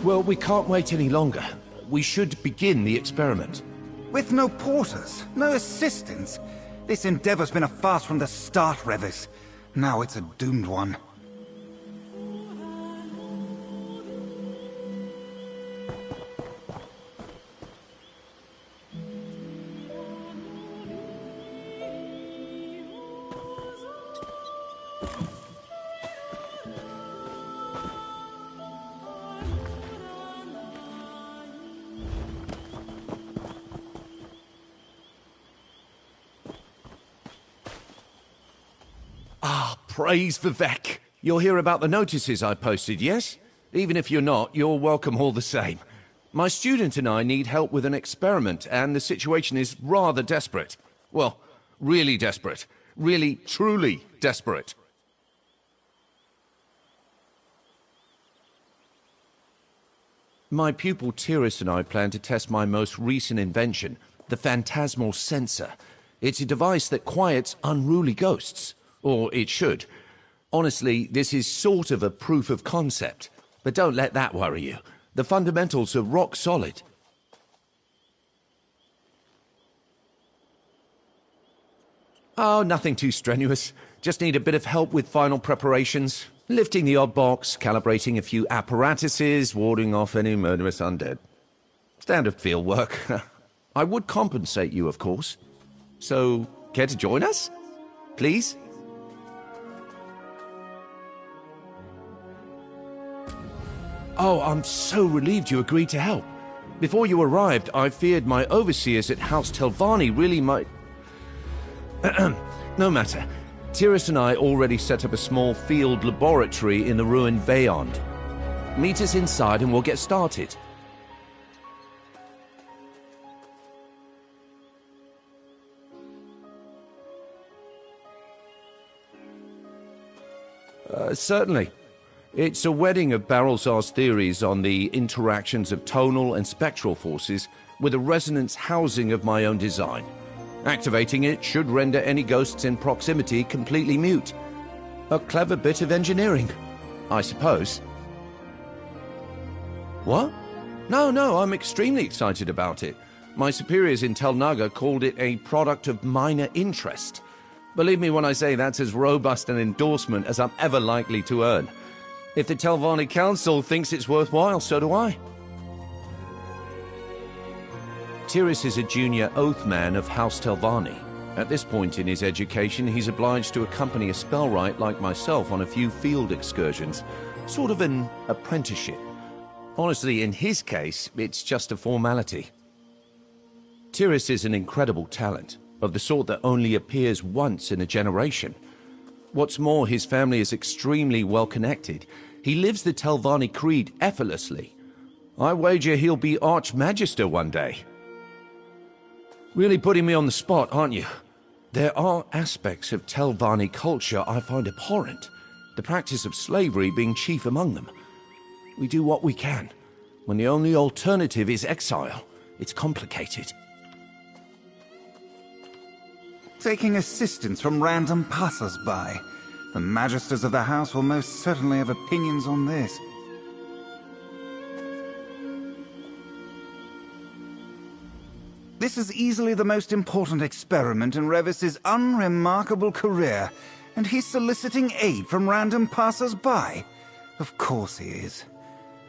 Well, we can't wait any longer. We should begin the experiment. With no porters, no assistants. This endeavor's been a farce from the start, Revis. Now it's a doomed one. Praise Vivek. You'll hear about the notices I posted, yes? Even if you're not, you're welcome all the same. My student and I need help with an experiment, and the situation is rather desperate. Well, really desperate. Really, truly desperate. My pupil Tiris and I plan to test my most recent invention, the phantasmal sensor. It's a device that quiets unruly ghosts. Or it should. Honestly, this is sort of a proof of concept. But don't let that worry you. The fundamentals are rock solid. Oh, nothing too strenuous. Just need a bit of help with final preparations. Lifting the odd box, calibrating a few apparatuses, warding off any murderous undead. Standard field work. I would compensate you, of course. So, care to join us? Please? Oh, I'm so relieved you agreed to help. Before you arrived, I feared my overseers at House Telvanni really might... No matter. Tiris and I already set up a small field laboratory in the ruined Veyond. Meet us inside and we'll get started. Certainly. It's a wedding of Barrelzar's theories on the interactions of tonal and spectral forces with a resonance housing of my own design. Activating it should render any ghosts in proximity completely mute. A clever bit of engineering, I suppose. What? No, I'm extremely excited about it. My superiors in Tel Naga called it a product of minor interest. Believe me when I say that's as robust an endorsement as I'm ever likely to earn. If the Telvanni Council thinks it's worthwhile, so do I. Tiris is a junior Oathman of House Telvanni. At this point in his education, he's obliged to accompany a spellwright like myself on a few field excursions. Sort of an apprenticeship. Honestly, in his case, it's just a formality. Tiris is an incredible talent, of the sort that only appears once in a generation. What's more, his family is extremely well connected. He lives the Telvanni creed effortlessly. I wager he'll be Archmagister one day. Really putting me on the spot, aren't you? There are aspects of Telvanni culture I find abhorrent, the practice of slavery being chief among them. We do what we can. When the only alternative is exile, it's complicated. Taking assistance from random passers-by. The magisters of the house will most certainly have opinions on this. This is easily the most important experiment in Revis's unremarkable career, and he's soliciting aid from random passers-by. Of course he is.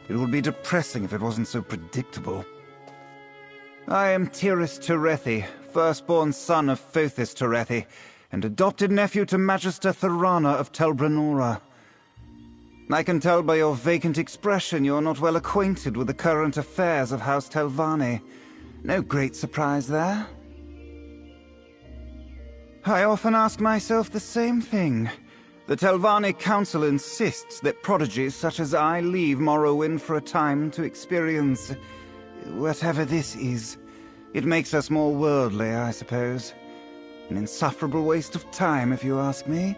It would be depressing if it wasn't so predictable. I am Tiris Terethi, firstborn son of Fothis Terethi, and adopted nephew to Magister Thorana of Telbranora. I can tell by your vacant expression you're not well acquainted with the current affairs of House Telvanni. No great surprise there. I often ask myself the same thing. The Telvanni Council insists that prodigies such as I leave Morrowind for a time to experience whatever this is. It makes us more worldly, I suppose. An insufferable waste of time, if you ask me.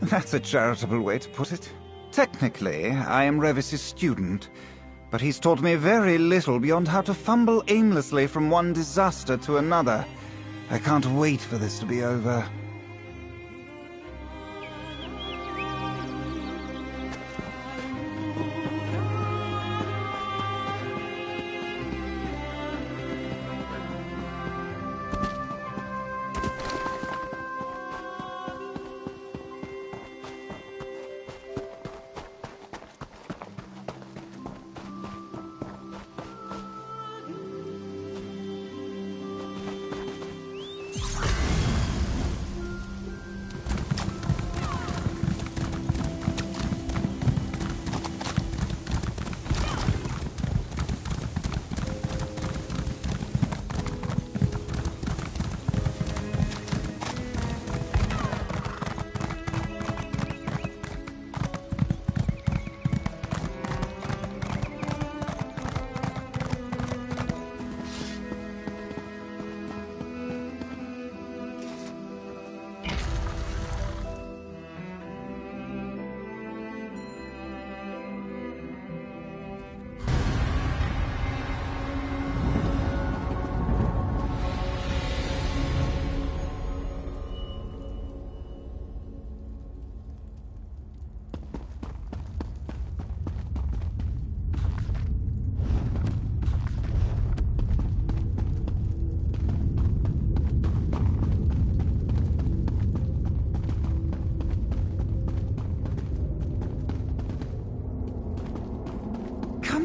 That's a charitable way to put it. Technically, I am Revis's student, but he's taught me very little beyond how to fumble aimlessly from one disaster to another. I can't wait for this to be over.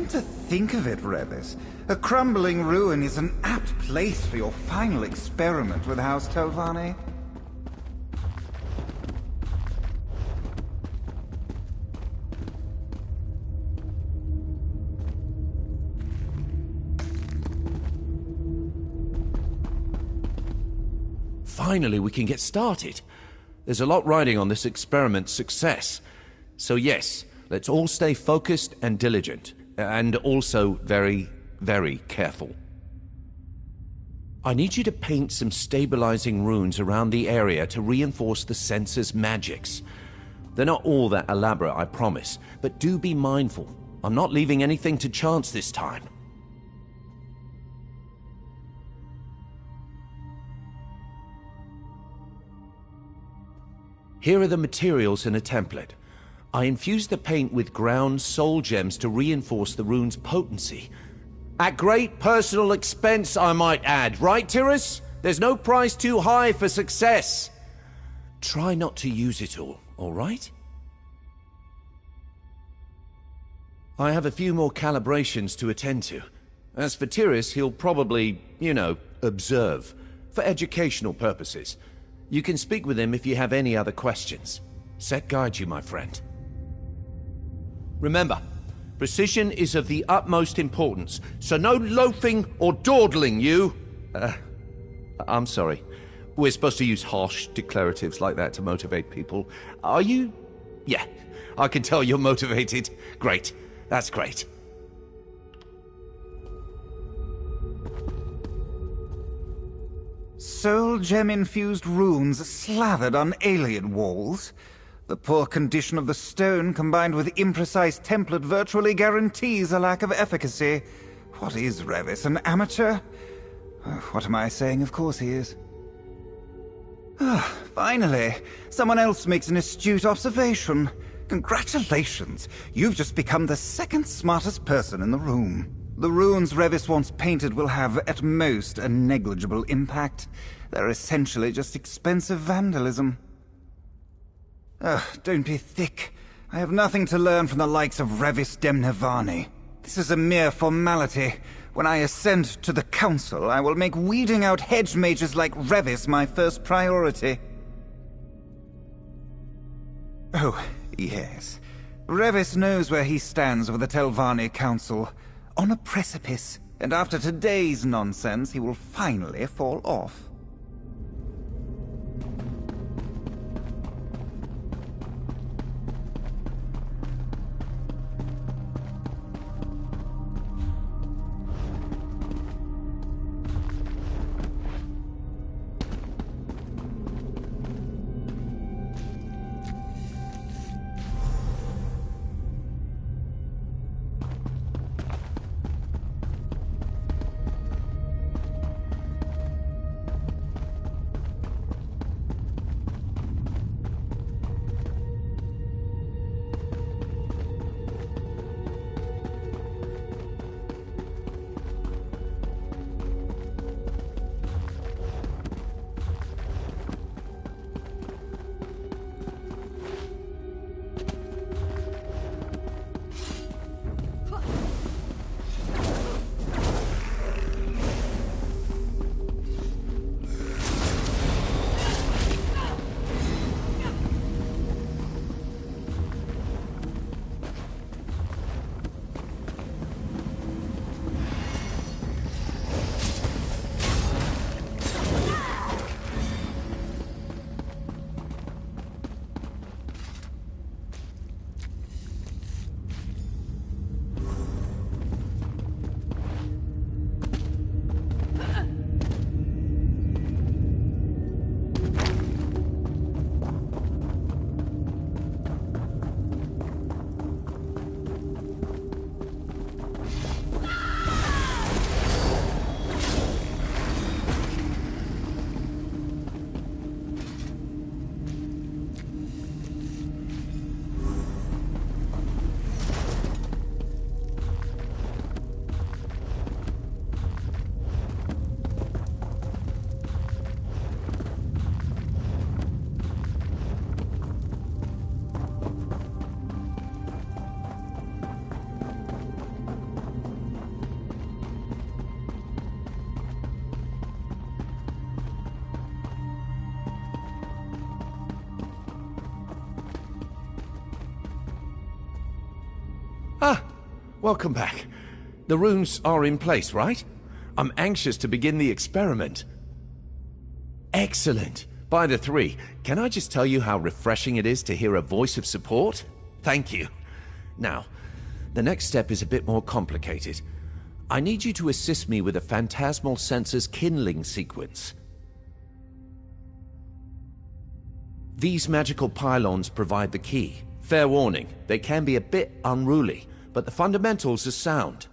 To think of it, Revis, a crumbling ruin is an apt place for your final experiment with House Telvanni. Finally, we can get started. There's a lot riding on this experiment's success. So yes, let's all stay focused and diligent. And also very, very careful. I need you to paint some stabilizing runes around the area to reinforce the sensor's magics. They're not all that elaborate, I promise, but do be mindful. I'm not leaving anything to chance this time. Here are the materials in a template. I infused the paint with ground soul gems to reinforce the rune's potency. At great personal expense, I might add. Right, Tyrus? There's no price too high for success. Try not to use it all right? I have a few more calibrations to attend to. As for Tyrus, he'll probably, observe, for educational purposes. You can speak with him if you have any other questions. Set guides you, my friend. Remember, precision is of the utmost importance, so no loafing or dawdling, you! I'm sorry. We're supposed to use harsh declaratives like that to motivate people. Are you? Yeah, I can tell you're motivated. Great. That's great. Soul gem-infused runes slathered on alien walls? The poor condition of the stone combined with imprecise template virtually guarantees a lack of efficacy. What is Revis, an amateur? What am I saying? Of course he is. Finally, someone else makes an astute observation. Congratulations! You've just become the second smartest person in the room. The runes Revis wants painted will have, at most, a negligible impact. They're essentially just expensive vandalism. Don't be thick. I have nothing to learn from the likes of Revis Demnevani. This is a mere formality. When I ascend to the council, I will make weeding out hedge mages like Revis my first priority. Oh, yes. Revis knows where he stands with the Telvanni Council. On a precipice, and after today's nonsense, he will finally fall off. Ah, welcome back. The runes are in place, right? I'm anxious to begin the experiment. Excellent. By the three, can I just tell you how refreshing it is to hear a voice of support? Thank you. Now, the next step is a bit more complicated. I need you to assist me with a phantasmal sensor's kindling sequence. These magical pylons provide the key. Fair warning, they can be a bit unruly, but the fundamentals are sound.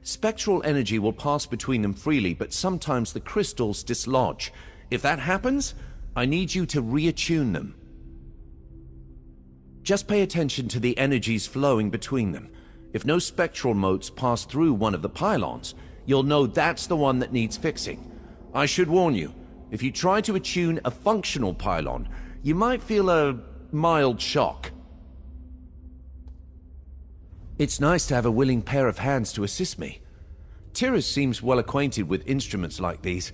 Spectral energy will pass between them freely, but sometimes the crystals dislodge. If that happens, I need you to reattune them. Just pay attention to the energies flowing between them. If no spectral motes pass through one of the pylons, you'll know that's the one that needs fixing. I should warn you, if you try to attune a functional pylon, you might feel a mild shock. It's nice to have a willing pair of hands to assist me. Tyrus seems well acquainted with instruments like these.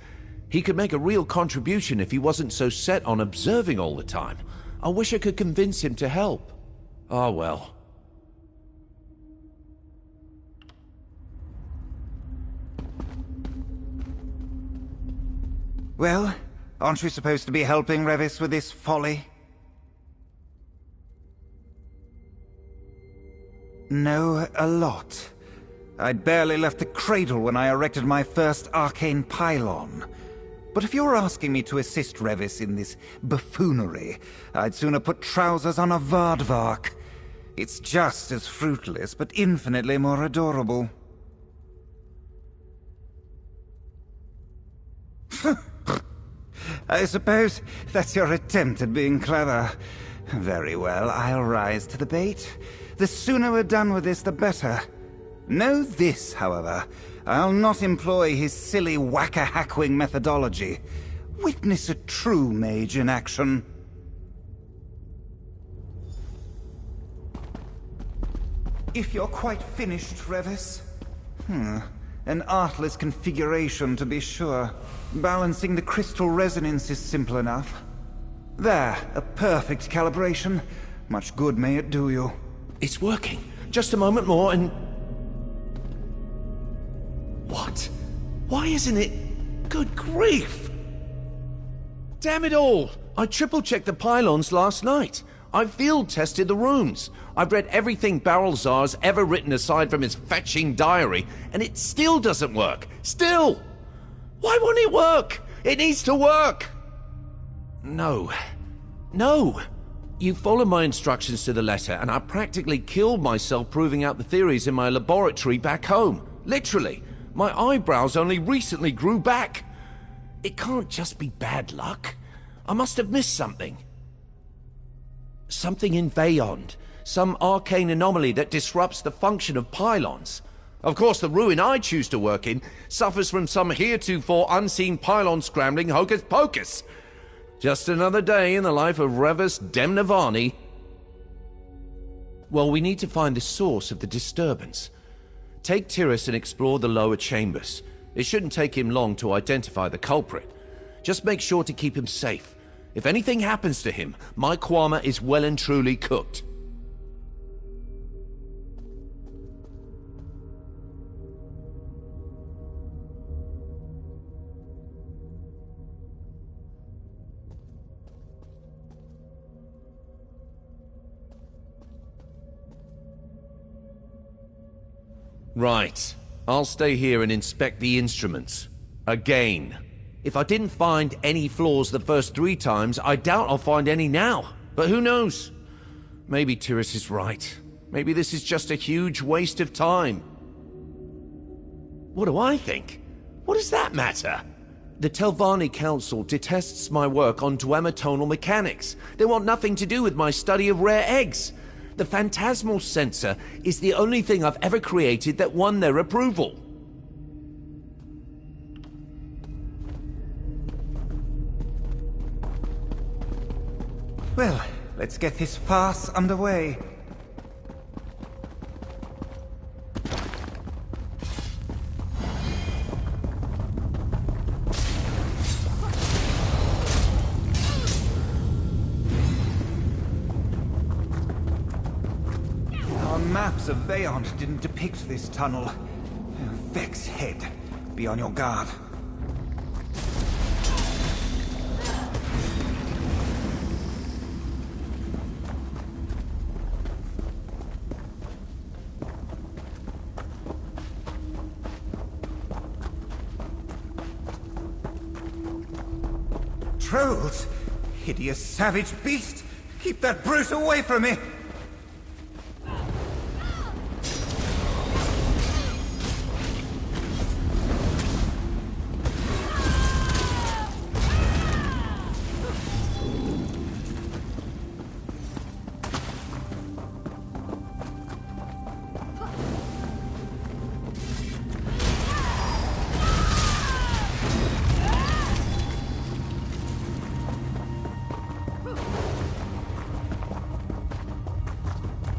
He could make a real contribution if he wasn't so set on observing all the time. I wish I could convince him to help. Ah, well. Well, aren't we supposed to be helping Revis with this folly? No, a lot. I'd barely left the cradle when I erected my first arcane pylon. But if you're asking me to assist Revis in this buffoonery, I'd sooner put trousers on a Vardvark. It's just as fruitless, but infinitely more adorable. I suppose that's your attempt at being clever. Very well, I'll rise to the bait. The sooner we're done with this, the better. Know this, however. I'll not employ his silly whack-a-hackwing methodology. Witness a true mage in action. If you're quite finished, Revis. An artless configuration, to be sure. Balancing the crystal resonance is simple enough. There, a perfect calibration. Much good may it do you. It's working. Just a moment more and... What? Why isn't it... Good grief! Damn it all! I triple-checked the pylons last night. I field-tested the rooms. I've read everything Barrelzar's ever written aside from his fetching diary, and it still doesn't work. Still! Why won't it work? It needs to work! No. No! You followed my instructions to the letter, and I practically killed myself proving out the theories in my laboratory back home. Literally. My eyebrows only recently grew back. It can't just be bad luck. I must have missed something. Something in Veyond. Some arcane anomaly that disrupts the function of pylons. Of course, the ruin I choose to work in suffers from some heretofore unseen pylon scrambling hocus-pocus. Just another day in the life of Revis Demnavani. Well, we need to find the source of the disturbance. Take Tyrus and explore the lower chambers. It shouldn't take him long to identify the culprit. Just make sure to keep him safe. If anything happens to him, my Kwama is well and truly cooked. Right. I'll stay here and inspect the instruments. Again. If I didn't find any flaws the first 3 times, I doubt I'll find any now. But who knows? Maybe Tyrus is right. Maybe this is just a huge waste of time. What do I think? What does that matter? The Telvanni Council detests my work on duemitonal mechanics. They want nothing to do with my study of rare eggs. The phantasmal sensor is the only thing I've ever created that won their approval. Well, let's get this farce underway. maps of Veyant didn't depict this tunnel. Vex head. Be on your guard. Trolls? Hideous savage beast! Keep that brute away from me!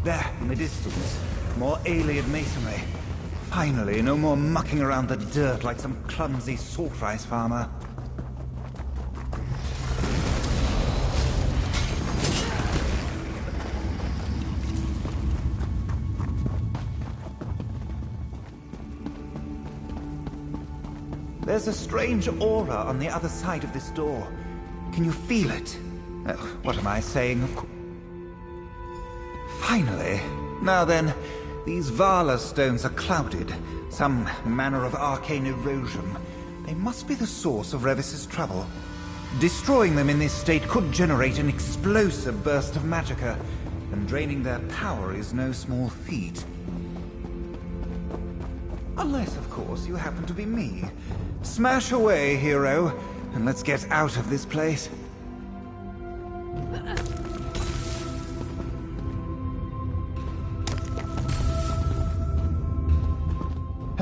There, in the distance, more alien masonry. Finally, no more mucking around the dirt like some clumsy salt rice farmer. There's a strange aura on the other side of this door. Can you feel it? What am I saying? Of course. Finally. Now then, these Vala stones are clouded. Some manner of arcane erosion. They must be the source of Revis's trouble. Destroying them in this state could generate an explosive burst of magicka, and draining their power is no small feat. Unless, of course, you happen to be me. Smash away, hero, and let's get out of this place.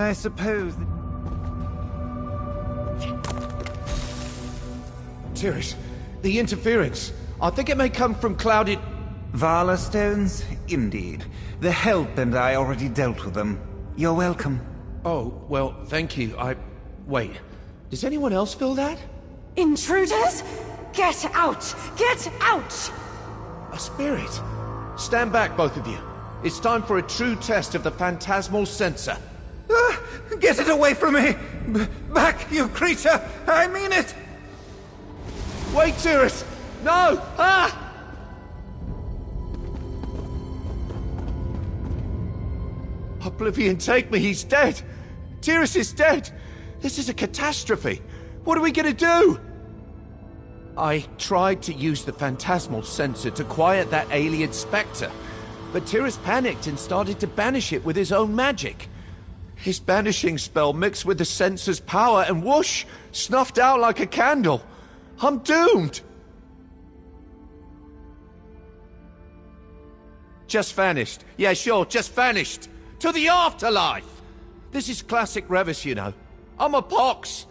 I suppose... Tiris, the interference. I think it may come from clouded... Vala stones? Indeed. The Help and I already dealt with them. You're welcome. Oh, well, thank you. Wait, does anyone else feel that? Intruders? Get out! Get out! A spirit. Stand back, both of you. It's time for a true test of the phantasmal sensor. Get it away from me! Back, you creature! I mean it! Wait, Tiris! No! Ah! Oblivion, take me! He's dead! Tiris is dead! This is a catastrophe! What are we gonna do? I tried to use the phantasmal sensor to quiet that alien spectre, but Tiris panicked and started to banish it with his own magic. His banishing spell mixed with the sensor's power and whoosh! Snuffed out like a candle! I'm doomed! Just vanished. Yeah, sure, just vanished. To the afterlife! This is classic Revis, you know. I'm a pox.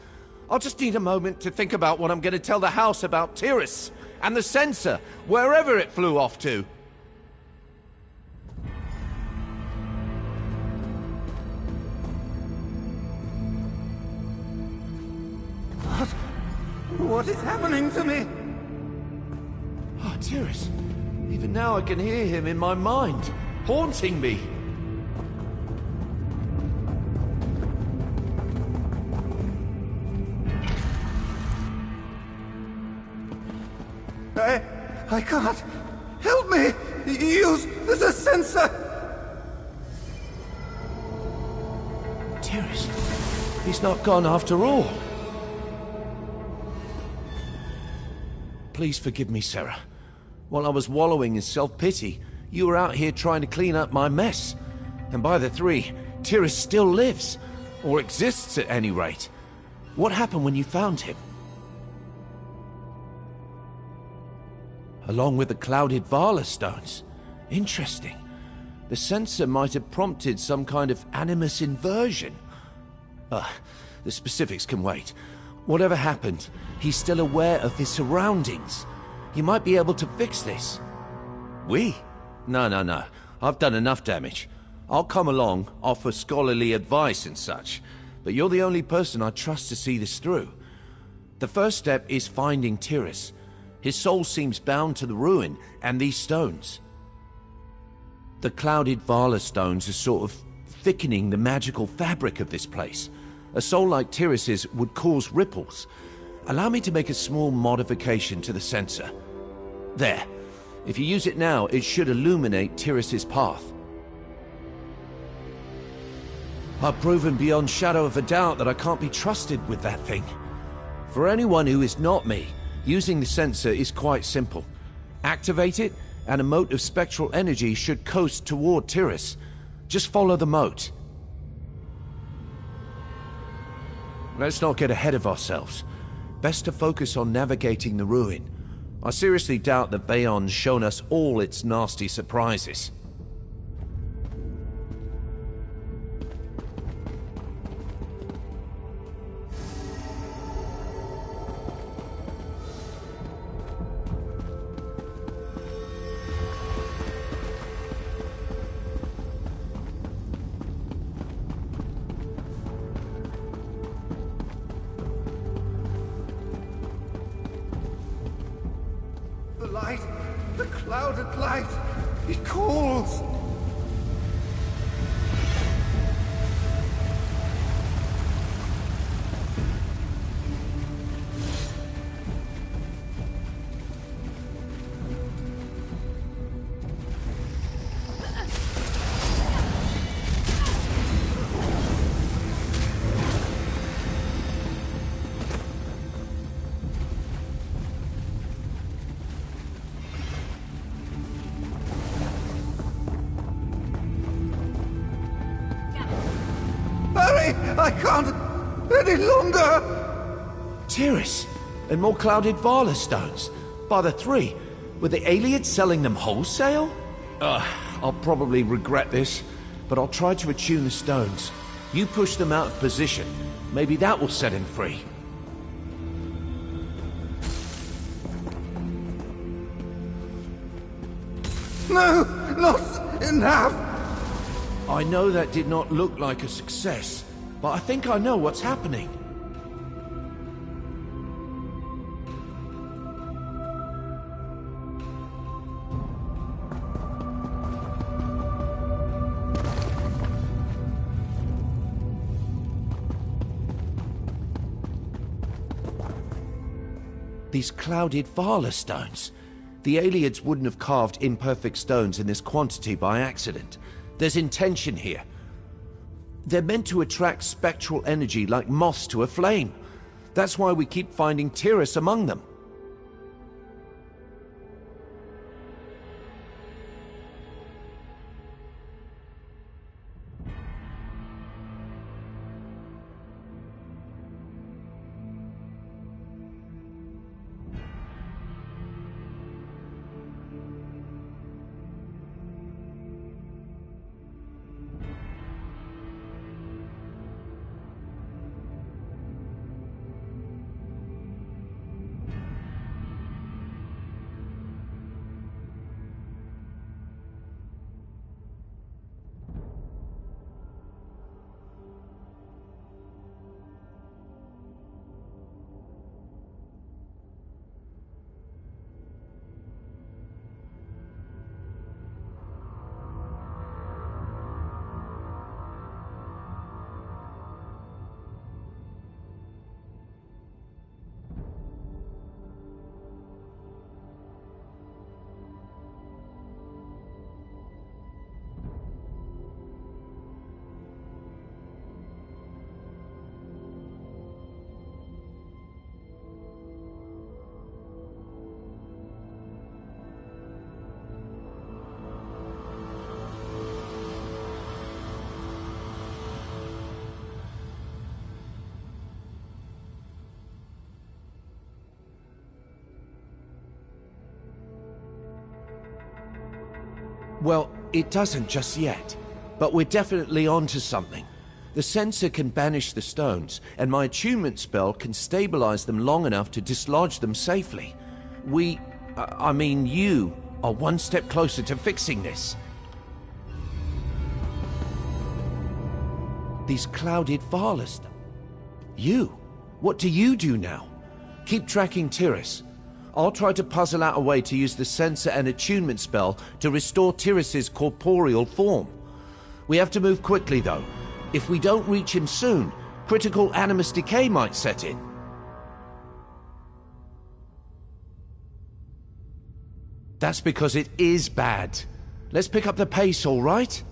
I'll just need a moment to think about what I'm going to tell the house about Tiris and the sensor, wherever it flew off to. What is happening to me? Oh, Tiris. Even now I can hear him in my mind, haunting me. I can't. Help me! Use the sensor! Tiris, he's not gone after all. Please forgive me, Sarah. While I was wallowing in self-pity, you were out here trying to clean up my mess. And by the three, Tiris still lives. Or exists at any rate. What happened when you found him? Along with the clouded Vala stones. Interesting. The sensor might have prompted some kind of animus inversion. The specifics can wait. Whatever happened, he's still aware of his surroundings. He might be able to fix this. We? No. I've done enough damage. I'll come along, offer scholarly advice and such, but you're the only person I trust to see this through. The first step is finding Tiris. His soul seems bound to the ruin and these stones. The clouded Vala stones are sort of thickening the magical fabric of this place. A soul like Tyrus's would cause ripples. Allow me to make a small modification to the sensor. There. If you use it now, it should illuminate Tyrus's path. I've proven beyond shadow of a doubt that I can't be trusted with that thing. For anyone who is not me, using the sensor is quite simple. Activate it, and a mote of spectral energy should coast toward Tyrus. Just follow the mote. Let's not get ahead of ourselves. Best to focus on navigating the ruin. I seriously doubt that Bayon's shown us all its nasty surprises. The clouded light, it calls! I can't any longer! Tyrus, and more clouded Vala stones. By the 3. Were the aliens selling them wholesale? I'll probably regret this, but I'll try to attune the stones. You push them out of position. Maybe that will set him free. No, not enough! I know that did not look like a success, but I think I know what's happening. These clouded Vala stones. The aliens wouldn't have carved imperfect stones in this quantity by accident. There's intention here. They're meant to attract spectral energy like moths to a flame. That's why we keep finding Tyrus among them. Well, it doesn't just yet, but we're definitely onto something. The sensor can banish the stones, and my attunement spell can stabilize them long enough to dislodge them safely. I mean you, are one step closer to fixing this. These clouded Vala stones. You? What do you do now? Keep tracking Tyrus. I'll try to puzzle out a way to use the sensor and attunement spell to restore Tyrus's corporeal form. We have to move quickly, though. If we don't reach him soon, critical animus decay might set in. That's because it is bad. Let's pick up the pace, all right?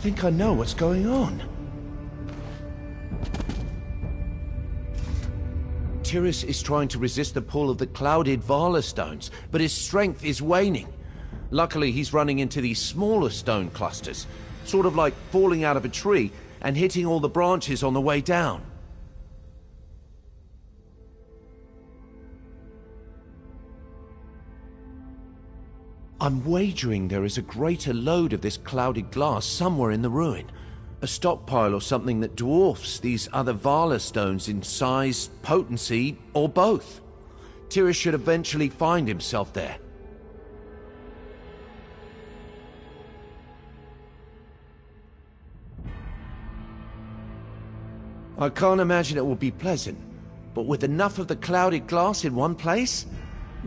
think I know what's going on. Tiras is trying to resist the pull of the clouded Vala stones, but his strength is waning. Luckily, he's running into these smaller stone clusters, sort of like falling out of a tree and hitting all the branches on the way down. I'm wagering there is a greater load of this clouded glass somewhere in the ruin. A stockpile or something that dwarfs these other Vala stones in size, potency, or both. Tiras should eventually find himself there. I can't imagine it will be pleasant, but with enough of the clouded glass in one place,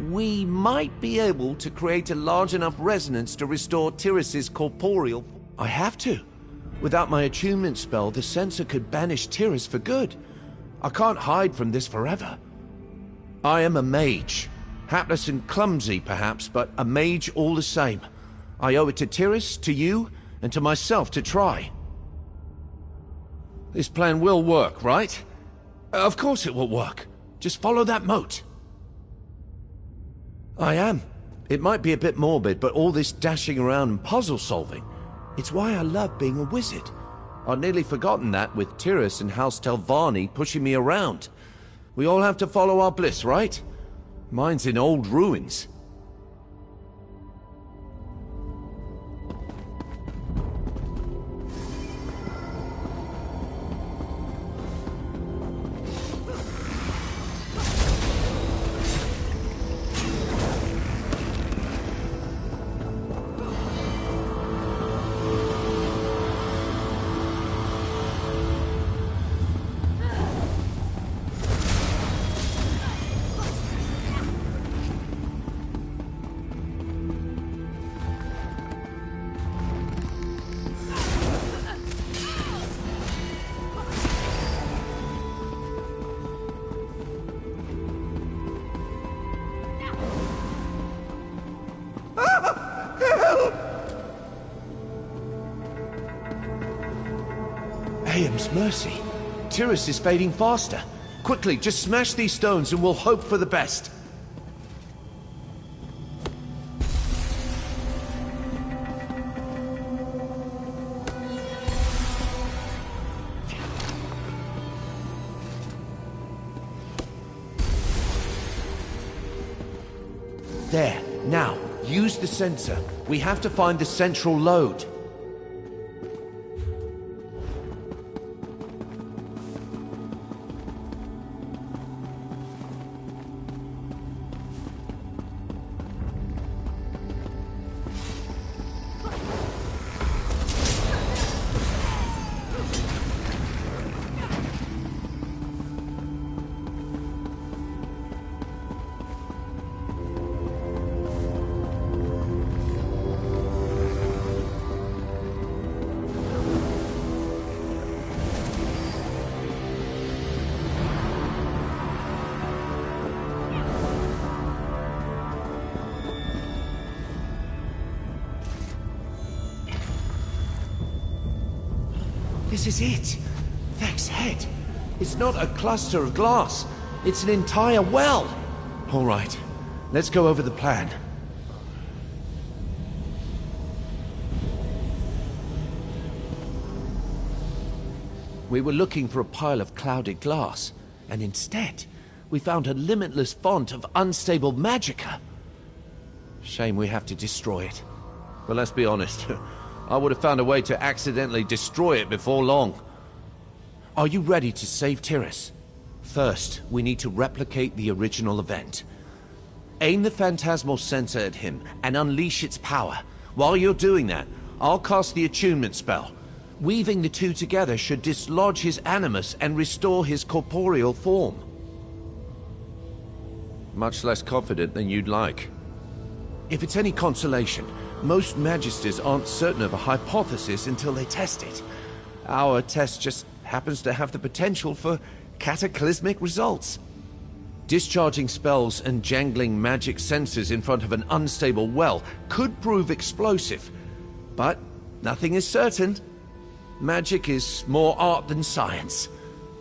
we might be able to create a large enough resonance to restore Tiras's corporeal... I have to. Without my attunement spell, the sensor could banish Tiras for good. I can't hide from this forever. I am a mage. Hapless and clumsy, perhaps, but a mage all the same. I owe it to Tiras, to you, and to myself to try. This plan will work, right? Of course it will work. Just follow that moat. I am. It might be a bit morbid, but all this dashing around and puzzle solving, it's why I love being a wizard. I'd nearly forgotten that with Tiras and House Telvanni pushing me around. We all have to follow our bliss, right? Mine's in old ruins. Aeum's mercy. Tiras is fading faster. Quickly, just smash these stones and we'll hope for the best. There. Now, use the sensor. We have to find the central load. This is it. Vex's head. It's not a cluster of glass. It's an entire well. All right. Let's go over the plan. We were looking for a pile of clouded glass, and instead, we found a limitless font of unstable magicka. Shame we have to destroy it. But let's be honest. I would have found a way to accidentally destroy it before long. Are you ready to save Tiras? First, we need to replicate the original event. Aim the phantasmal sensor at him and unleash its power. While you're doing that, I'll cast the attunement spell. Weaving the two together should dislodge his animus and restore his corporeal form. Much less confident than you'd like. If it's any consolation, most magisters aren't certain of a hypothesis until they test it. Our test just happens to have the potential for cataclysmic results. Discharging spells and jangling magic sensors in front of an unstable well could prove explosive, but nothing is certain. Magic is more art than science.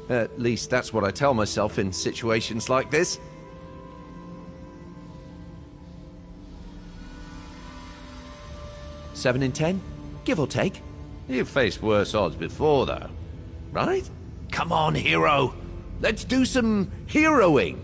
At least that's what I tell myself in situations like this. Seven in 10, give or take. You've faced worse odds before, though, right? Come on, hero. Let's do some heroing.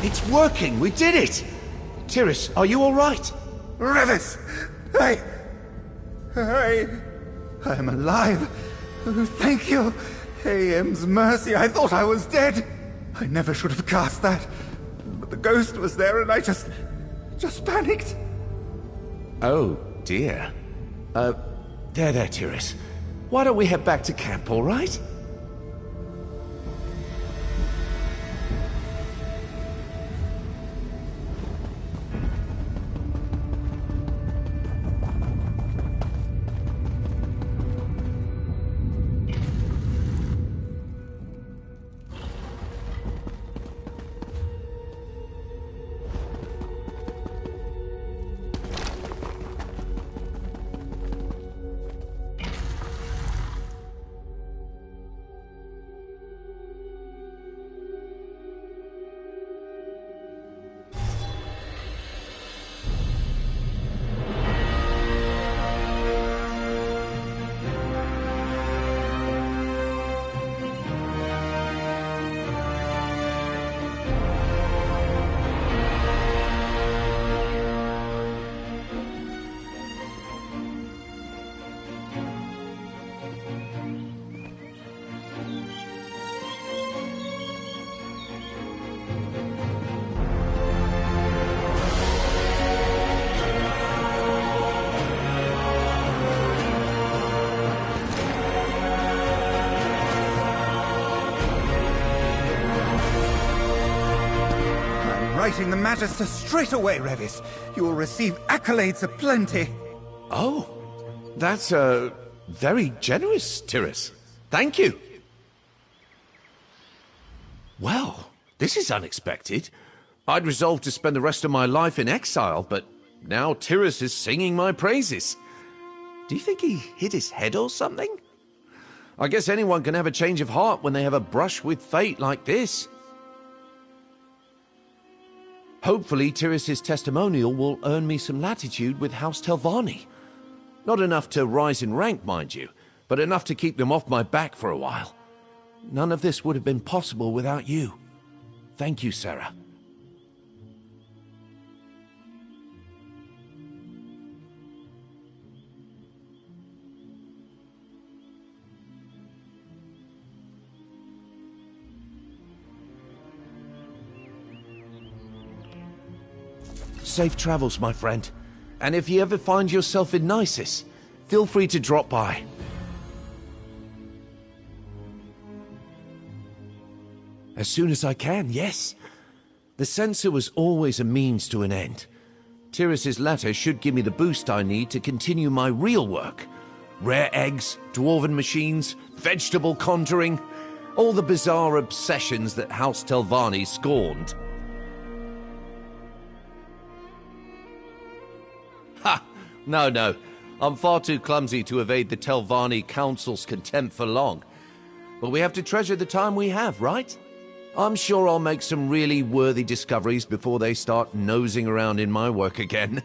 It's working! We did it! Tiris, are you all right? Revis! I am alive! Oh, thank you! AM's mercy, I thought I was dead! I never should have cast that. But the ghost was there and I just panicked. Oh, dear. There, Tiris. Why don't we head back to camp, all right? Writing the Magister straight away, Revis. You will receive accolades aplenty. Oh, that's, very generous, Tiris. Thank you. Well, this is unexpected. I'd resolved to spend the rest of my life in exile, but now Tiris is singing my praises. Do you think he hit his head or something? I guess anyone can have a change of heart when they have a brush with fate like this. Hopefully, Tiris's testimonial will earn me some latitude with House Telvanni. Not enough to rise in rank, mind you, but enough to keep them off my back for a while. None of this would have been possible without you. Thank you, Sarah. Safe travels, my friend. And if you ever find yourself in Nisus, feel free to drop by. As soon as I can, yes. The censor was always a means to an end. Tiris's letter should give me the boost I need to continue my real work. Rare eggs, dwarven machines, vegetable conjuring, all the bizarre obsessions that House Telvanni scorned. Ha! No. I'm far too clumsy to evade the Telvanni Council's contempt for long. But we have to treasure the time we have, right? I'm sure I'll make some really worthy discoveries before they start nosing around in my work again.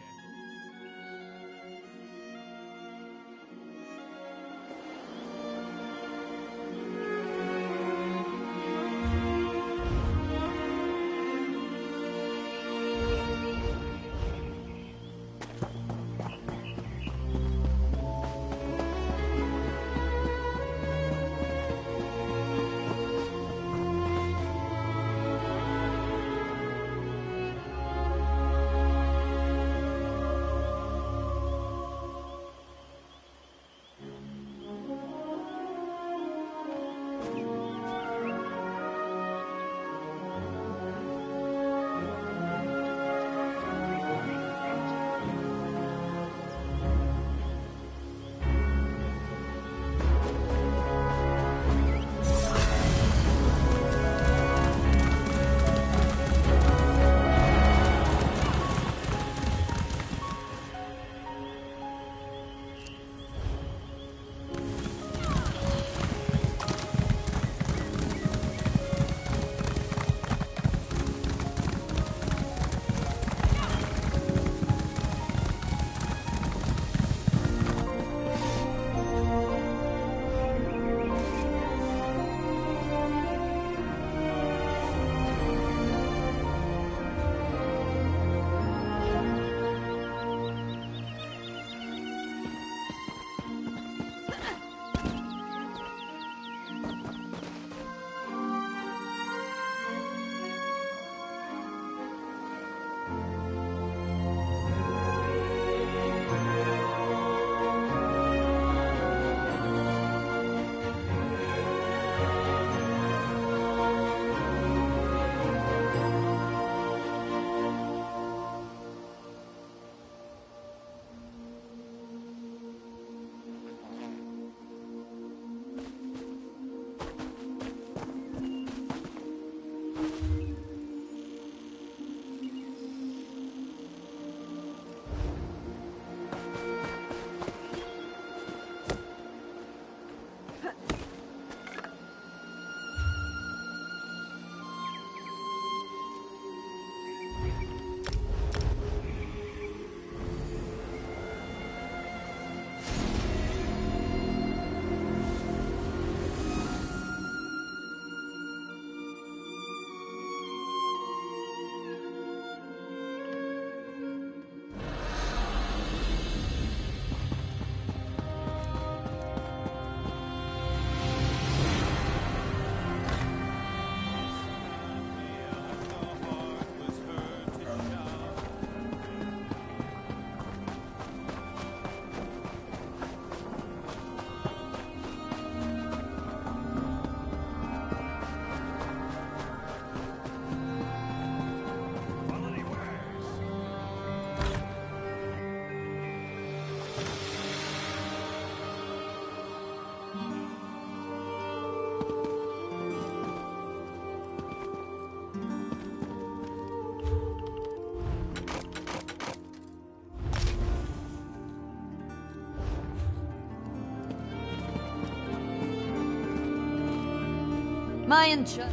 My enchant.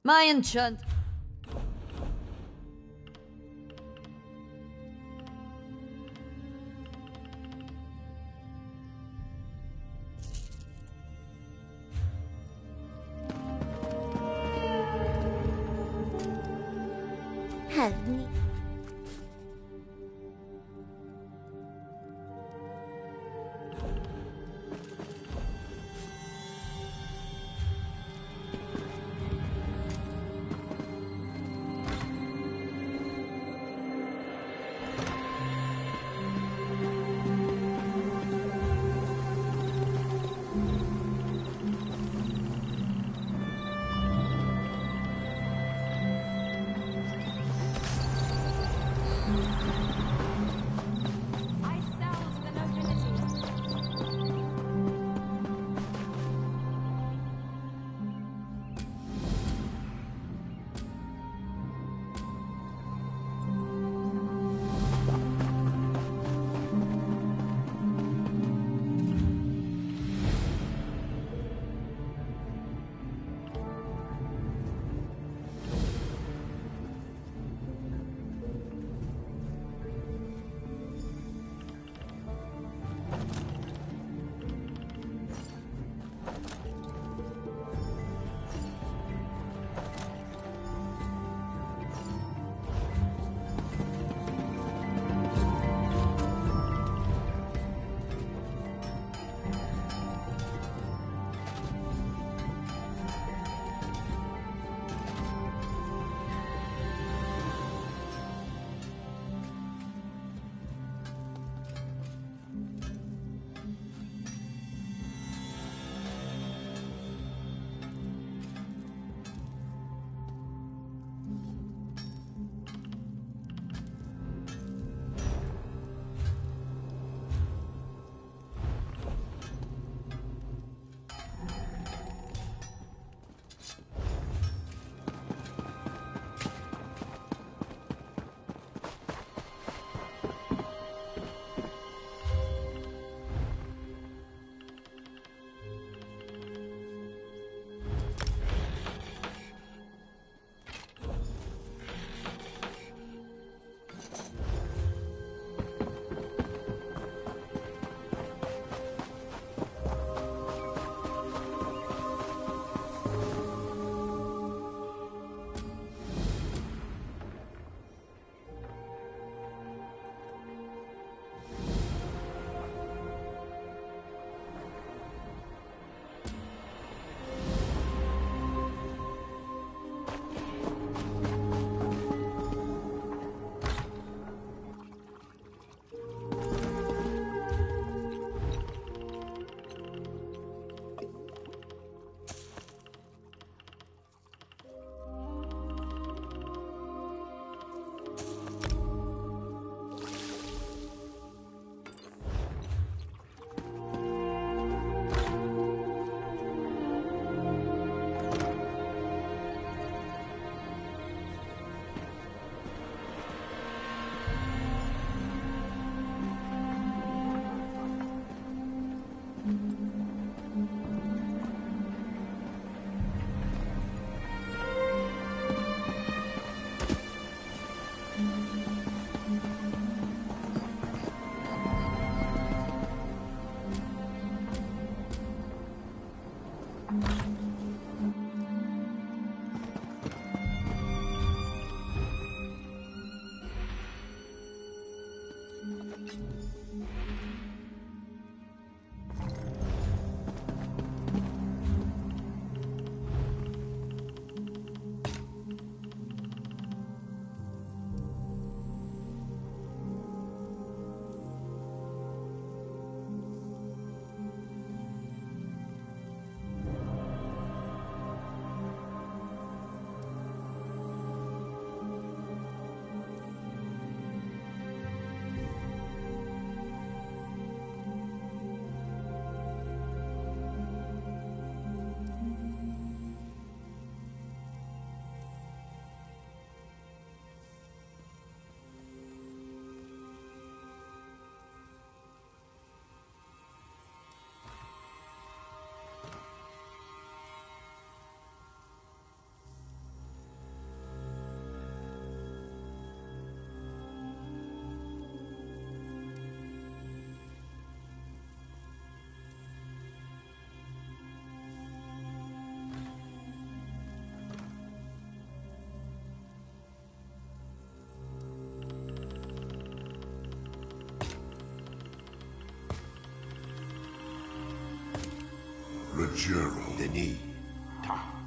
My enchant. Have me. Regerald. Denis. Ta.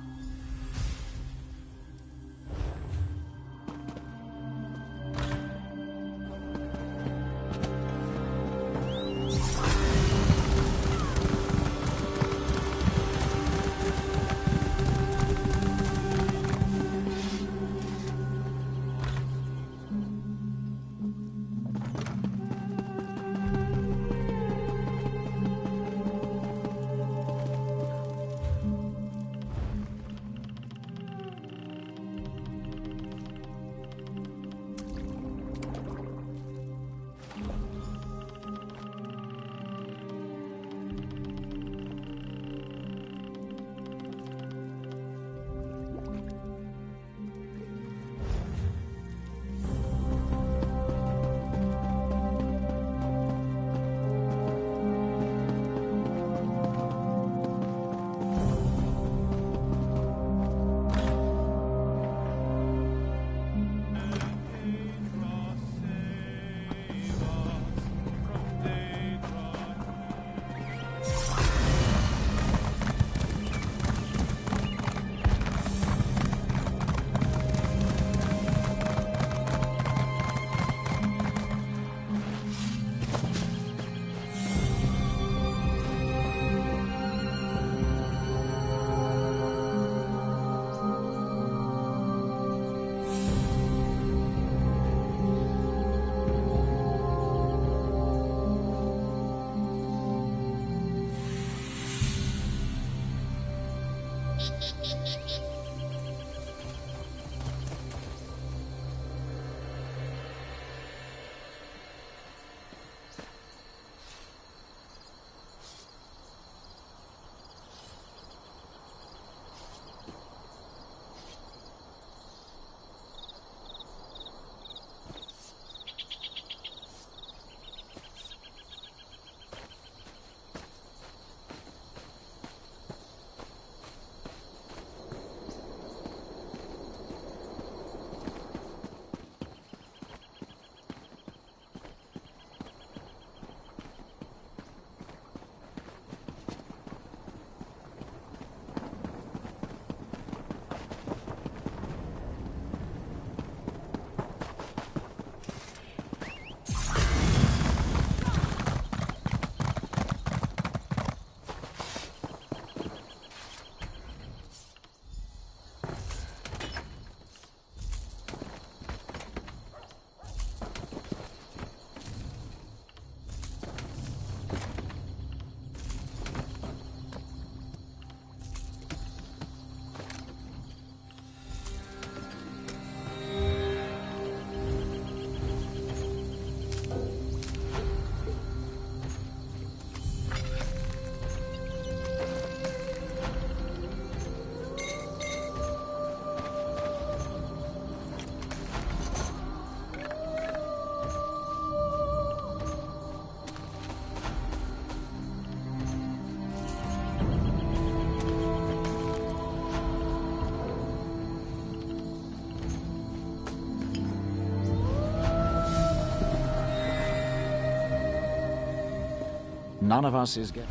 None of us is getting...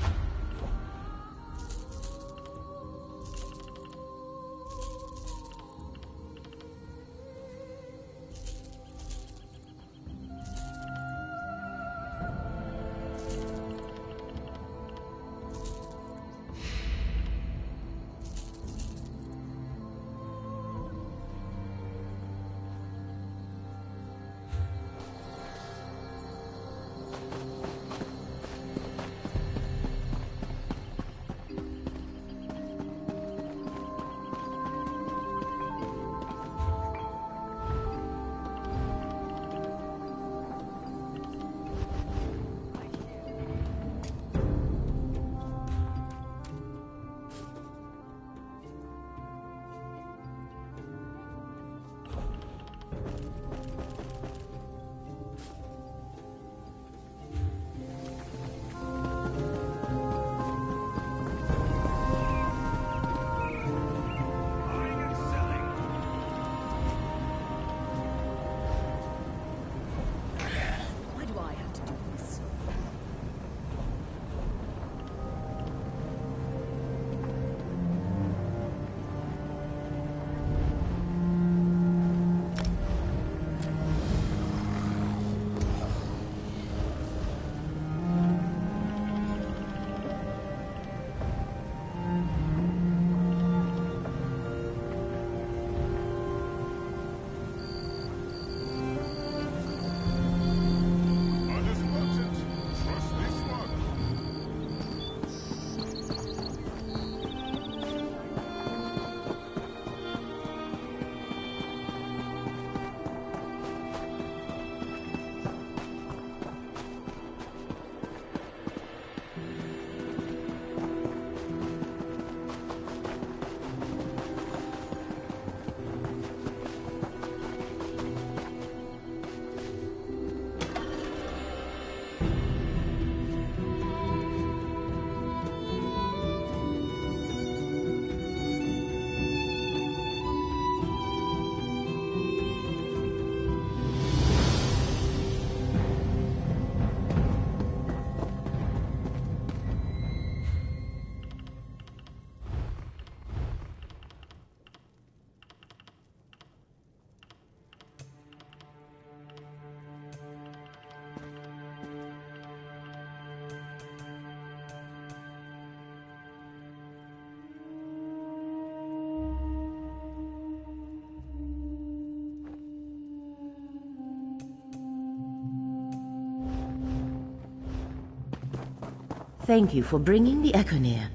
Thank you for bringing the Echo near.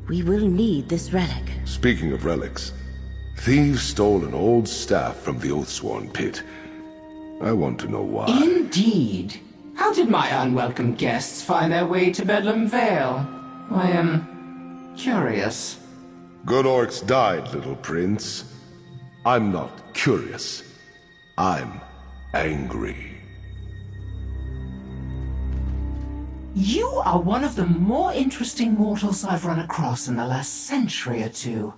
We will need this relic. Speaking of relics, thieves stole an old staff from the Oathsworn pit. I want to know why. Indeed. How did my unwelcome guests find their way to Bedlam Vale? I am curious. Good orcs died, little prince. I'm not curious. I'm angry. You are one of the more interesting mortals I've run across in the last century or two.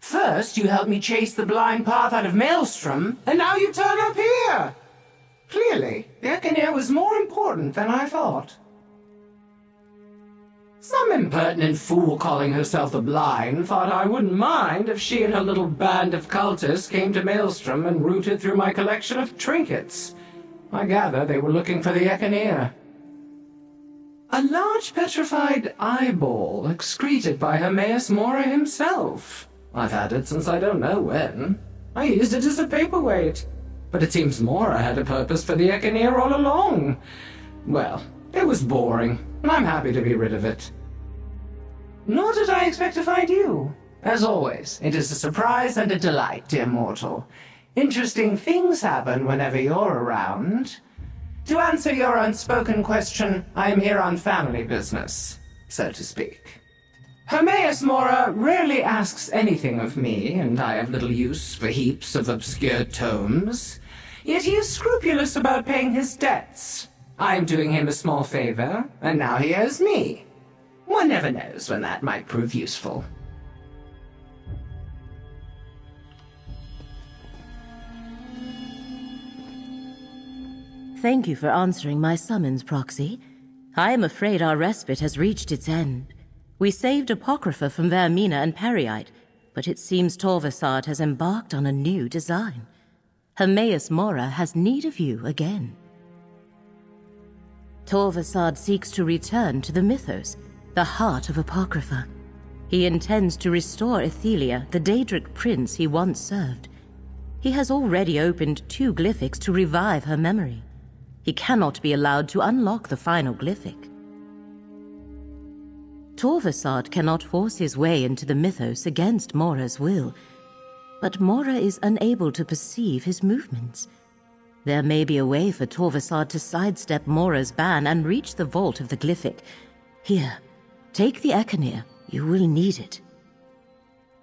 First, you helped me chase the blind path out of Maelstrom, and now you turn up here! Clearly, the Echoneer was more important than I thought. Some impertinent fool calling herself the Blind thought I wouldn't mind if she and her little band of cultists came to Maelstrom and rooted through my collection of trinkets. I gather they were looking for the Echoneer. A large petrified eyeball excreted by Hermaeus Mora himself. I've had it since I don't know when. I used it as a paperweight. But it seems Mora had a purpose for the Echoneer all along. Well, it was boring, and I'm happy to be rid of it. Nor did I expect to find you. As always, it is a surprise and a delight, dear mortal. Interesting things happen whenever you're around. To answer your unspoken question, I am here on family business, so to speak. Hermaeus Mora rarely asks anything of me, and I have little use for heaps of obscure tomes. Yet he is scrupulous about paying his debts. I'm doing him a small favor, and now he owes me. One never knows when that might prove useful. Thank you for answering my summons, Proxy. I am afraid our respite has reached its end. We saved Apocrypha from Vermina and Periite, but it seems Torvasad has embarked on a new design. Hermaeus Mora has need of you again. Torvasad seeks to return to the Mythos, the heart of Apocrypha. He intends to restore Ethelia, the Daedric prince he once served. He has already opened 2 glyphics to revive her memory. He cannot be allowed to unlock the final glyphic. Torvasad cannot force his way into the Mythos against Mora's will, but Mora is unable to perceive his movements. There may be a way for Torvasad to sidestep Mora's ban and reach the vault of the glyphic. Here, take the Echoneer. You will need it.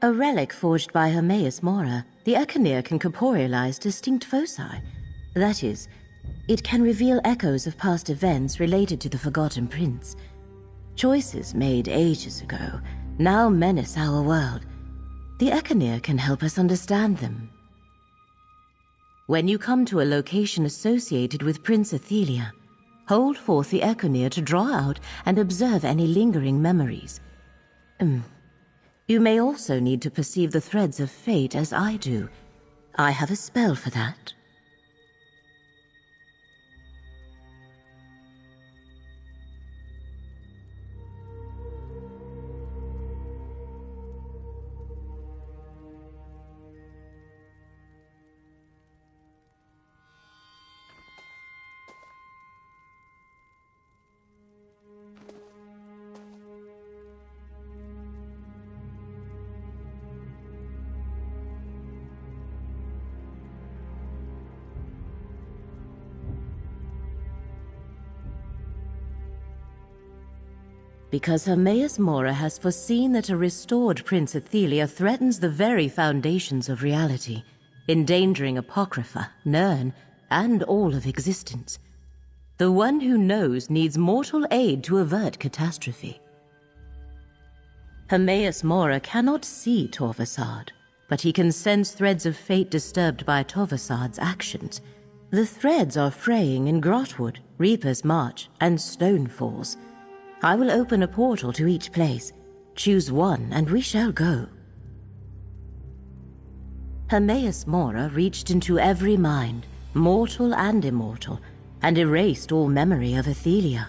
A relic forged by Hermaeus Mora, the Echoneer can corporealize distinct foci. That is, it can reveal echoes of past events related to the Forgotten Prince. Choices made ages ago now menace our world. The Echoneer can help us understand them. When you come to a location associated with Prince Ethelia, hold forth the Echoneer to draw out and observe any lingering memories. You may also need to perceive the threads of fate as I do. I have a spell for that. Because Hermaeus Mora has foreseen that a restored Prince Ethelia threatens the very foundations of reality, endangering Apocrypha, Nirn, and all of existence. The one who knows needs mortal aid to avert catastrophe. Hermaeus Mora cannot see Torvasad, but he can sense threads of fate disturbed by Torvasad's actions. The threads are fraying in Grotwood, Reaper's March, and Stonefalls. I will open a portal to each place. Choose one, and we shall go. Hermaeus Mora reached into every mind, mortal and immortal, and erased all memory of Ethelia.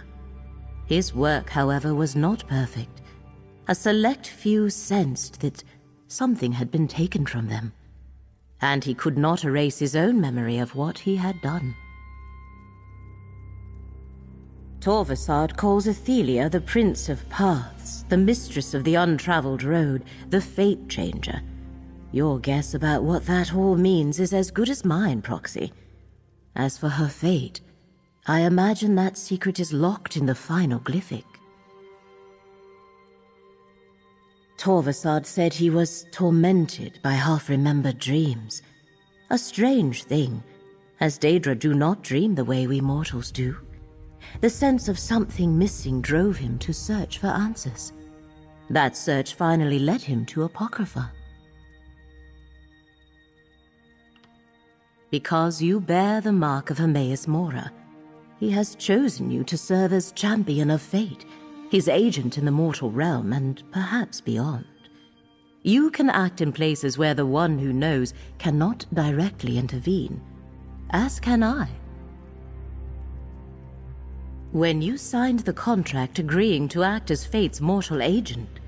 His work, however, was not perfect. A select few sensed that something had been taken from them, and he could not erase his own memory of what he had done. Torvasad calls Athelia the Prince of Paths, the Mistress of the Untraveled Road, the Fate Changer. Your guess about what that all means is as good as mine, Proxy. As for her fate, I imagine that secret is locked in the final glyphic. Torvasad said he was tormented by half-remembered dreams. A strange thing, as Daedra do not dream the way we mortals do. The sense of something missing drove him to search for answers. That search finally led him to Apocrypha. Because you bear the mark of Hermaeus Mora, he has chosen you to serve as champion of fate, his agent in the mortal realm and perhaps beyond. You can act in places where the one who knows cannot directly intervene, as can I. When you signed the contract agreeing to act as Fate's mortal agent,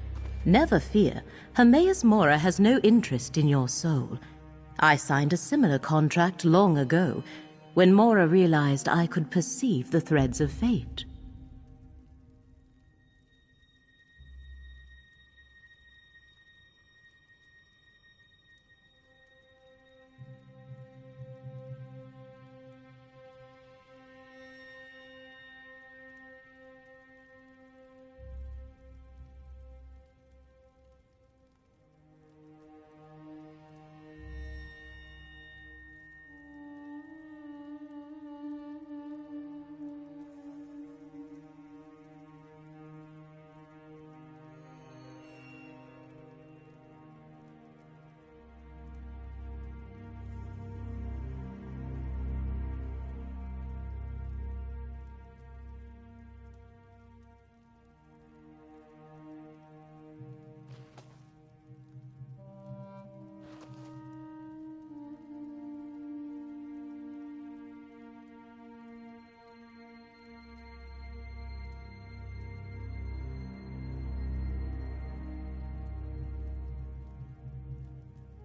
never fear, Hermaeus Mora has no interest in your soul. I signed a similar contract long ago, when Mora realized I could perceive the threads of fate.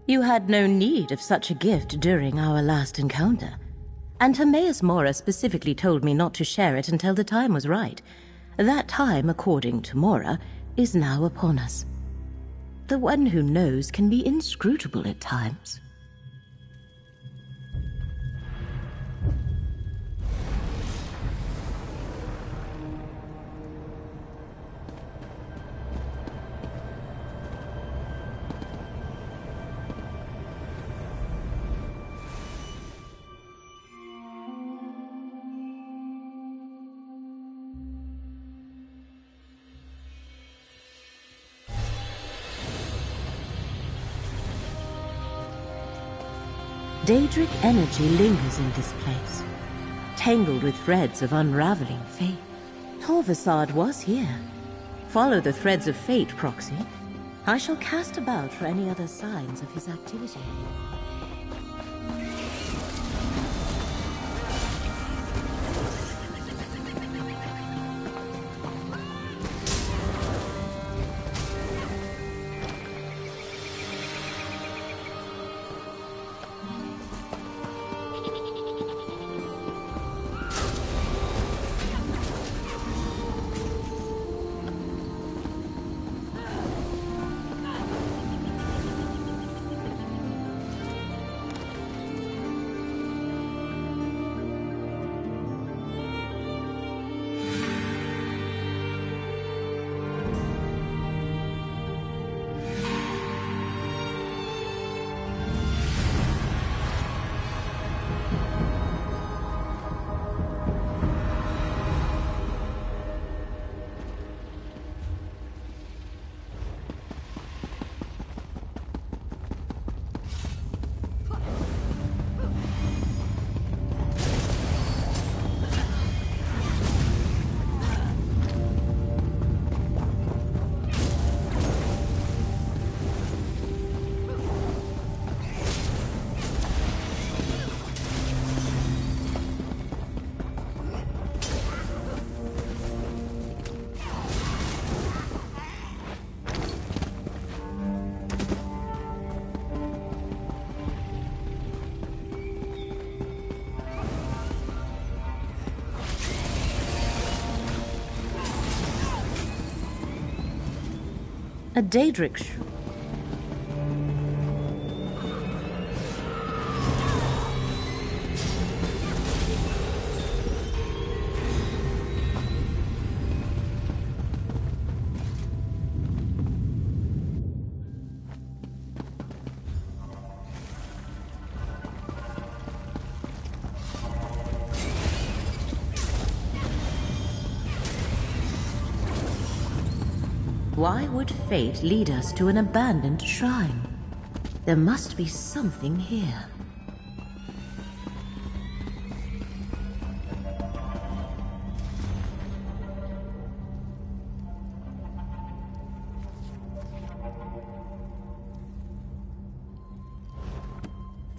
You had no need of such a gift during our last encounter, and Hermaeus Mora specifically told me not to share it until the time was right. That time, according to Mora, is now upon us. The one who knows can be inscrutable at times. Daedric energy lingers in this place, tangled with threads of unraveling fate. Torvasad was here. Follow the threads of fate, Proxy. I shall cast about for any other signs of his activity. A Daedric Why would fate lead us to an abandoned shrine? There must be something here.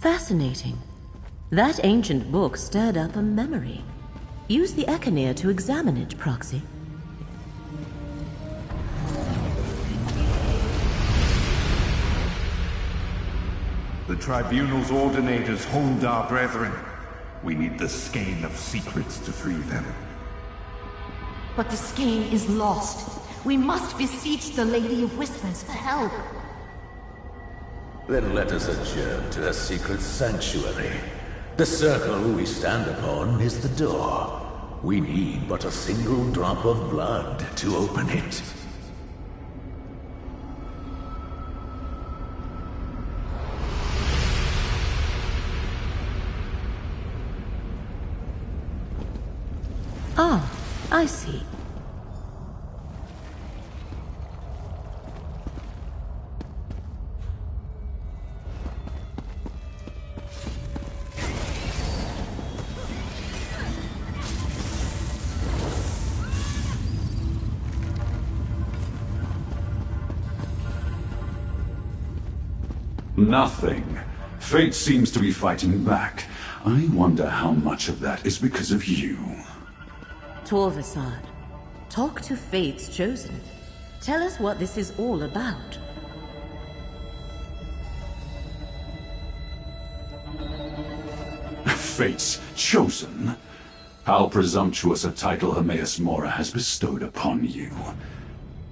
Fascinating. That ancient book stirred up a memory. Use the Echinir to examine it, Proxy. The Tribunal's ordinators hold our brethren. We need the Skein of Secrets to free them. But the Skein is lost. We must beseech the Lady of Whispers for help. Then let us adjourn to the secret sanctuary. The circle we stand upon is the door. We need but a single drop of blood to open it. Ah, I see. Nothing. Fate seems to be fighting back. I wonder how much of that is because of you. Torvasad, talk to Fate's Chosen. Tell us what this is all about. Fate's Chosen? How presumptuous a title Hermaeus Mora has bestowed upon you.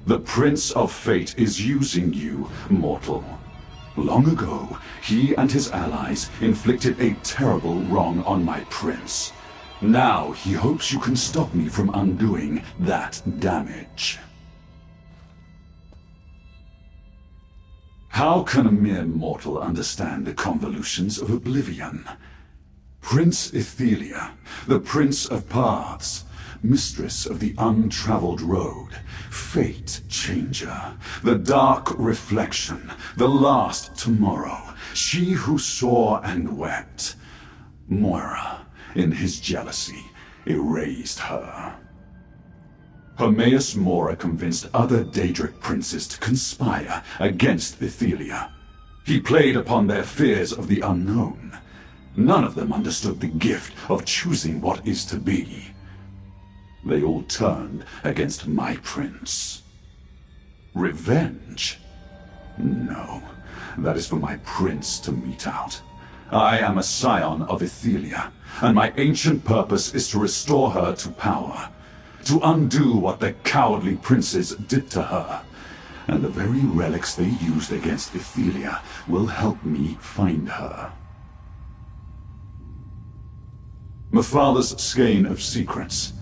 The Prince of Fate is using you, mortal. Long ago, he and his allies inflicted a terrible wrong on my prince. Now he hopes you can stop me from undoing that damage. How can a mere mortal understand the convolutions of oblivion? Prince Ethelia, the Prince of Paths, Mistress of the Untraveled Road, Fate Changer, the Dark Reflection, the Last Tomorrow, she who saw and wept. Moira, in his jealousy, erased her. Hermaeus Mora convinced other Daedric princes to conspire against Ethelia. He played upon their fears of the unknown. None of them understood the gift of choosing what is to be. They all turned against my prince. Revenge? No, that is for my prince to mete out. I am a scion of Ethelia, and my ancient purpose is to restore her to power, to undo what the cowardly princes did to her. And the very relics they used against Ethelia will help me find her. My father's skein of secrets.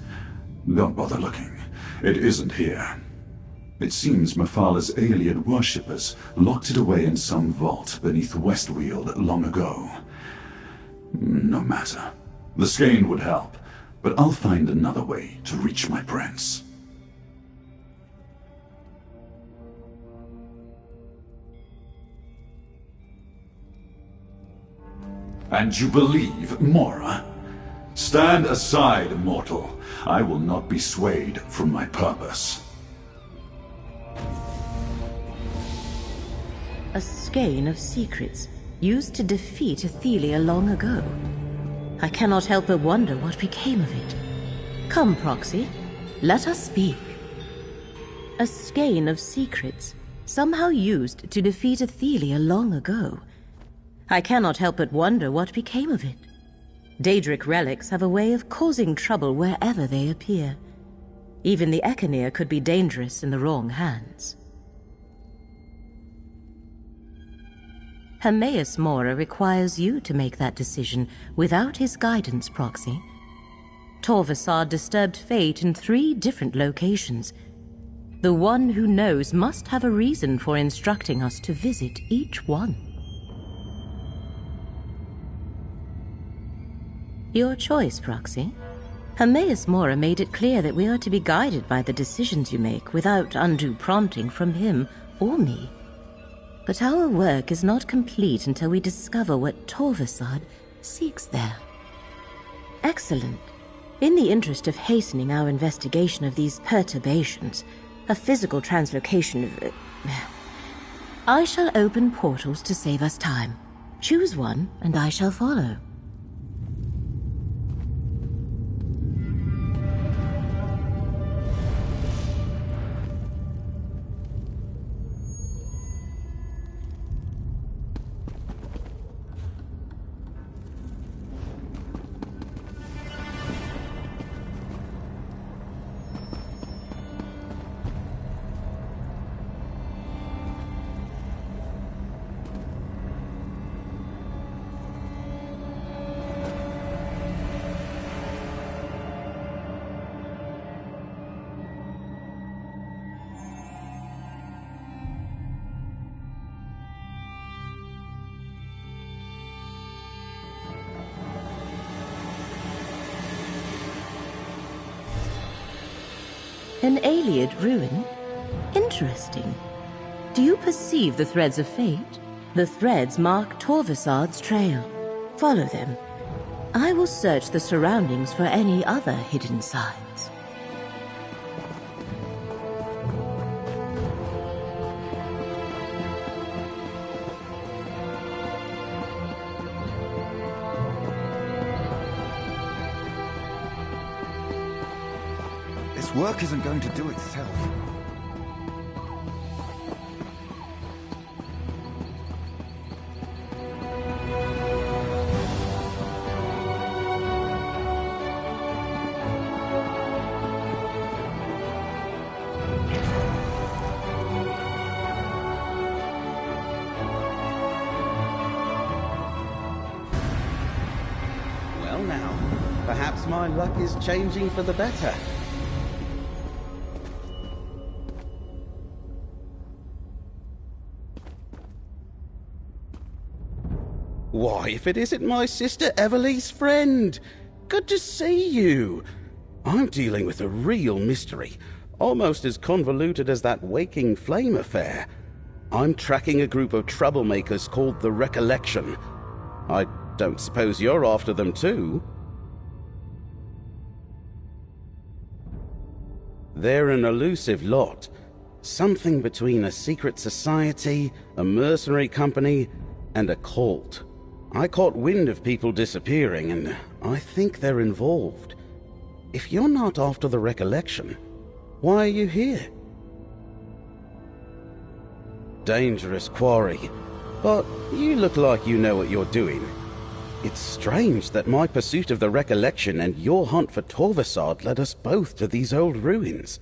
Don't bother looking. It isn't here. It seems Mephalah's Ayleid worshippers locked it away in some vault beneath Westweald long ago. No matter. The skein would help, but I'll find another way to reach my prince. And you believe, Mora? Stand aside, mortal. I will not be swayed from my purpose. A skein of secrets, used to defeat Ethelia long ago. I cannot help but wonder what became of it. Come, Proxy, let us speak. A skein of secrets, somehow used to defeat Ethelia long ago. I cannot help but wonder what became of it. Daedric relics have a way of causing trouble wherever they appear. Even the Echinir could be dangerous in the wrong hands. Hermaeus Mora requires you to make that decision without his guidance, Proxy. Torvasad disturbed fate in 3 different locations. The one who knows must have a reason for instructing us to visit each one. Your choice, Proxy. Hermaeus Mora made it clear that we are to be guided by the decisions you make without undue prompting from him or me. But our work is not complete until we discover what Torvasad seeks there. Excellent. In the interest of hastening our investigation of these perturbations, a physical translocation of... I shall open portals to save us time. Choose one, and I shall follow. An Ayleid ruin? Interesting. Do you perceive the threads of fate? The threads mark Torvasad's trail. Follow them. I will search the surroundings for any other hidden signs. This work isn't going to do itself. Well now, perhaps my luck is changing for the better. Why, if it isn't my sister Everly's friend! Good to see you! I'm dealing with a real mystery, almost as convoluted as that Waking Flame affair. I'm tracking a group of troublemakers called the Recollection. I don't suppose you're after them too? They're an elusive lot. Something between a secret society, a mercenary company, and a cult. I caught wind of people disappearing, and I think they're involved. If you're not after the Recollection, why are you here? Dangerous quarry, but you look like you know what you're doing. It's strange that my pursuit of the Recollection and your hunt for Torvasad led us both to these old ruins.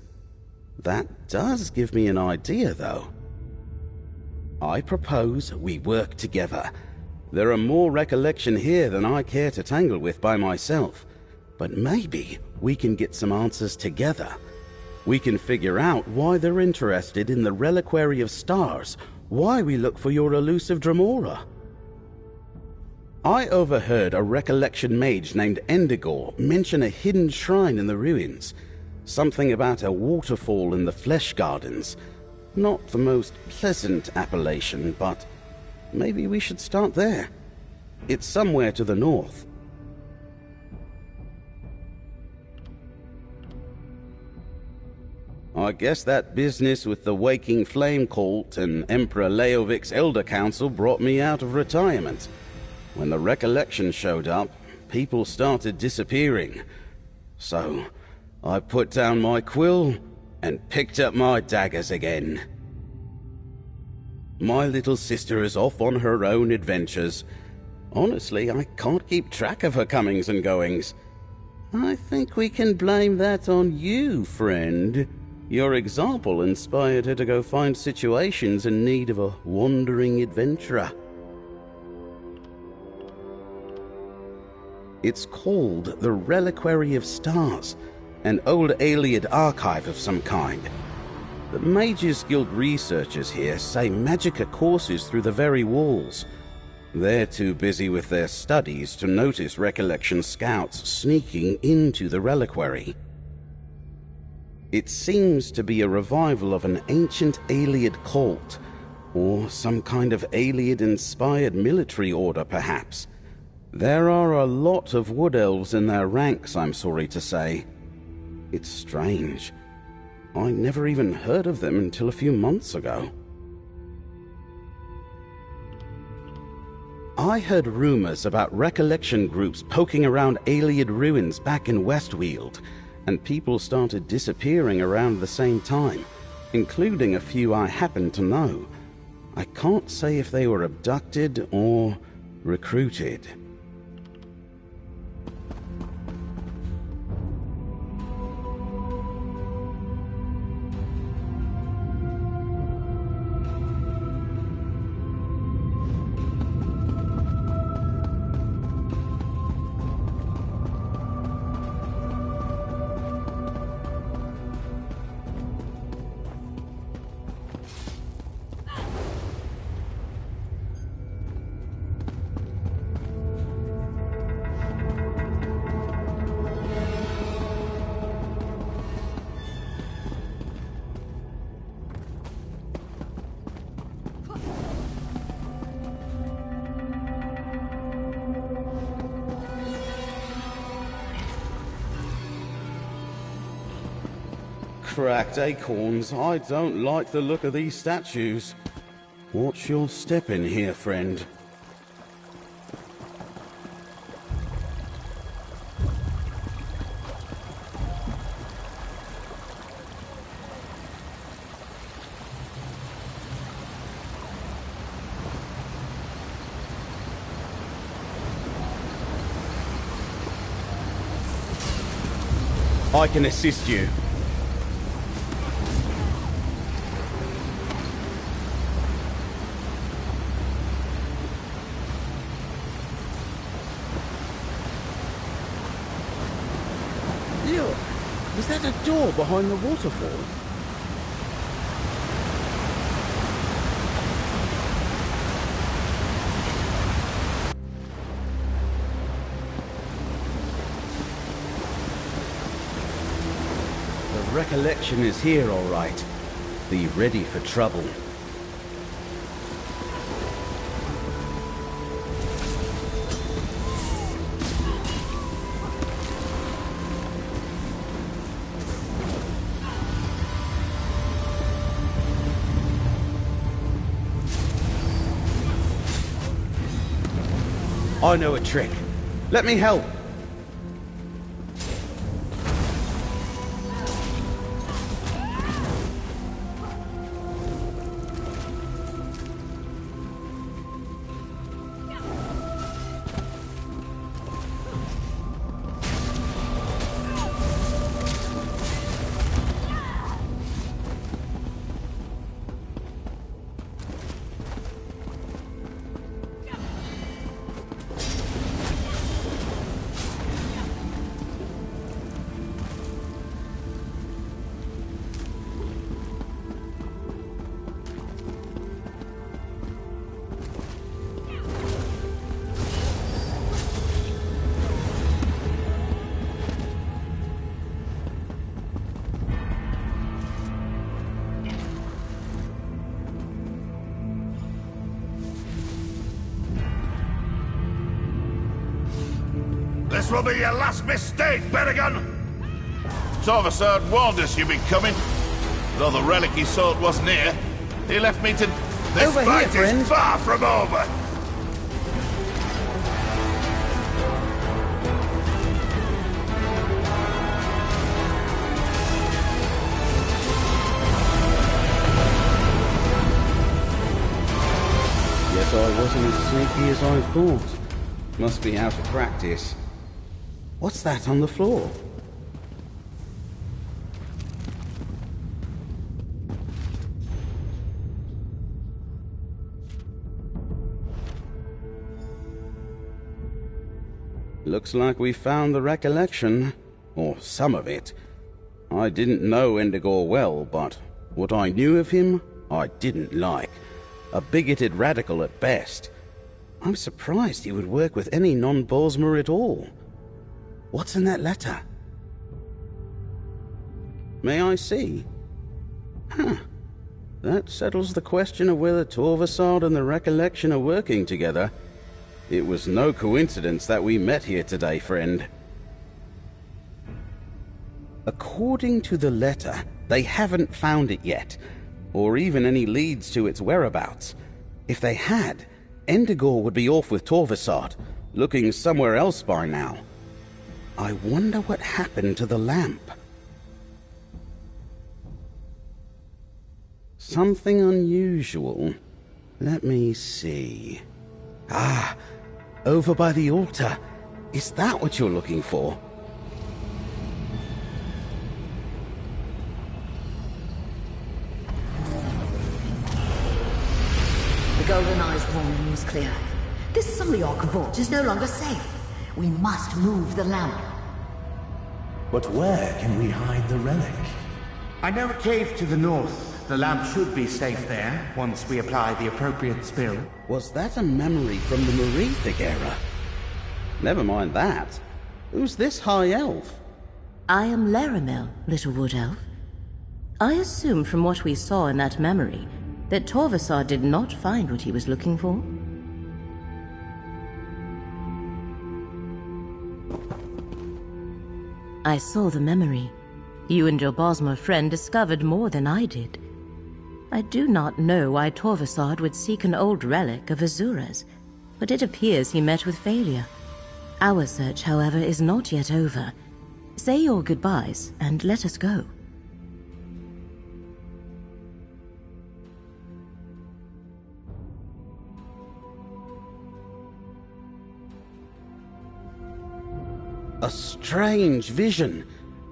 That does give me an idea, though. I propose we work together. There are more Recollection here than I care to tangle with by myself, but maybe we can get some answers together. We can figure out why they're interested in the Reliquary of Stars, why we look for your elusive Dremora. I overheard a Recollection mage named Endigor mention a hidden shrine in the ruins. Something about a waterfall in the Flesh Gardens. Not the most pleasant appellation, but maybe we should start there. It's somewhere to the north. I guess that business with the Waking Flame cult and Emperor Leovic's Elder Council brought me out of retirement. When the Recollection showed up, people started disappearing. So, I put down my quill and picked up my daggers again. My little sister is off on her own adventures. Honestly, I can't keep track of her comings and goings. I think we can blame that on you, friend. Your example inspired her to go find situations in need of a wandering adventurer. It's called the Reliquary of Stars, an old Ayleid archive of some kind. The Mages Guild researchers here say Magicka courses through the very walls. They're too busy with their studies to notice Recollection scouts sneaking into the reliquary. It seems to be a revival of an ancient Ayleid cult, or some kind of Ayleid-inspired military order, perhaps. There are a lot of wood elves in their ranks, I'm sorry to say. It's strange. I never even heard of them until a few months ago. I heard rumors about recollection groups poking around Ayleid ruins back in Westweald, and people started disappearing around the same time, including a few I happen to know. I can't say if they were abducted or recruited. Cracked acorns, I don't like the look of these statues. Watch your step in here, friend. I can assist you. Look, is that a door behind the waterfall? The recollection is here, all right. Be ready for trouble. I know a trick. Let me help. This will be your last mistake, Berrigan! Torvasard warned us you'd be coming. Though the relic he sought wasn't here, he left me to... This Over fight here, friend. is far from over! Guess I wasn't as sneaky as I thought. Must be out of practice. What's that on the floor? Looks like we found the recollection, or some of it. I didn't know Endigor well, but what I knew of him, I didn't like. A bigoted radical at best. I'm surprised he would work with any non-Bosmer at all. What's in that letter? May I see? Huh. That settles the question of whether Torvasard and the Recollection are working together. It was no coincidence that we met here today, friend. According to the letter, they haven't found it yet, or even any leads to its whereabouts. If they had, Endigor would be off with Torvasard, looking somewhere else by now. I wonder what happened to the lamp. Something unusual. Let me see. Ah, over by the altar. Is that what you're looking for? The Golden Eye's warning was clear. This Suliark vault is no longer safe. We must move the lamp. But where can we hide the relic? I know a cave to the north. The lamp should be safe there, once we apply the appropriate spell. Was that a memory from the Merethic era? Never mind that. Who's this high elf? I am Laramel, little wood elf. I assume from what we saw in that memory that Torvasard did not find what he was looking for. I saw the memory. You and your Bosmer friend discovered more than I did. I do not know why Torvasard would seek an old relic of Azura's, but it appears he met with failure. Our search, however, is not yet over. Say your goodbyes, and let us go. A strange vision.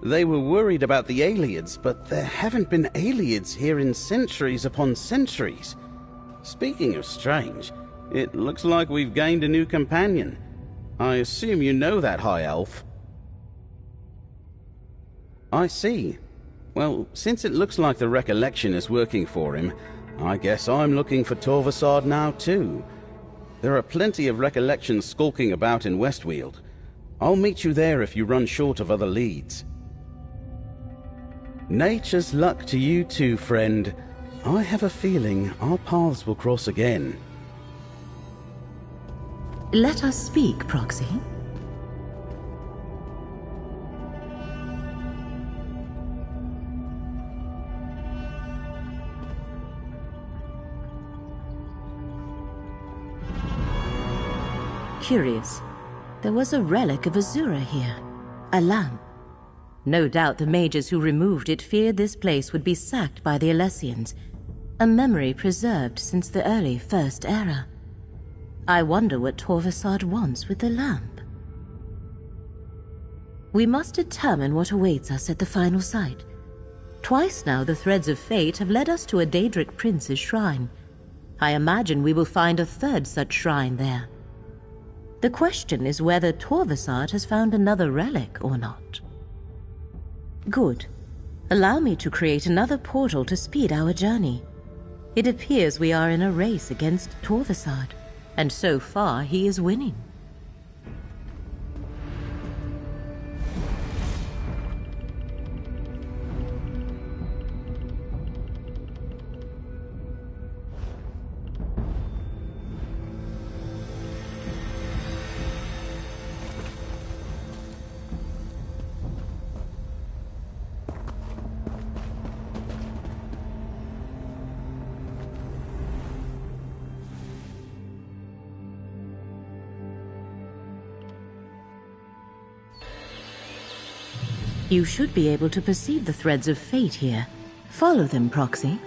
They were worried about the Aelids, but there haven't been Aelids here in centuries upon centuries. Speaking of strange, it looks like we've gained a new companion. I assume you know that high elf. I see. Well, since it looks like the Recollection is working for him, I guess I'm looking for Torvasard now too. There are plenty of Recollections skulking about in Westweald. I'll meet you there if you run short of other leads. Nature's luck to you too, friend. I have a feeling our paths will cross again. Let us speak, Proxy. Curious. There was a relic of Azura here. A lamp. No doubt the mages who removed it feared this place would be sacked by the Alessians, a memory preserved since the early First Era. I wonder what Torvasard wants with the lamp. We must determine what awaits us at the final site. Twice now the threads of fate have led us to a Daedric prince's shrine. I imagine we will find a third such shrine there. The question is whether Torvasard has found another relic or not. Good. Allow me to create another portal to speed our journey. It appears we are in a race against Torvasard, and so far he is winning. You should be able to perceive the threads of fate here. Follow them, Proxy.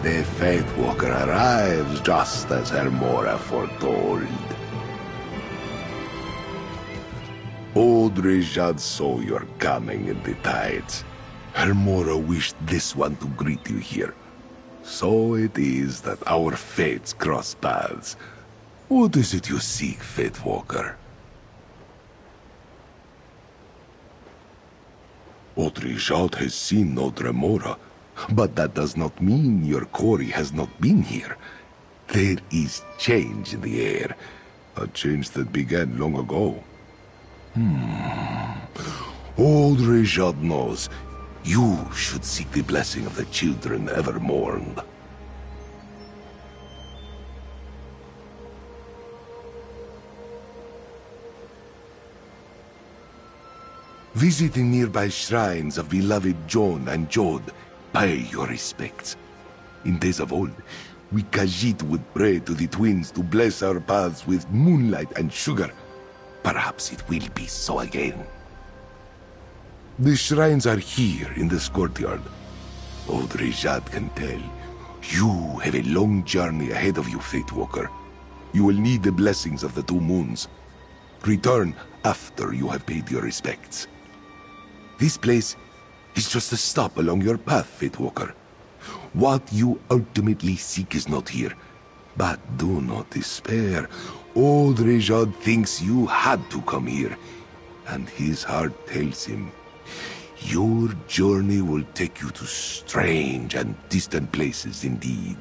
The Faith Walker arrives just as Hermora foretold. Old Rejad saw your coming in the tides. Hermora wished this one to greet you here. So it is that our fates cross paths. What is it you seek, Faith Walker? Odrijad has seen no Remora, but that does not mean your quarry has not been here. There is change in the air, a change that began long ago. Old Rejad knows you should seek the blessing of the children ever mourned. Visit the nearby shrines of beloved Jon and Jod. Pay your respects. In days of old, we Khajiit would pray to the twins to bless our paths with moonlight and sugar. Perhaps it will be so again. The shrines are here in this courtyard. Old Rejad can tell. You have a long journey ahead of you, Faith Walker. You will need the blessings of the two moons. Return after you have paid your respects. This place is just a stop along your path, Faith Walker. What you ultimately seek is not here. But do not despair. Old Rejad thinks you had to come here, and his heart tells him your journey will take you to strange and distant places indeed.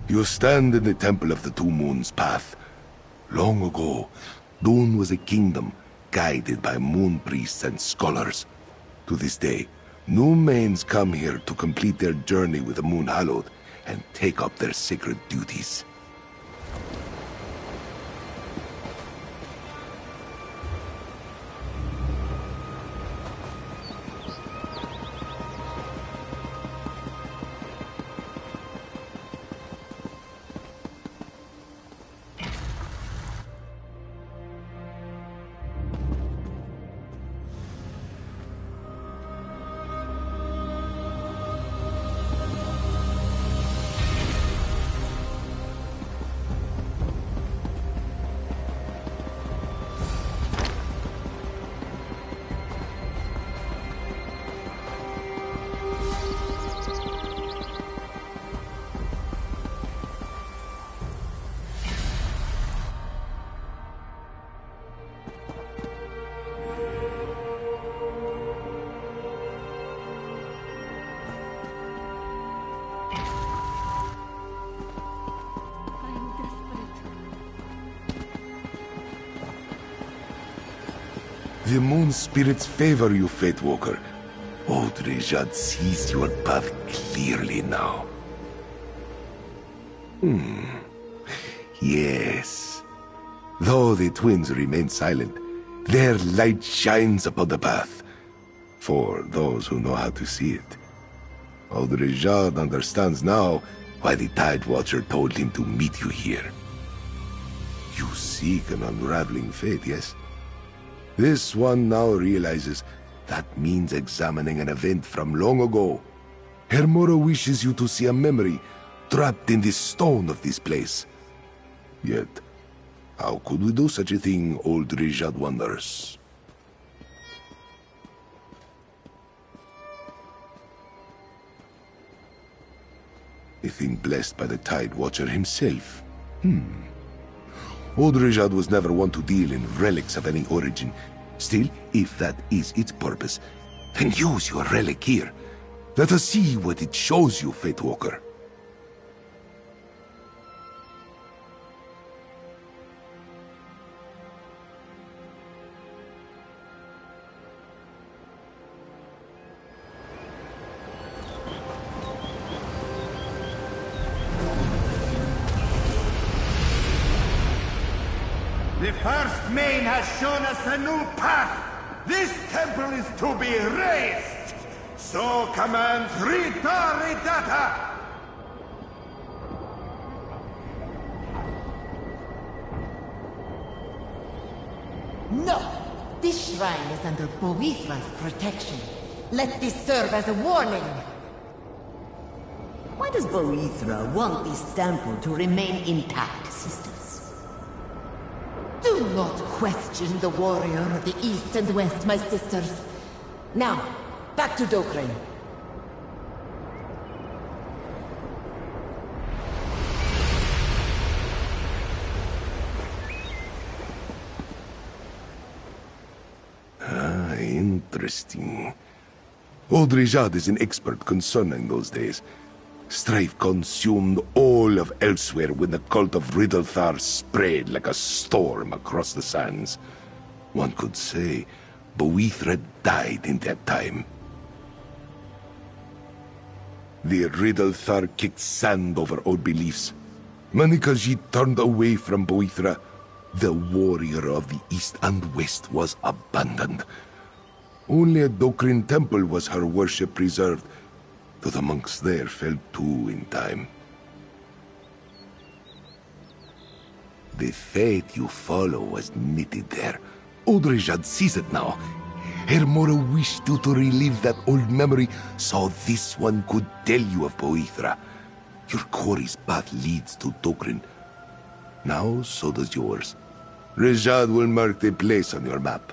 You stand in the Temple of the Two Moons path. Long ago, Dune was a kingdom guided by moon priests and scholars. To this day, new mains come here to complete their journey with the Moon Hallowed and take up their sacred duties. The moon spirits favor you, Fate Walker. Old Rejad sees your path clearly now. Yes. Though the twins remain silent, their light shines upon the path, for those who know how to see it. Old Rejad understands now why the Tide Watcher told him to meet you here. You seek an unraveling fate, yes? This one now realizes that means examining an event from long ago. Hermora wishes you to see a memory trapped in the stone of this place. Yet, how could we do such a thing, old Rejad wonders? A thing blessed by the Tide Watcher himself. Old Rejad was never one to deal in relics of any origin. Still, if that is its purpose, then use your relic here. Let us see what it shows you, Fate Walker. The first main has shown us a new path. This temple is to be raised. So commands Rita Ridata. No! This shrine is under Boethra's protection. Let this serve as a warning. Why does Boethra want this temple to remain intact, sisters? Do not question the warrior of the East and West, my sisters. Now, back to Dokren. Interesting. Old Rejad is an expert concerning those days. Strife consumed all of Elsewhere when the cult of Riddlethar spread like a storm across the sands. One could say Boethra died in that time. The Riddlethar kicked sand over old beliefs. Manikaji turned away from Boethra. The warrior of the East and West was abandoned. Only a Dokrin temple was her worship preserved, though the monks there fell too in time. The fate you follow was knitted there. Old Rejad sees it now. Hermora wished you to relive that old memory, so this one could tell you of Boethra. Your quarry's path leads to Dokrin. Now, so does yours. Rejad will mark the place on your map.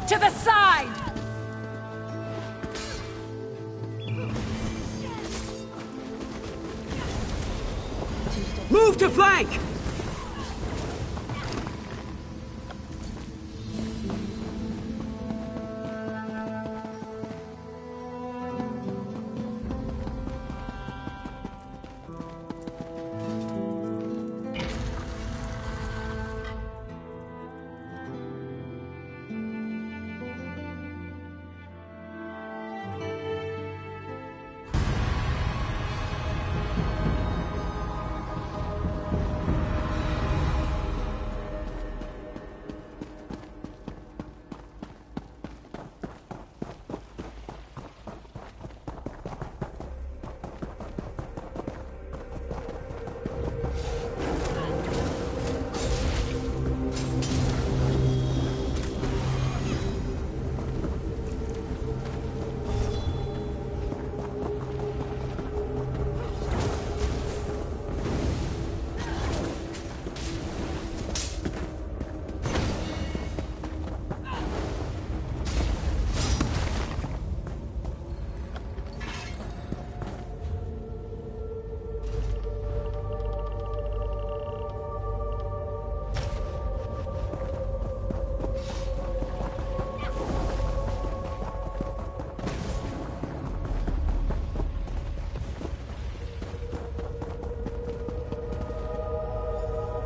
To the side! Move to flank!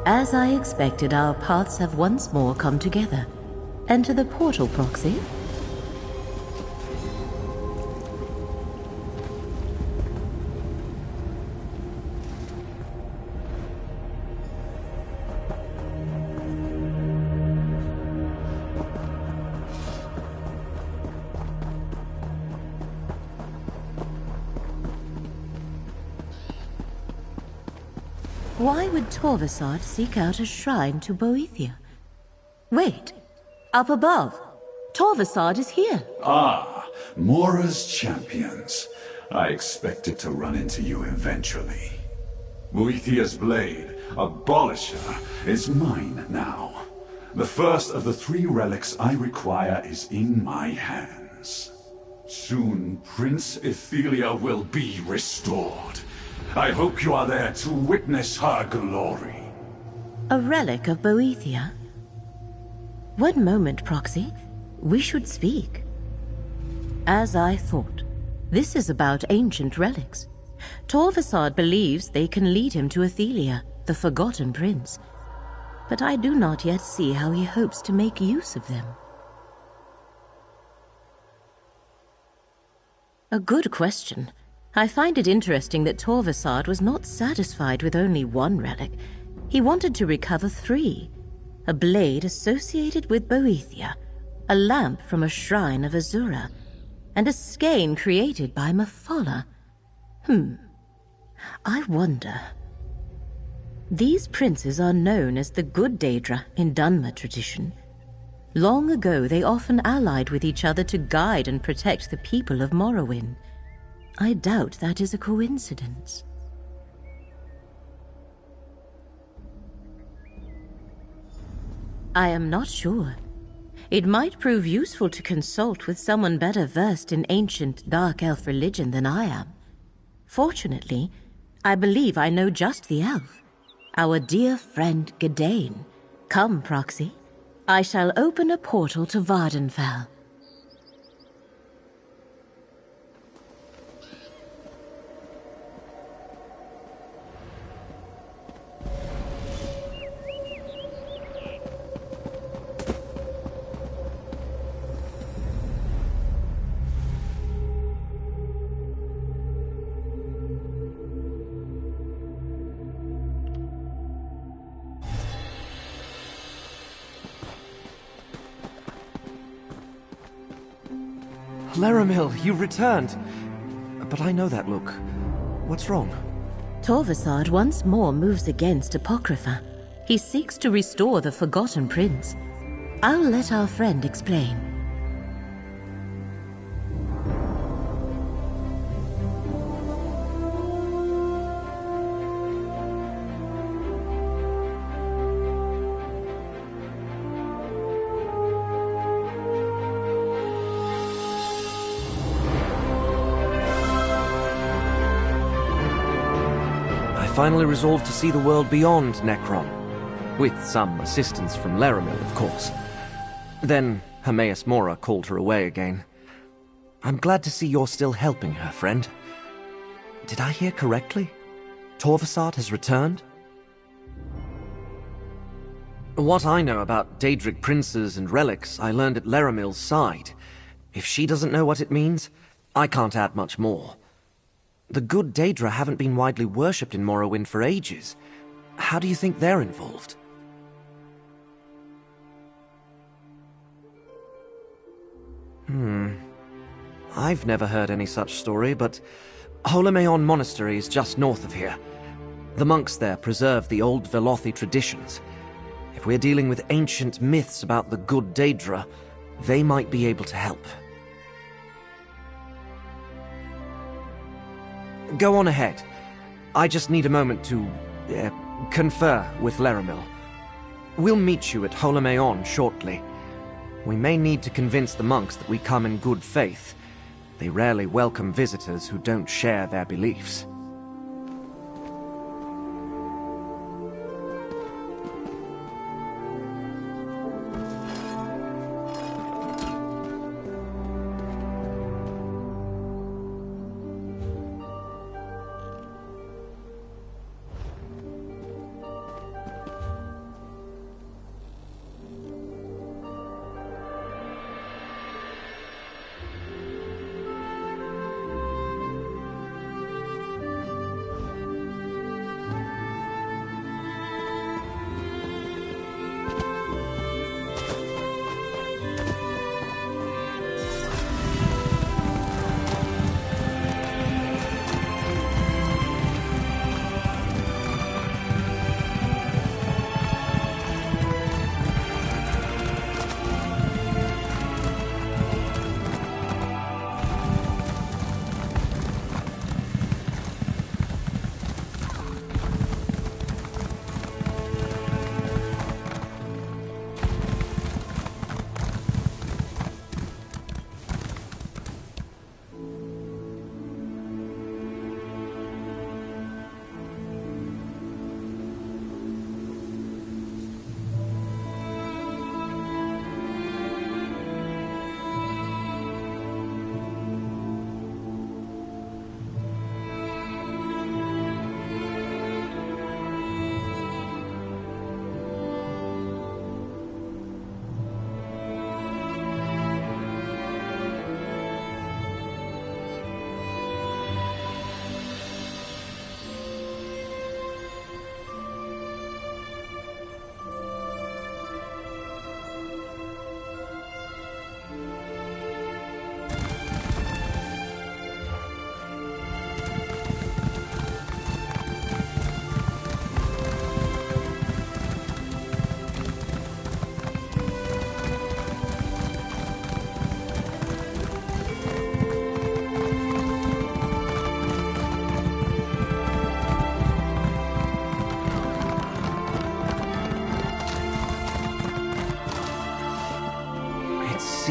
As I expected, our paths have once more come together. Enter the portal, Proxy. Why would Torvasad seek out a shrine to Boethia? Wait, up above. Torvasad is here. Ah, Mora's champions. I expected to run into you eventually. Boethia's blade, Abolisher, is mine now. The first of the 3 relics I require is in my hands. Soon, Prince Ethelia will be restored. I hope you are there to witness her glory. A relic of Boethia? One moment, Proxy. We should speak. As I thought, this is about ancient relics. Torvasad believes they can lead him to Ethelia, the Forgotten Prince. But I do not yet see how he hopes to make use of them. A good question. I find it interesting that Torvasad was not satisfied with only 1 relic. He wanted to recover 3. A blade associated with Boethia, a lamp from a shrine of Azura, and a skein created by Mephala. I wonder. These princes are known as the Good Daedra in Dunmer tradition. Long ago, they often allied with each other to guide and protect the people of Morrowind. I doubt that is a coincidence. I am not sure. It might prove useful to consult with someone better versed in ancient dark elf religion than I am. Fortunately, I believe I know just the elf, our dear friend Gadain. Come, Proxy. I shall open a portal to Vardenfell. Laramil, you've returned. But I know that look. What's wrong? Torvasad once more moves against Apocrypha. He seeks to restore the Forgotten Prince. I'll let our friend explain. Finally resolved to see the world beyond Necron. With some assistance from Laramil, of course. Then Hermaeus Mora called her away again. I'm glad to see you're still helping her, friend. Did I hear correctly? Torvasad has returned? What I know about Daedric princes and relics, I learned at Laramil's side. If she doesn't know what it means, I can't add much more. The good Daedra haven't been widely worshipped in Morrowind for ages. How do you think they're involved? I've never heard any such story, but Holomeon Monastery is just north of here. The monks there preserve the old Velothi traditions. If we're dealing with ancient myths about the good Daedra, they might be able to help. Go on ahead. I just need a moment to confer with Laramil. We'll meet you at Holomeon shortly. We may need to convince the monks that we come in good faith. They rarely welcome visitors who don't share their beliefs.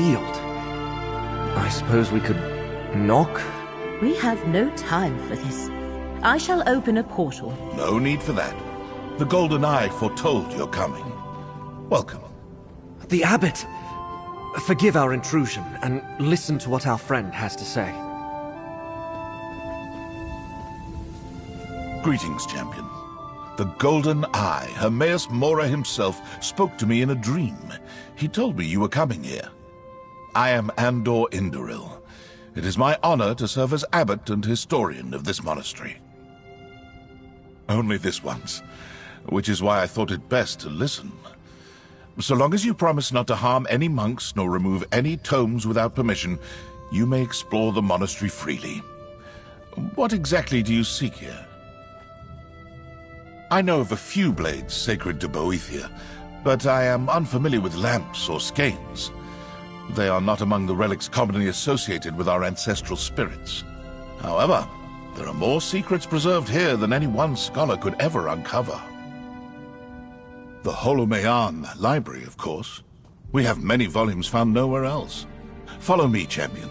sealed. I suppose we could knock? We have no time for this. I shall open a portal. No need for that. The Golden Eye foretold your coming. Welcome. The Abbot! Forgive our intrusion, and listen to what our friend has to say. Greetings, champion. The Golden Eye, Hermaeus Mora himself, spoke to me in a dream. He told me you were coming here. I am Andor Indoril. It is my honor to serve as abbot and historian of this monastery. Only this once, which is why I thought it best to listen. So long as you promise not to harm any monks nor remove any tomes without permission, you may explore the monastery freely. What exactly do you seek here? I know of a few blades sacred to Boethia, but I am unfamiliar with lamps or skeins. They are not among the relics commonly associated with our ancestral spirits. However, there are more secrets preserved here than any one scholar could ever uncover. The Holomean Library, of course. We have many volumes found nowhere else. Follow me, champion.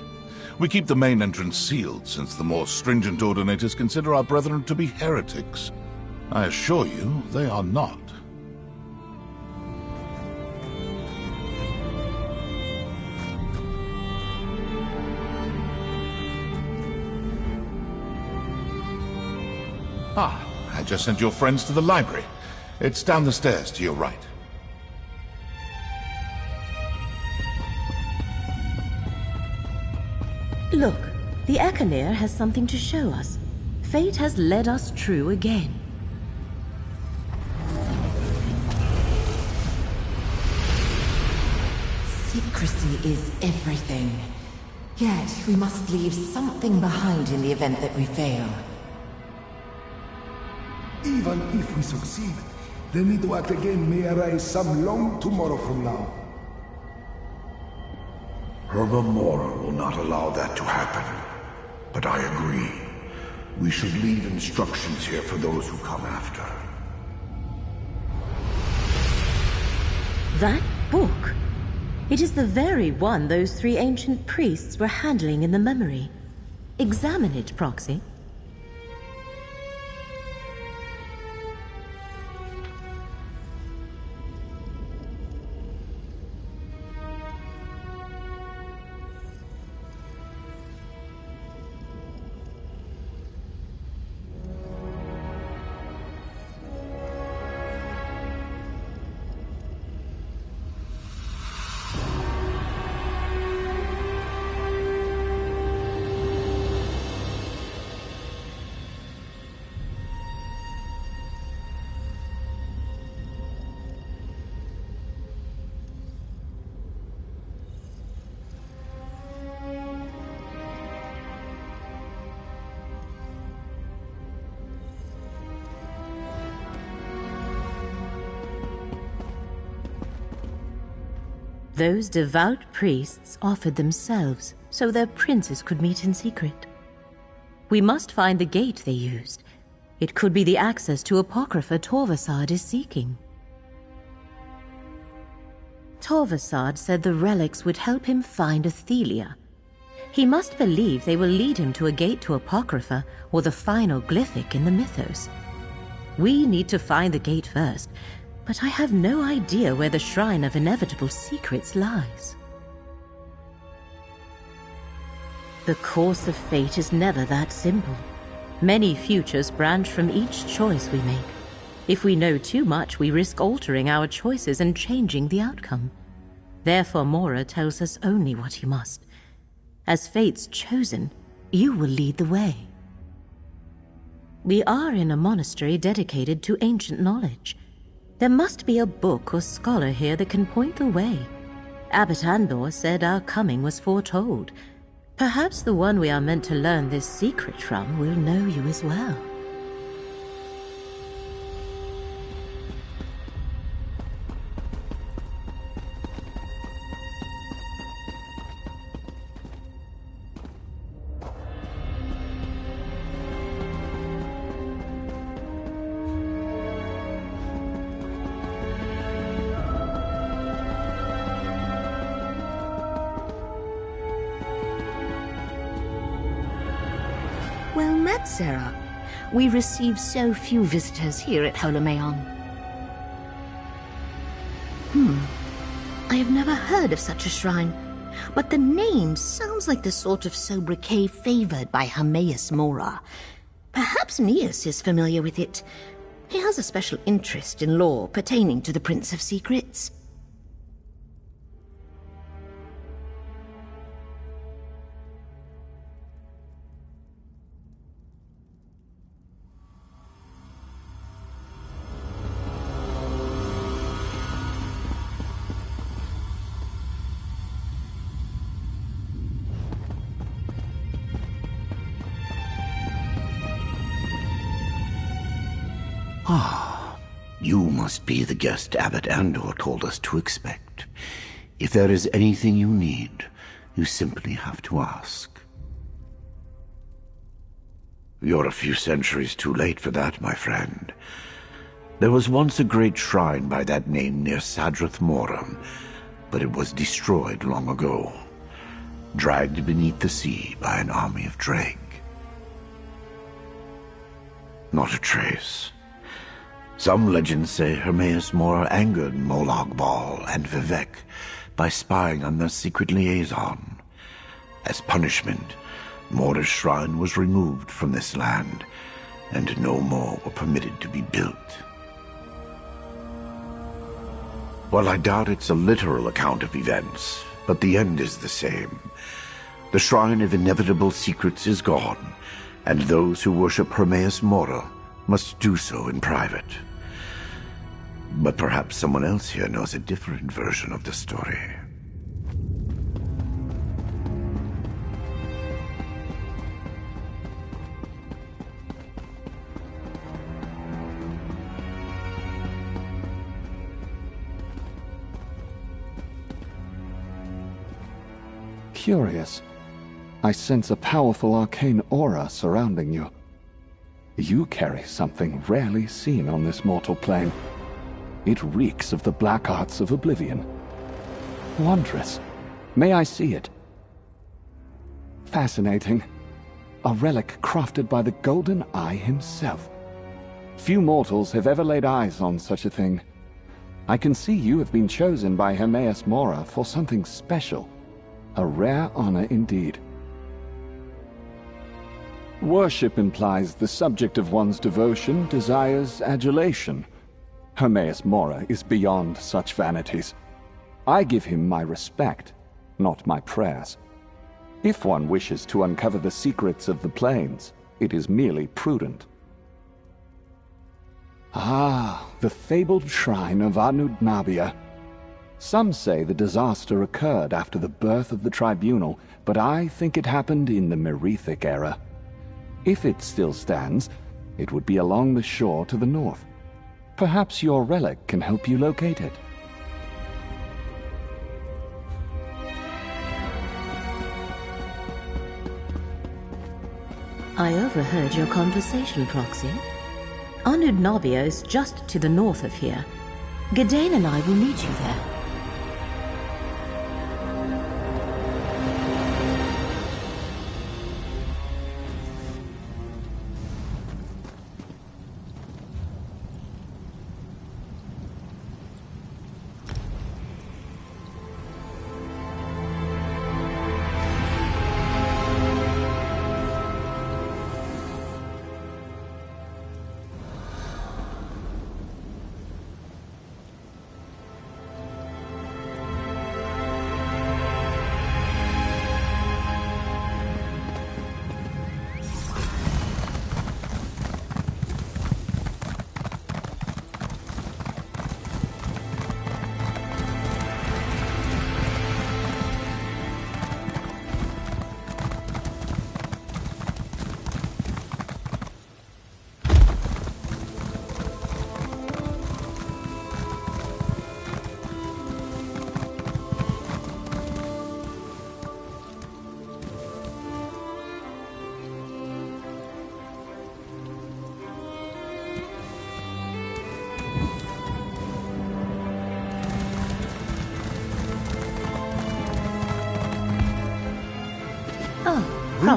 We keep the main entrance sealed, since the more stringent ordinators consider our brethren to be heretics. I assure you, they are not. Ah, I just sent your friends to the library. It's down the stairs to your right. Look, the Ekaneer has something to show us. Fate has led us true again. Secrecy is everything. Yet, we must leave something behind in the event that we fail. Even if we succeed, the need to act again may arise some long tomorrow from now. Herba Mora will not allow that to happen. But I agree. We should leave instructions here for those who come after. That book! It is the very one those 3 ancient priests were handling in the memory. Examine it, Proxy. Those devout priests offered themselves so their princes could meet in secret. We must find the gate they used. It could be the access to Apocrypha Torvasad is seeking. Torvasad said the relics would help him find Athelia. He must believe they will lead him to a gate to Apocrypha or the final glyphic in the mythos. We need to find the gate first, but I have no idea where the Shrine of Inevitable Secrets lies. The course of fate is never that simple. Many futures branch from each choice we make. If we know too much, we risk altering our choices and changing the outcome. Therefore, Mora tells us only what he must. As fate's chosen, you will lead the way. We are in a monastery dedicated to ancient knowledge. There must be a book or scholar here that can point the way. Abbot Andor said our coming was foretold. Perhaps the one we are meant to learn this secret from will know you as well. Well met, Sarah. We receive so few visitors here at Holomeon. I have never heard of such a shrine, but the name sounds like the sort of sobriquet favored by Hermaeus Mora. Perhaps Neas is familiar with it. He has a special interest in lore pertaining to the Prince of Secrets. Ah, you must be the guest Abbot Andor told us to expect. If there is anything you need, you simply have to ask. You're a few centuries too late for that, my friend. There was once a great shrine by that name near Sadrith Morum, but it was destroyed long ago, dragged beneath the sea by an army of Dreg. Not a trace. Some legends say Hermaeus Mora angered Molag Bal and Vivek by spying on their secret liaison. As punishment, Mora's shrine was removed from this land, and no more were permitted to be built. Well, I doubt it's a literal account of events, but the end is the same. The Shrine of Inevitable Secrets is gone, and those who worship Hermaeus Mora must do so in private. But perhaps someone else here knows a different version of the story. Curious. I sense a powerful arcane aura surrounding you. You carry something rarely seen on this mortal plane. It reeks of the black arts of oblivion. Wondrous. May I see it? Fascinating. A relic crafted by the Golden Eye himself. Few mortals have ever laid eyes on such a thing. I can see you have been chosen by Hermaeus Mora for something special. A rare honor indeed. Worship implies the subject of one's devotion desires adulation. Hermaeus Mora is beyond such vanities. I give him my respect, not my prayers. If one wishes to uncover the secrets of the plains, it is merely prudent. Ah, the fabled shrine of Anud Nabia. Some say the disaster occurred after the birth of the tribunal, but I think it happened in the Merethic era. If it still stands, it would be along the shore to the north. Perhaps your relic can help you locate it. I overheard your conversation, Proxy. Anud Nabia is just to the north of here. Gadain and I will meet you there.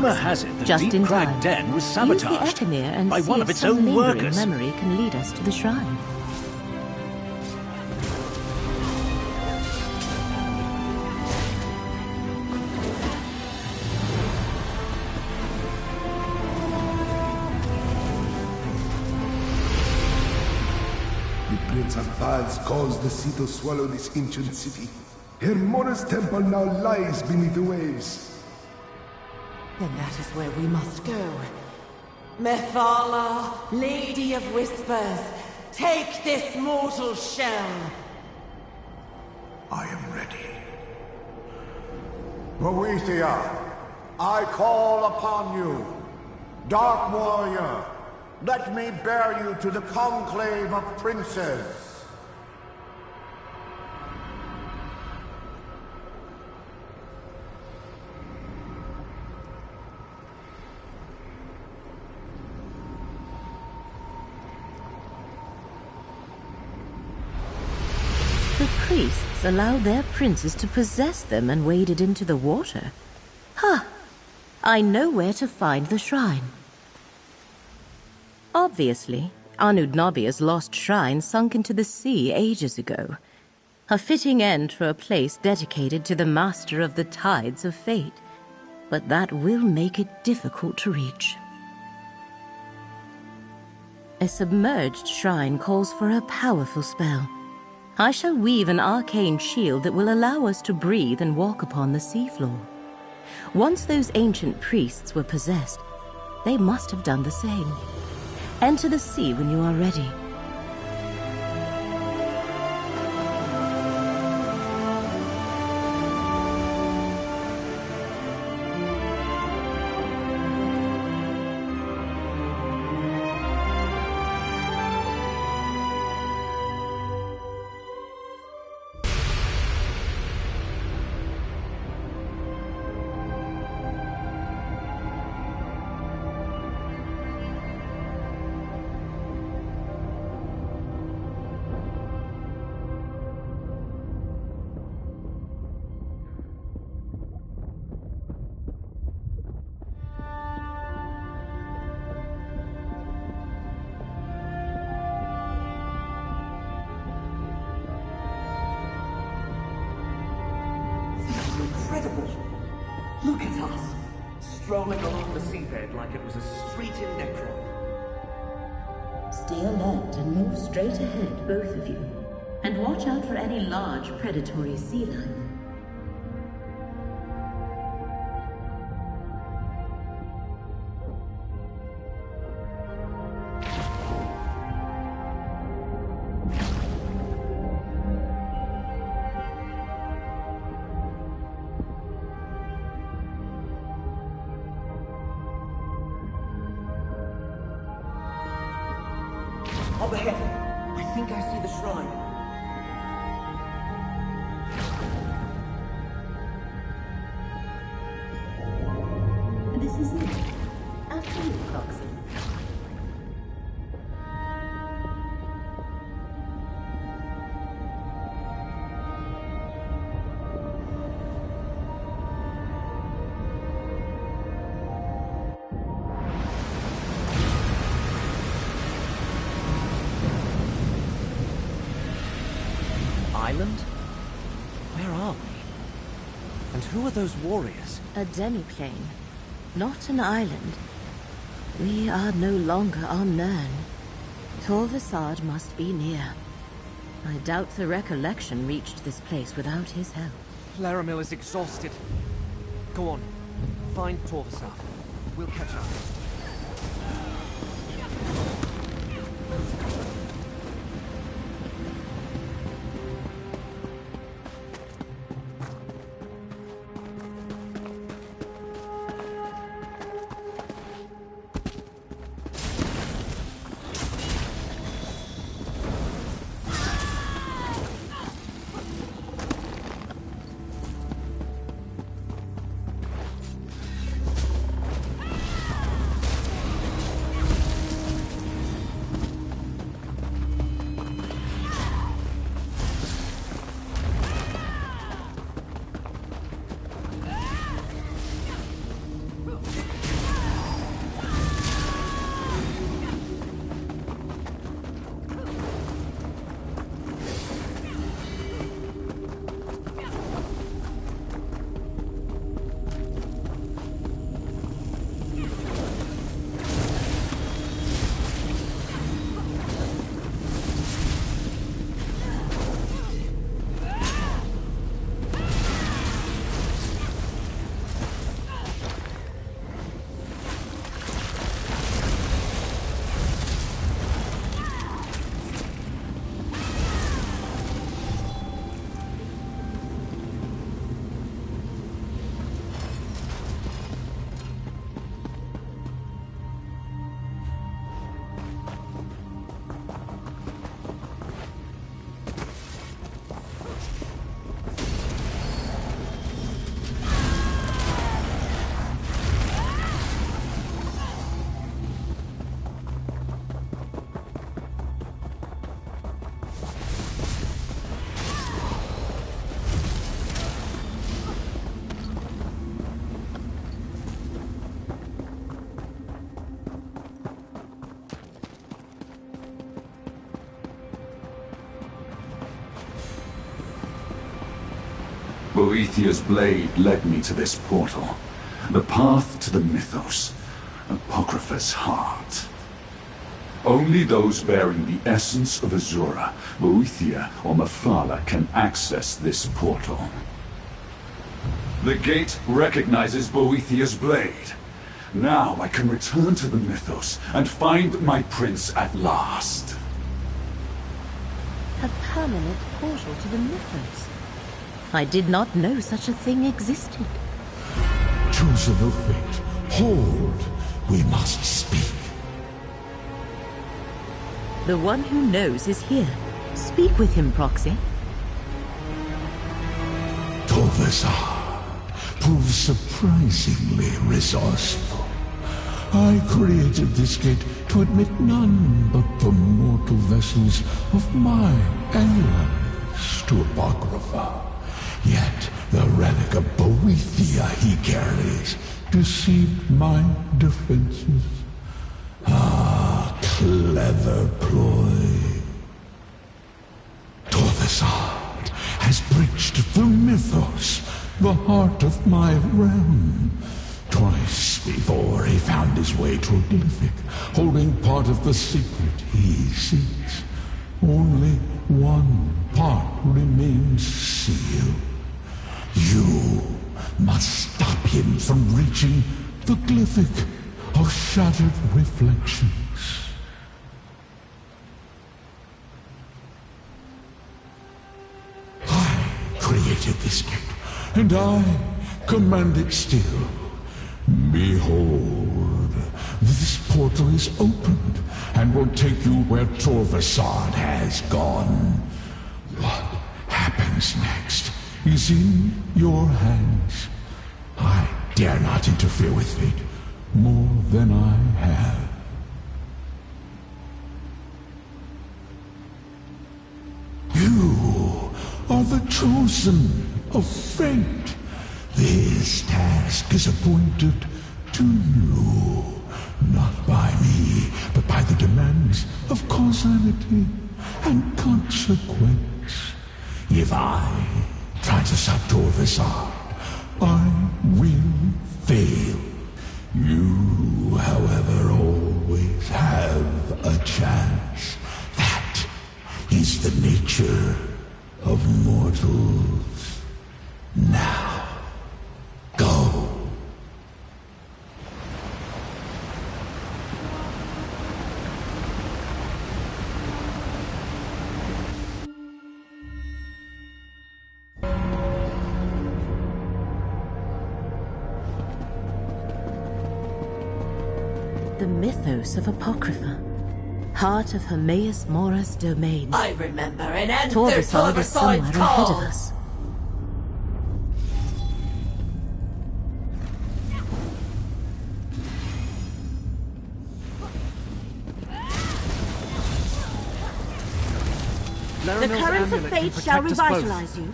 proxy, has it the just deep in cracked time. den was Use sabotaged the Echenir and by see one if of its some own lingering workers. memory can lead us to the shrine. The Prince of Paths caused the sea to swallow this ancient city. Hermora's temple now lies beneath the waves. Then that is where we must go. Methala, Lady of Whispers, take this mortal shell. I am ready. Boethia, I call upon you. Dark Warrior, let me bear you to the conclave of princes. The priests allowed their princes to possess them and waded into the water. Huh. I know where to find the shrine. Obviously, Anudnabia's lost shrine sunk into the sea ages ago. A fitting end for a place dedicated to the master of the tides of fate. But that will make it difficult to reach. A submerged shrine calls for a powerful spell. I shall weave an arcane shield that will allow us to breathe and walk upon the seafloor. Once those ancient priests were possessed, they must have done the same. Enter the sea when you are ready. Incredible! Look at us, strolling along the seabed like it was a street in Necron. Stay alert and move straight ahead, both of you. And watch out for any large predatory sea life. Up ahead, I think I see the shrine. This is it. After you, Proxy. Island? Where are we? And who are those warriors? A demiplane, not an island. We are no longer on Nern. Torvasad must be near. I doubt the recollection reached this place without his help. Laramil is exhausted. Go on, find Torvasad. We'll catch up. Boethiah's blade led me to this portal. The path to the Mythos. Apocrypha's heart. Only those bearing the essence of Azura, Boethia or Mephala can access this portal. The gate recognizes Boethiah's blade. Now I can return to the Mythos and find my prince at last. A permanent portal to the Mythos. I did not know such a thing existed. Chosen of fate, hold. We must speak. The one who knows is here. Speak with him, Proxy. Torvasard proves surprisingly resourceful. I created this gate to admit none but the mortal vessels of my allies to Apocrypha. Yet the relic of Boethia he carries deceived my defenses. Ah, clever ploy. Torvasard has breached the Mythos, the heart of my realm. Twice before he found his way to a glyphic, holding part of the secret he seeks. Only one part remains sealed. You must stop him from reaching the glyphic of shattered reflections. I created this gate, and I command it still. Behold, this portal is opened, and will take you where Torvasard has gone. What happens next is in your hands. I dare not interfere with fate more than I have. You are the chosen of fate. This task is appointed to you, not by me, but by the demands of causality and consequence. If I try to stop Torvasard, I will fail. You, however, always have a chance. That is the nature of mortals. Now, go. The Mythos of Apocrypha. Heart of Hermaeus Mora's domain. I remember an answer Torvasard is somewhere Torvasad's ahead of call. us. The currents of fate shall revitalize you.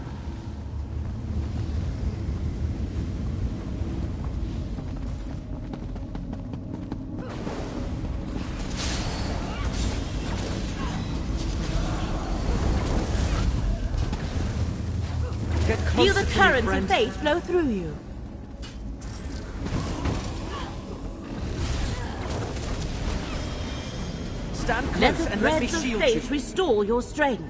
Feel the currents of fate flow through you. Stand Let close the and let me threads of shield fate you. restore your strength.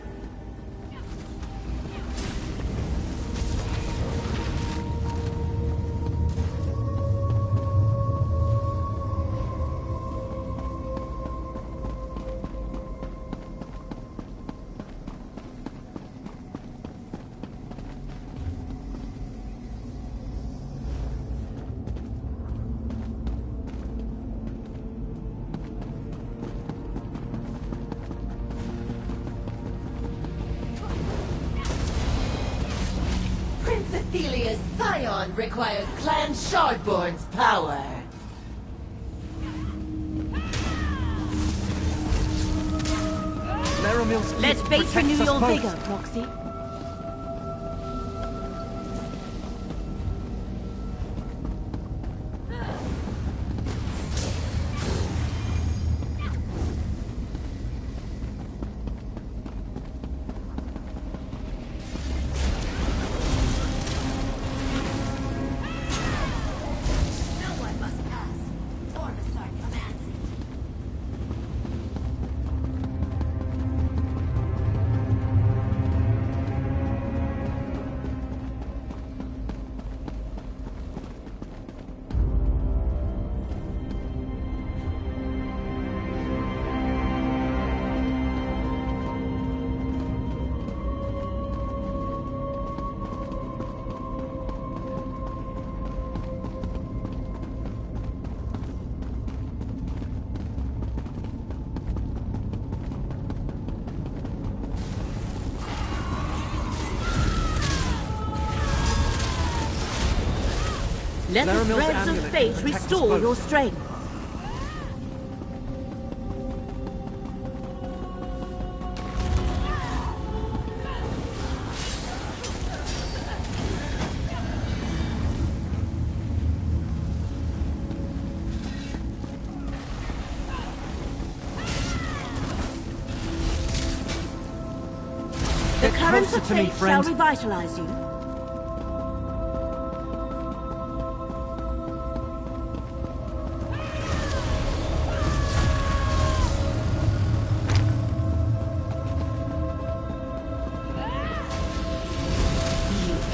Prince Athelia's scion requires Clan Shardborn's power. Let fate renew your vigor, Proxy. Let the Laramil's threads of amulet fate protects us restore both. your strength. The currents of closer to me, fate friend. shall revitalize you.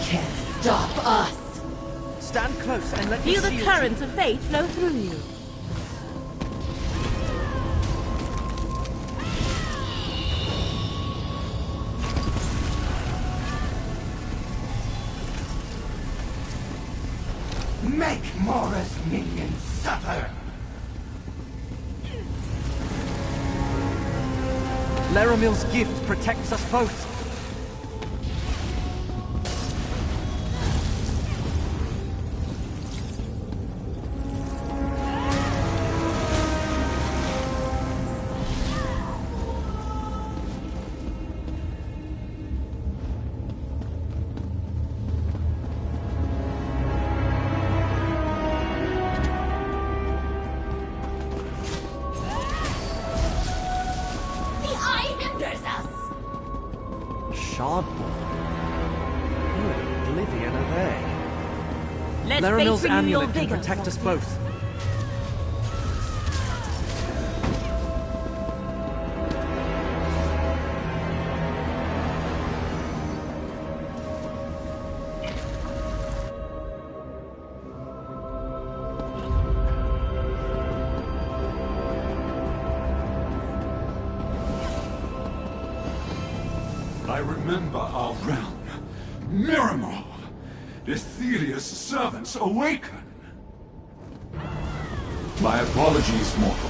Can't stop us! Stand close and let me Feel the shield currents of fate flow through you. Make Mora's minions suffer! you. Laramil's gift protects us both. Shardborn? Who in oblivion are they? Let Laramil's fate renew your amulet can vigor, protect us Roxy. both. I remember our realm. Miramar! Ethelia's servants awaken! My apologies, mortal.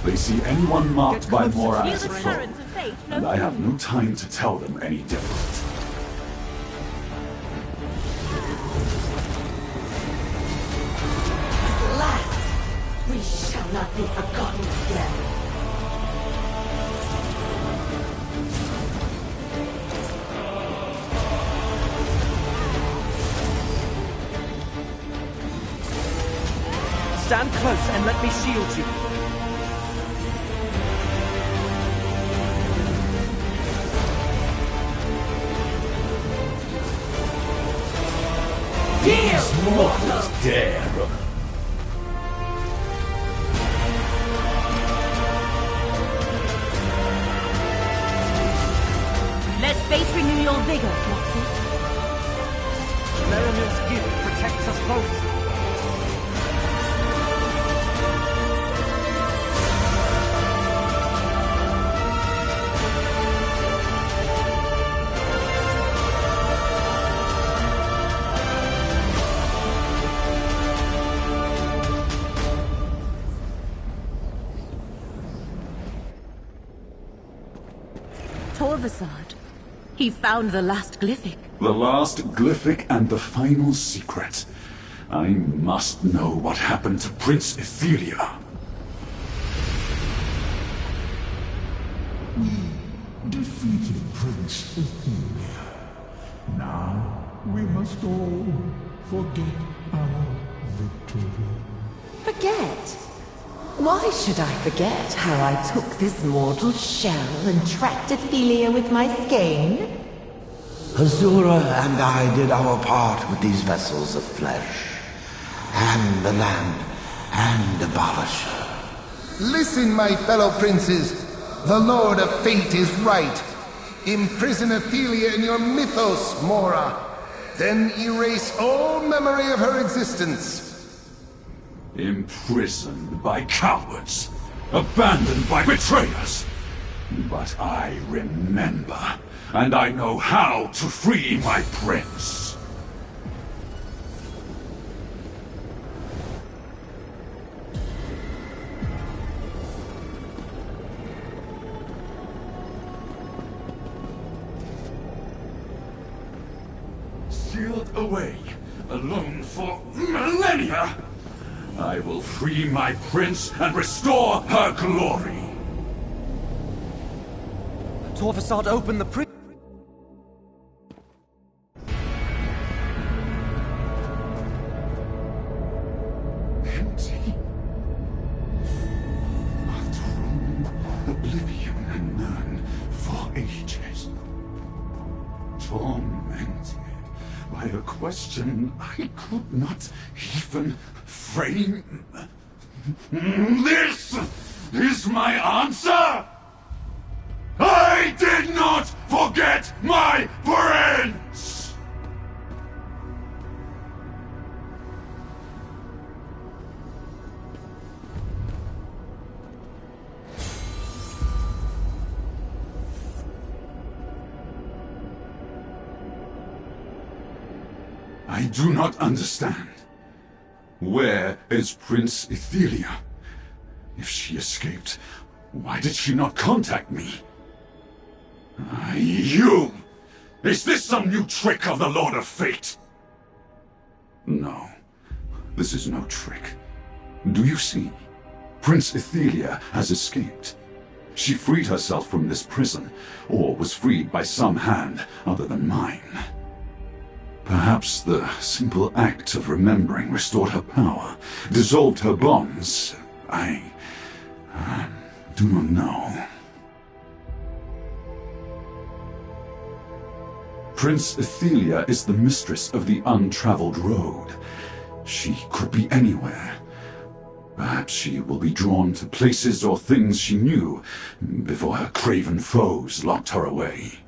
They see anyone marked by Mora Feel as the a foe, currents of fate flow and I have through no time to tell them any different. At last, we shall not be forgotten again. Stand close and let me shield you. These mortals dare! Let fate renew your vigor, Roxy. Laramil's gift protects us both. Torvasad. He found the last glyphic. The last glyphic and the final secret. I must know what happened to Prince Ethelia. We defeated Prince Ethelia. Now we must all forget our victory. Forget? Why should I forget how I took this mortal shell and tracked Ethelia with my skein? Azura and I did our part with these vessels of flesh, and the land, and Abolisher. Listen, my fellow princes. The Lord of Fate is right. Imprison Ethelia in your mythos, Mora. Then erase all memory of her existence. Imprisoned by cowards, abandoned by betrayers. But I remember, and I know how to free my prince. Sealed away, alone for millennia, I will free my prince and restore her glory. Torvasad opened the prison. Empty. A throne, oblivion and none for ages. Tormented by a question I could not even frame. This is my answer! I did not forget my friends! I do not understand. Where is Prince Ethelia? If she escaped, why did she not contact me? You! Is this some new trick of the Lord of Fate? No, this is no trick. Do you see? Prince Ethelia has escaped. She freed herself from this prison, or was freed by some hand other than mine. Perhaps the simple act of remembering restored her power, dissolved her bonds. I do not know. Prince Ethelia is the mistress of the untraveled road. She could be anywhere. Perhaps she will be drawn to places or things she knew before her craven foes locked her away.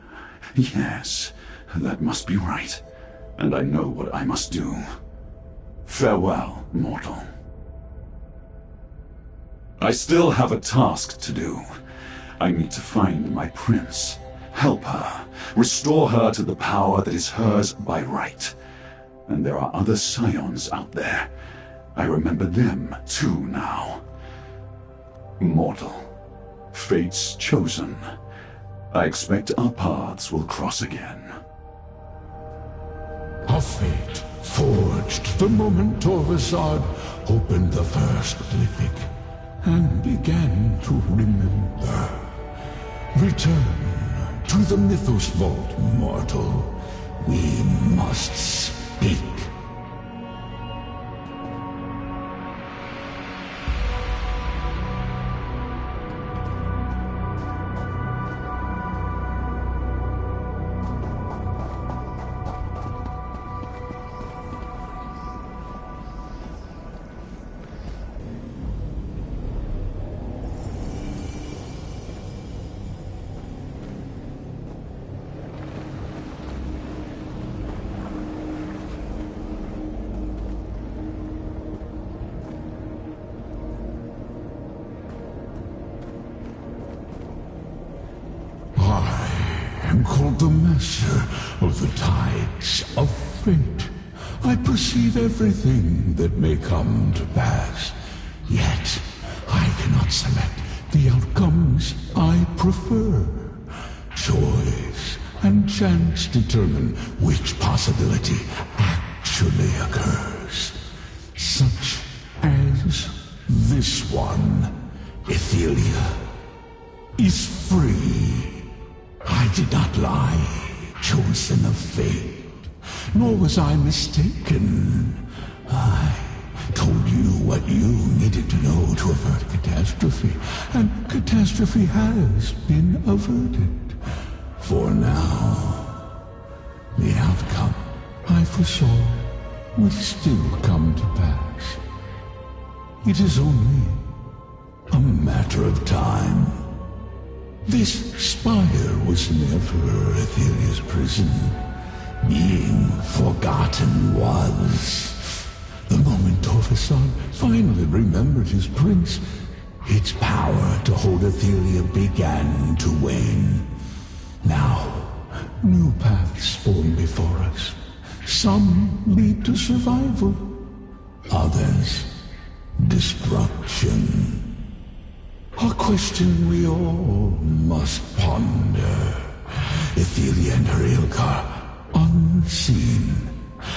Yes, that must be right, and I know what I must do. Farewell, mortal. I still have a task to do. I need to find my prince, help her, restore her to the power that is hers by right. And there are other scions out there. I remember them too now. Mortal, fate's chosen. I expect our paths will cross again. Our fate forged the moment Torvasad opened the first glyphic and began to remember. Return to the Mythos Vault, mortal. We must speak. Called the Master of the Tides of Fate. I perceive everything that may come to pass, yet I cannot select the outcomes I prefer. Choice and chance determine which possibility actually occurs, such as this one. Ethelia is free. I did not lie, chosen of fate, nor was I mistaken. I told you what you needed to know to avert catastrophe, and catastrophe has been averted. For now, the outcome I foresaw will still come to pass. It is only a matter of time. This spire was never Ethelia's prison. Being forgotten was. The moment Torvasad finally remembered his prince, its power to hold Ethelia began to wane. Now, new paths form before us. Some lead to survival, others destruction. A question we all must ponder. Ethelia and her Ilkar, unseen.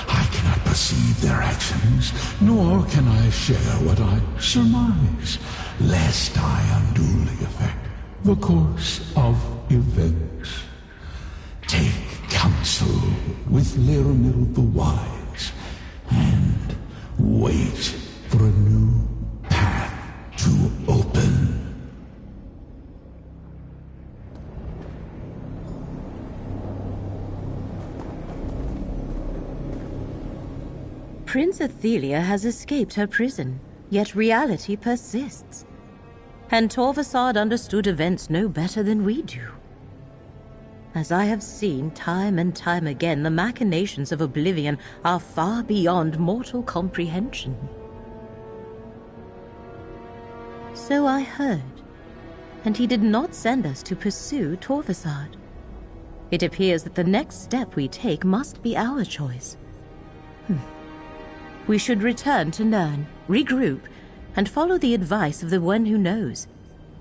I cannot perceive their actions, nor can I share what I surmise, lest I unduly affect the course of events. Take counsel with Laramil the Wise, and wait for a new path to open. Prince Athelia has escaped her prison, yet reality persists. And Torvasad understood events no better than we do. As I have seen time and time again, the machinations of Oblivion are far beyond mortal comprehension. So I heard, and he did not send us to pursue Torvasad. It appears that the next step we take must be our choice. We should return to Nirn, regroup, and follow the advice of the one who knows.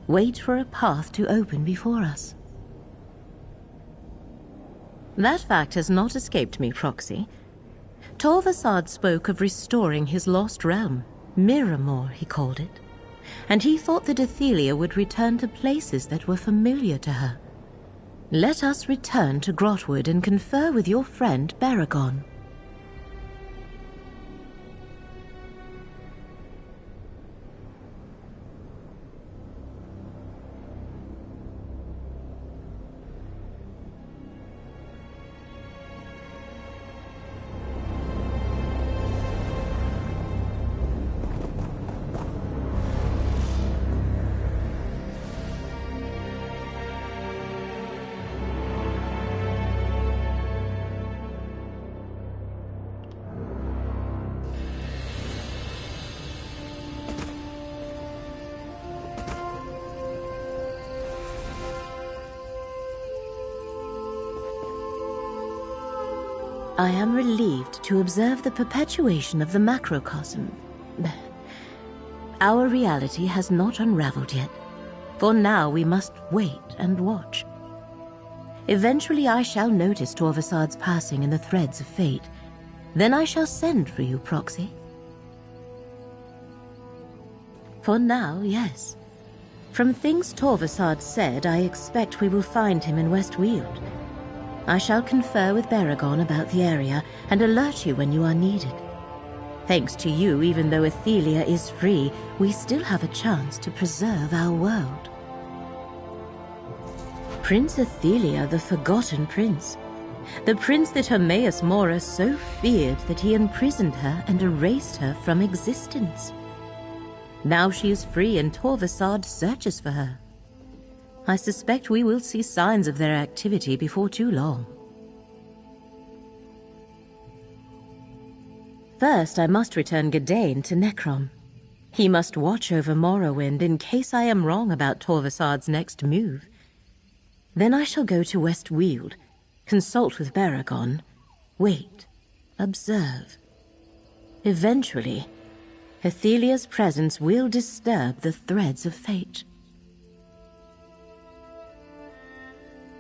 Wait for a path to open before us. That fact has not escaped me, Proxy. Torvasad spoke of restoring his lost realm, Miramor, he called it, and he thought that Athelia would return to places that were familiar to her. Let us return to Grotwood and confer with your friend Baragon. I am relieved to observe the perpetuation of the macrocosm. Our reality has not unraveled yet. For now we must wait and watch. Eventually I shall notice Torvasad's passing in the threads of fate. Then I shall send for you, Proxy. For now, yes. From things Torvasad said, I expect we will find him in Westweald. I shall confer with Baragon about the area and alert you when you are needed. Thanks to you, even though Athelia is free, we still have a chance to preserve our world. Prince Athelia, the Forgotten Prince. The prince that Hermaeus Mora so feared that he imprisoned her and erased her from existence. Now she is free and Torvasad searches for her. I suspect we will see signs of their activity before too long. First, I must return Gadain to Necrom. He must watch over Morrowind in case I am wrong about Torvasad's next move. Then I shall go to Westweald, consult with Baragon, wait, observe. Eventually, Athelia's presence will disturb the threads of fate.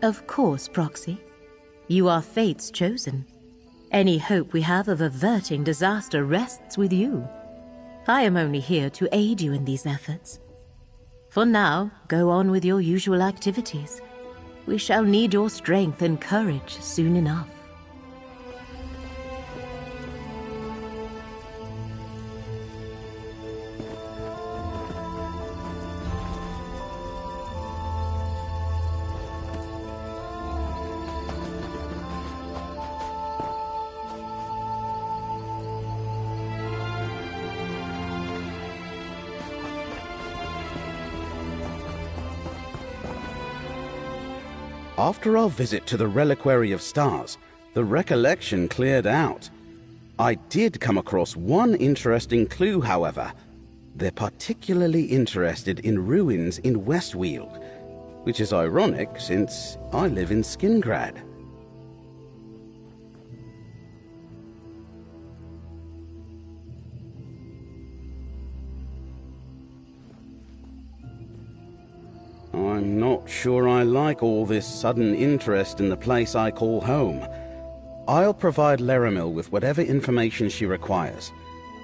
Of course, Proxy. You are fate's chosen. Any hope we have of averting disaster rests with you. I am only here to aid you in these efforts. For now, go on with your usual activities. We shall need your strength and courage soon enough. After our visit to the Reliquary of Stars, the recollection cleared out. I did come across one interesting clue, however. They're particularly interested in ruins in Westweald, which is ironic since I live in Skingrad. I'm not sure I like all this sudden interest in the place I call home. I'll provide Laramil with whatever information she requires.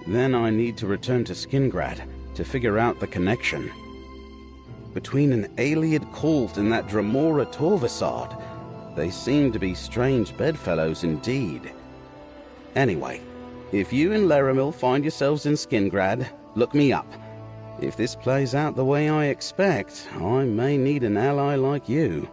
Then I need to return to Skingrad to figure out the connection. Between an Ayleid cult and that Dremora Torvasad, they seem to be strange bedfellows indeed. Anyway, if you and Laramil find yourselves in Skingrad, look me up. If this plays out the way I expect, I may need an ally like you.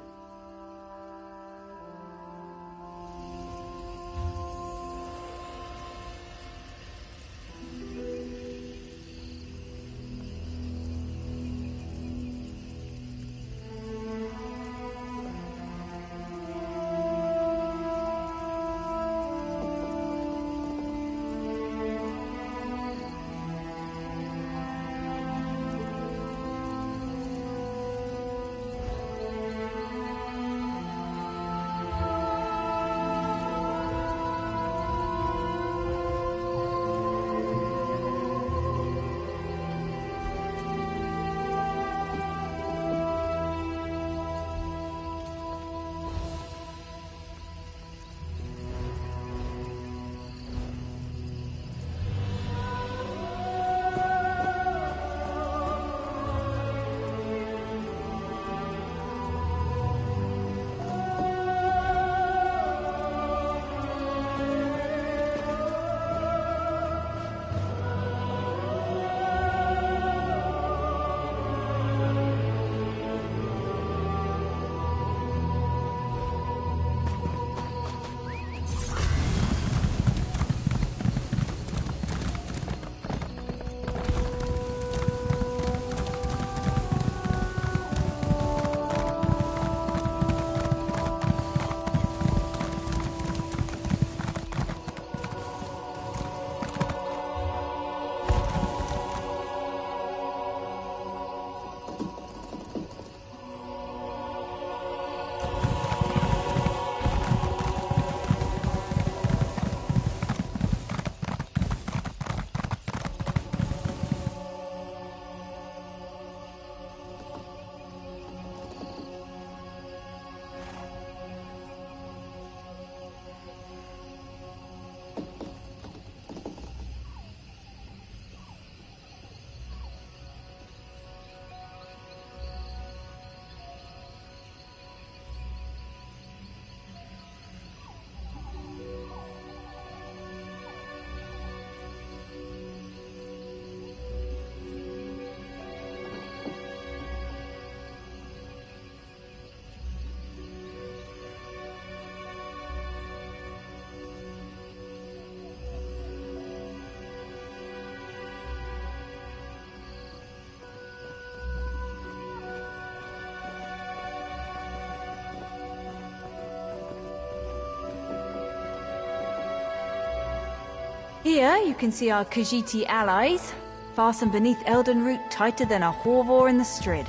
Here you can see our Khajiiti allies, fastened beneath Elden Root tighter than a Horvor in the Strid.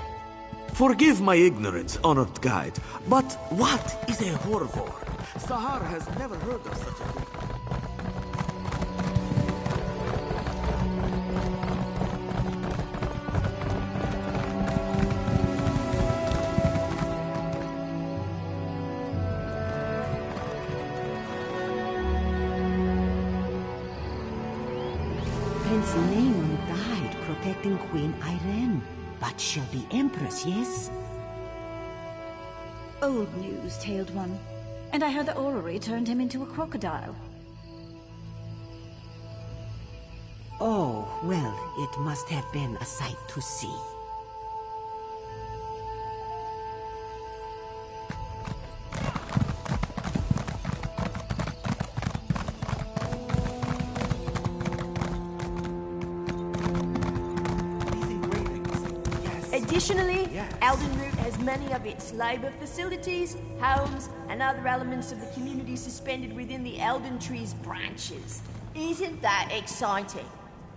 Forgive my ignorance, honored guide, but what is a Horvor? Sahar has never heard of such a thing. Prince Neyman died protecting Queen Irene, but she'll be Empress, yes? Old news, Tailed One. And I heard the orrery turned him into a crocodile. Oh, well, it must have been a sight to see. Additionally, Elden Root has many of its labor facilities, homes, and other elements of the community suspended within the Elden Tree's branches. Isn't that exciting?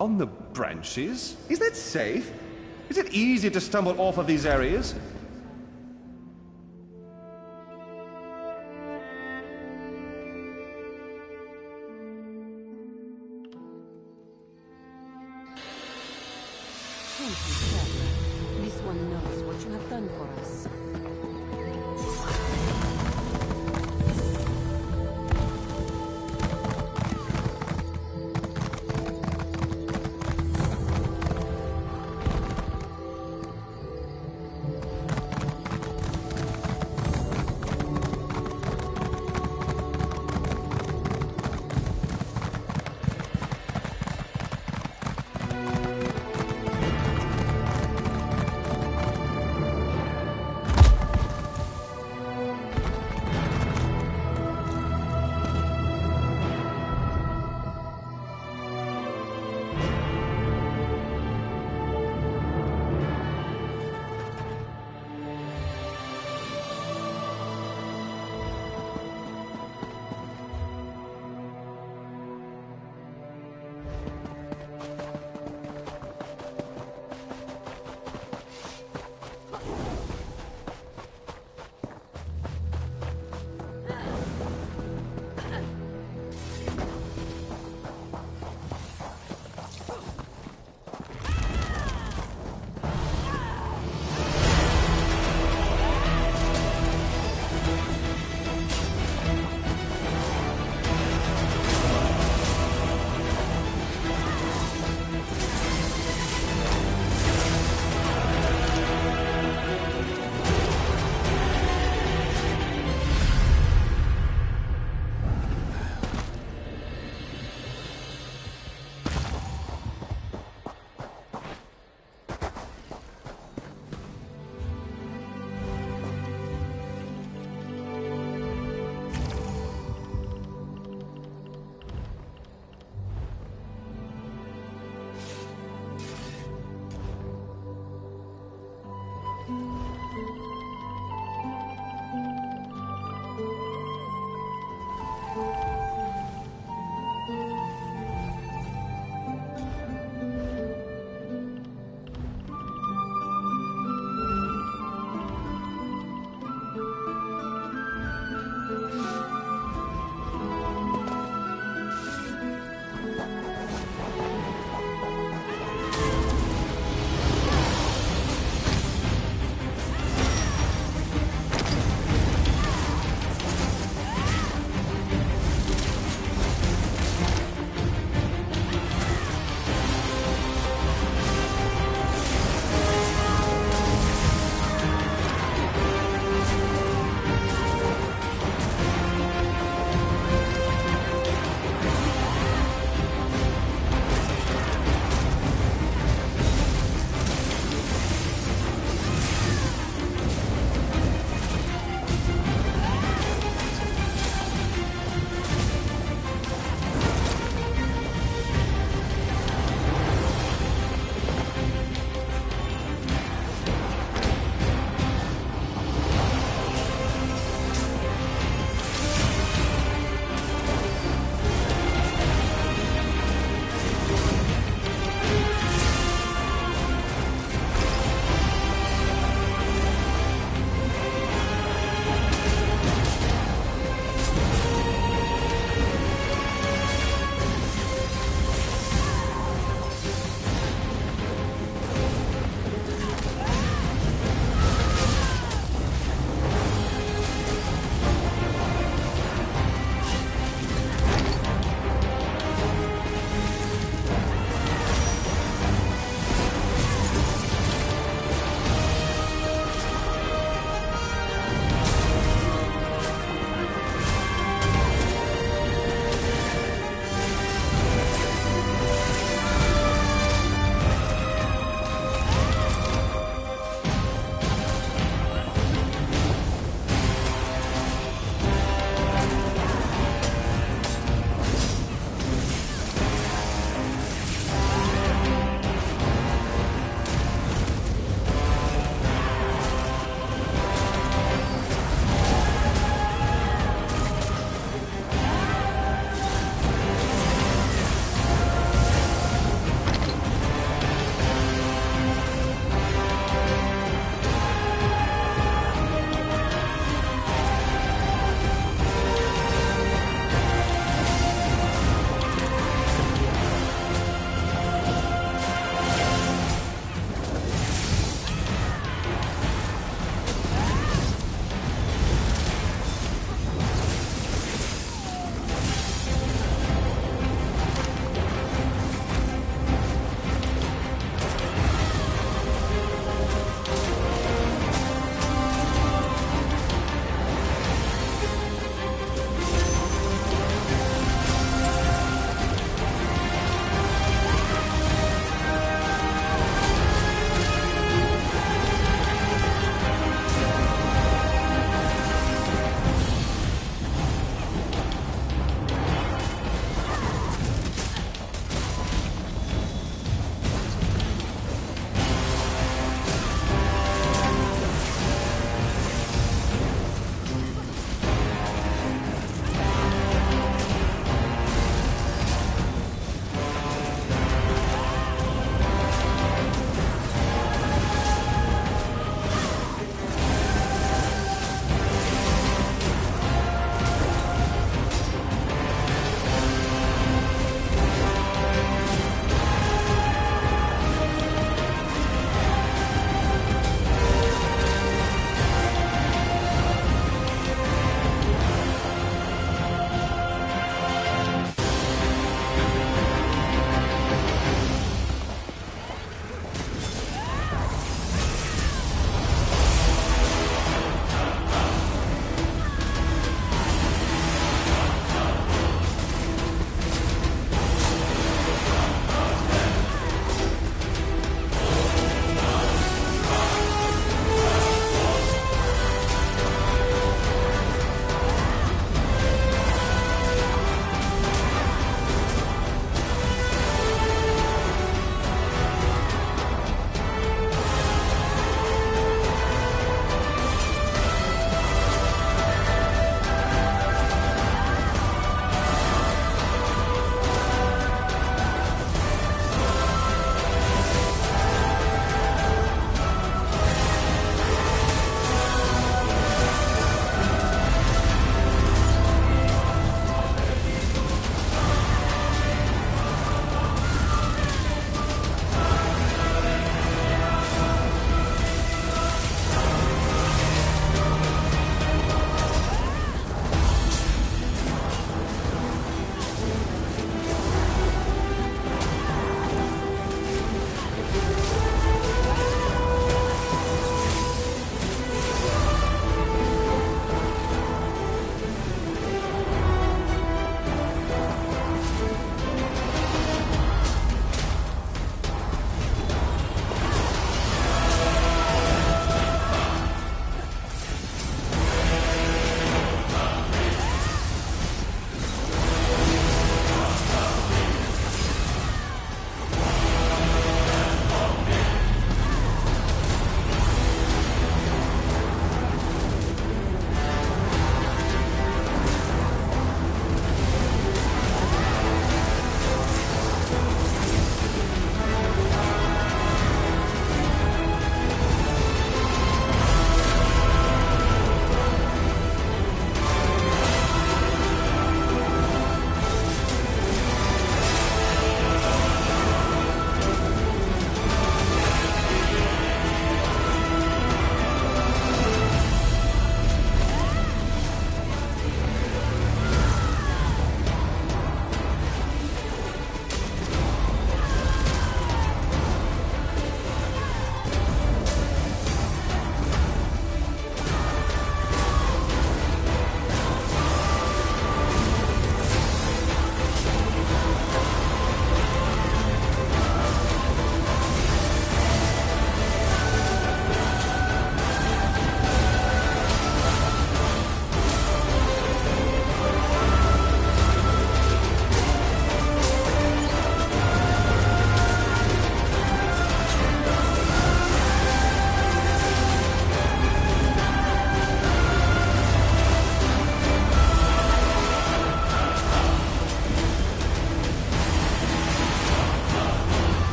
On the branches? Is that safe? Is it easy to stumble off of these areas? Thank you, Traveler. This one knows what you have done for us.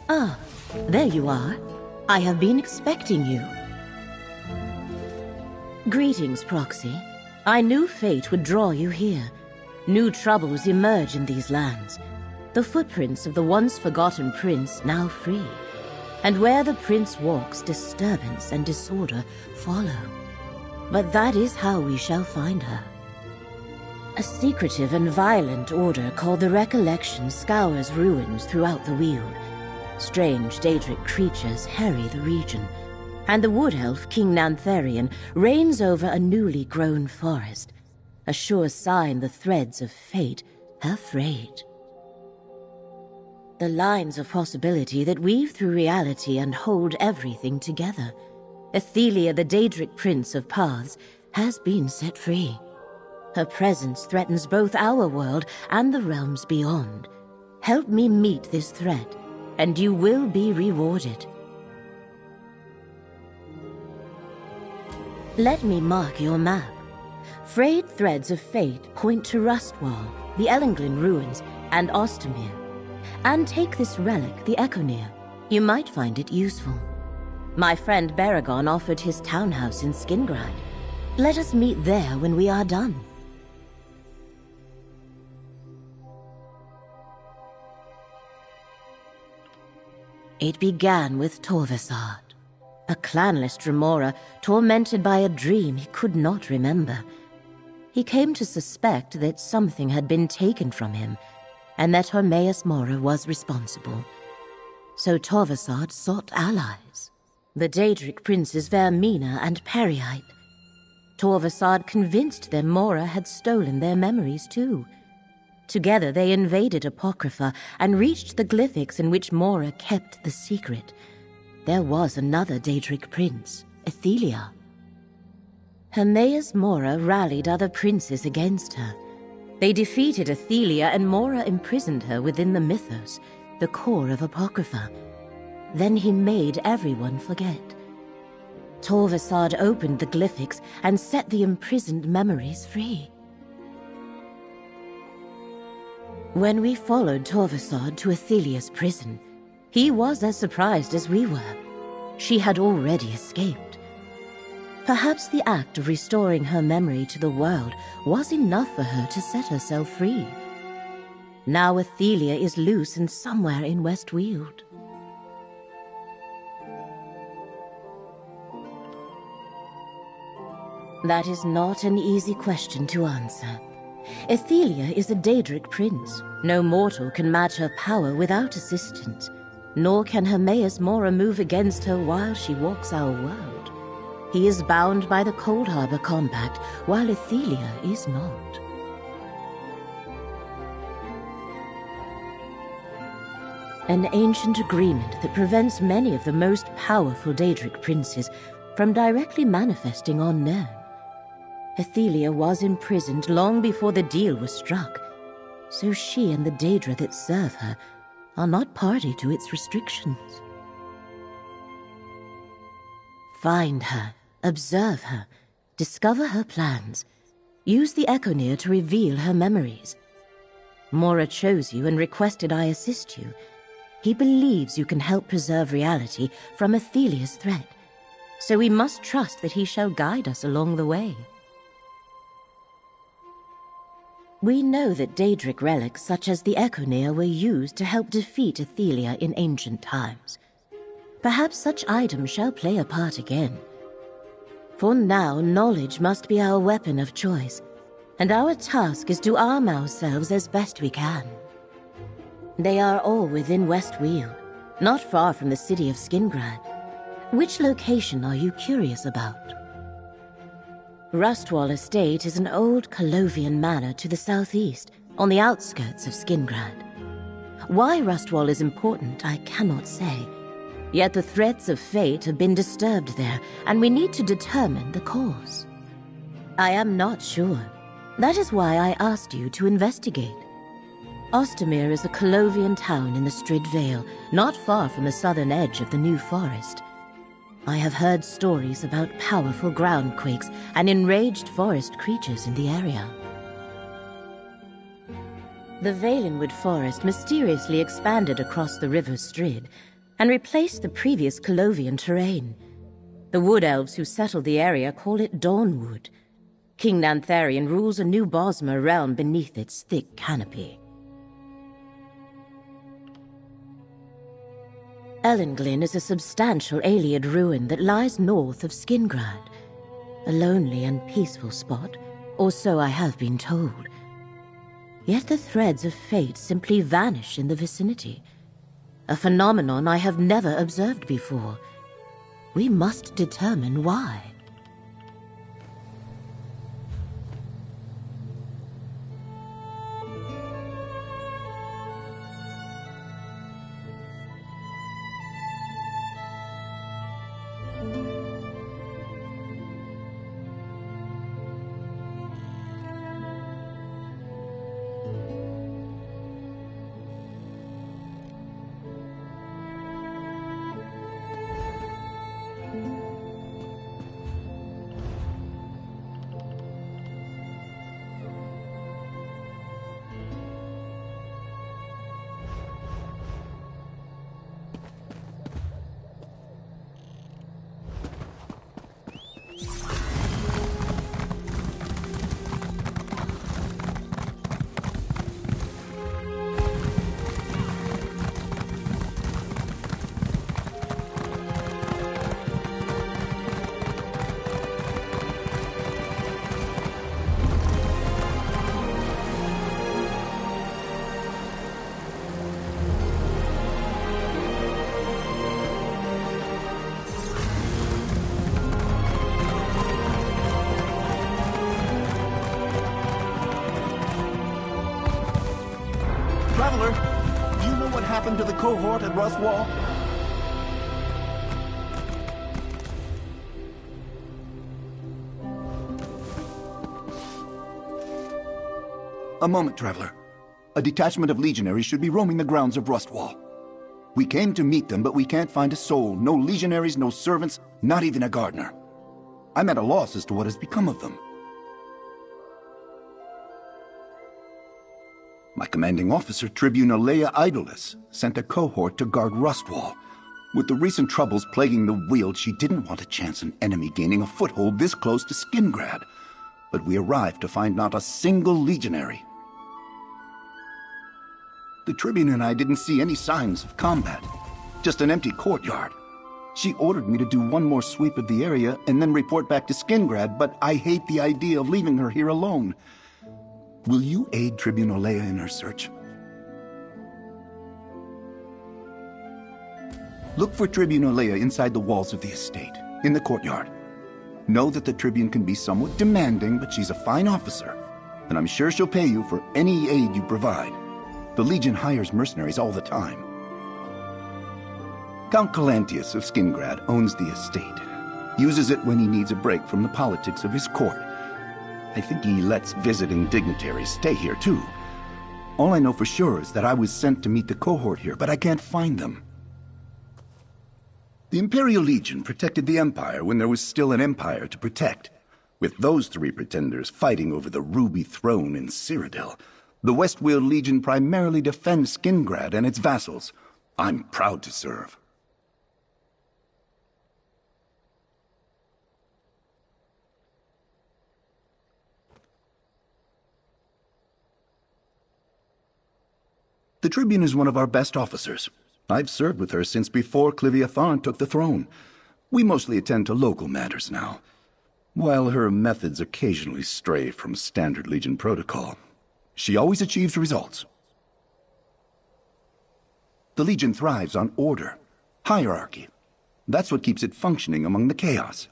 Ah, there you are. I have been expecting you. Greetings, Proxy. I knew fate would draw you here. New troubles emerge in these lands. The footprints of the once forgotten prince now free. And where the prince walks, disturbance and disorder follow. But that is how we shall find her. A secretive and violent order called the Recollection scours ruins throughout the Weald. Strange Daedric creatures harry the region, and the wood elf King Nantharian reigns over a newly grown forest, a sure sign the threads of fate have frayed. The lines of possibility that weave through reality and hold everything together. Athelia, the Daedric Prince of Paths, has been set free. Her presence threatens both our world and the realms beyond. Help me meet this threat, and you will be rewarded. Let me mark your map. Frayed threads of fate point to Rustwall, the Ellenglin ruins, and Ostermere. And take this relic, the Echoneer. You might find it useful. My friend Baragon offered his townhouse in Skingrind. Let us meet there when we are done. It began with Torvasard, a clanless Dremora tormented by a dream he could not remember. He came to suspect that something had been taken from him, and that Hermaeus Mora was responsible. So Torvasard sought allies, the Daedric princes Vermina and Periite. Torvasard convinced them Mora had stolen their memories too. Together they invaded Apocrypha and reached the glyphics in which Mora kept the secret. There was another Daedric prince, Athelia. Hermaeus Mora rallied other princes against her. They defeated Athelia and Mora imprisoned her within the mythos, the core of Apocrypha. Then he made everyone forget. Torvasard opened the glyphics and set the imprisoned memories free. When we followed Torvasard to Athelia's prison, he was as surprised as we were. She had already escaped. Perhaps the act of restoring her memory to the world was enough for her to set herself free. Now Athelia is loose and somewhere in Westweald. That is not an easy question to answer. Athelia is a Daedric prince. No mortal can match her power without assistance, nor can Hermaeus Mora move against her while she walks our world. He is bound by the Cold Harbor Compact, while Athelia is not. An ancient agreement that prevents many of the most powerful Daedric princes from directly manifesting unknown. Athelia was imprisoned long before the deal was struck, so she and the Daedra that serve her are not party to its restrictions. Find her, observe her, discover her plans, use the Echoneer to reveal her memories. Mora chose you and requested I assist you. He believes you can help preserve reality from Athelia's threat, so we must trust that he shall guide us along the way. We know that Daedric relics such as the Echoneer were used to help defeat Athelia in ancient times. Perhaps such items shall play a part again. For now, knowledge must be our weapon of choice, and our task is to arm ourselves as best we can. They are all within Westweald, not far from the city of Skingrind. Which location are you curious about? Rustwall Estate is an old Colovian manor to the southeast, on the outskirts of Skingrad. Why Rustwall is important, I cannot say. Yet the threads of fate have been disturbed there, and we need to determine the cause. I am not sure. That is why I asked you to investigate. Ostermere is a Colovian town in the Strid Vale, not far from the southern edge of the New Forest. I have heard stories about powerful groundquakes and enraged forest creatures in the area. The Valenwood Forest mysteriously expanded across the River Strid and replaced the previous Colovian terrain. The Wood Elves who settled the area call it Dawnwood. King Nantharian rules a new Bosmer realm beneath its thick canopy. Ellenglyn is a substantial Ayleid ruin that lies north of Skingrad. A lonely and peaceful spot, or so I have been told. Yet the threads of fate simply vanish in the vicinity. A phenomenon I have never observed before. We must determine why. Traveler, do you know what happened to the cohort at Rustwall? A moment, Traveler. A detachment of legionaries should be roaming the grounds of Rustwall. We came to meet them, but we can't find a soul. No legionaries, no servants, not even a gardener. I'm at a loss as to what has become of them. My commanding officer, Tribune Alea Idolus, sent a cohort to guard Rustwall. With the recent troubles plaguing the Weald, she didn't want to chance an enemy gaining a foothold this close to Skingrad. But we arrived to find not a single legionary. The Tribune and I didn't see any signs of combat, just an empty courtyard. She ordered me to do one more sweep of the area and then report back to Skingrad, but I hate the idea of leaving her here alone. Will you aid Tribune Olea in her search? Look for Tribune Olea inside the walls of the estate, in the courtyard. Know that the Tribune can be somewhat demanding, but she's a fine officer, and I'm sure she'll pay you for any aid you provide. The Legion hires mercenaries all the time. Count Calantius of Skingrad owns the estate. Uses it when he needs a break from the politics of his court. I think he lets visiting dignitaries stay here, too. All I know for sure is that I was sent to meet the cohort here, but I can't find them. The Imperial Legion protected the Empire when there was still an Empire to protect. With those three pretenders fighting over the Ruby Throne in Cyrodiil, the Westweald Legion primarily defends Skingrad and its vassals. I'm proud to serve. The Tribune is one of our best officers. I've served with her since before Clivia Tharn took the throne. We mostly attend to local matters now, while her methods occasionally stray from standard Legion protocol. She always achieves results. The Legion thrives on order, hierarchy. That's what keeps it functioning among the chaos.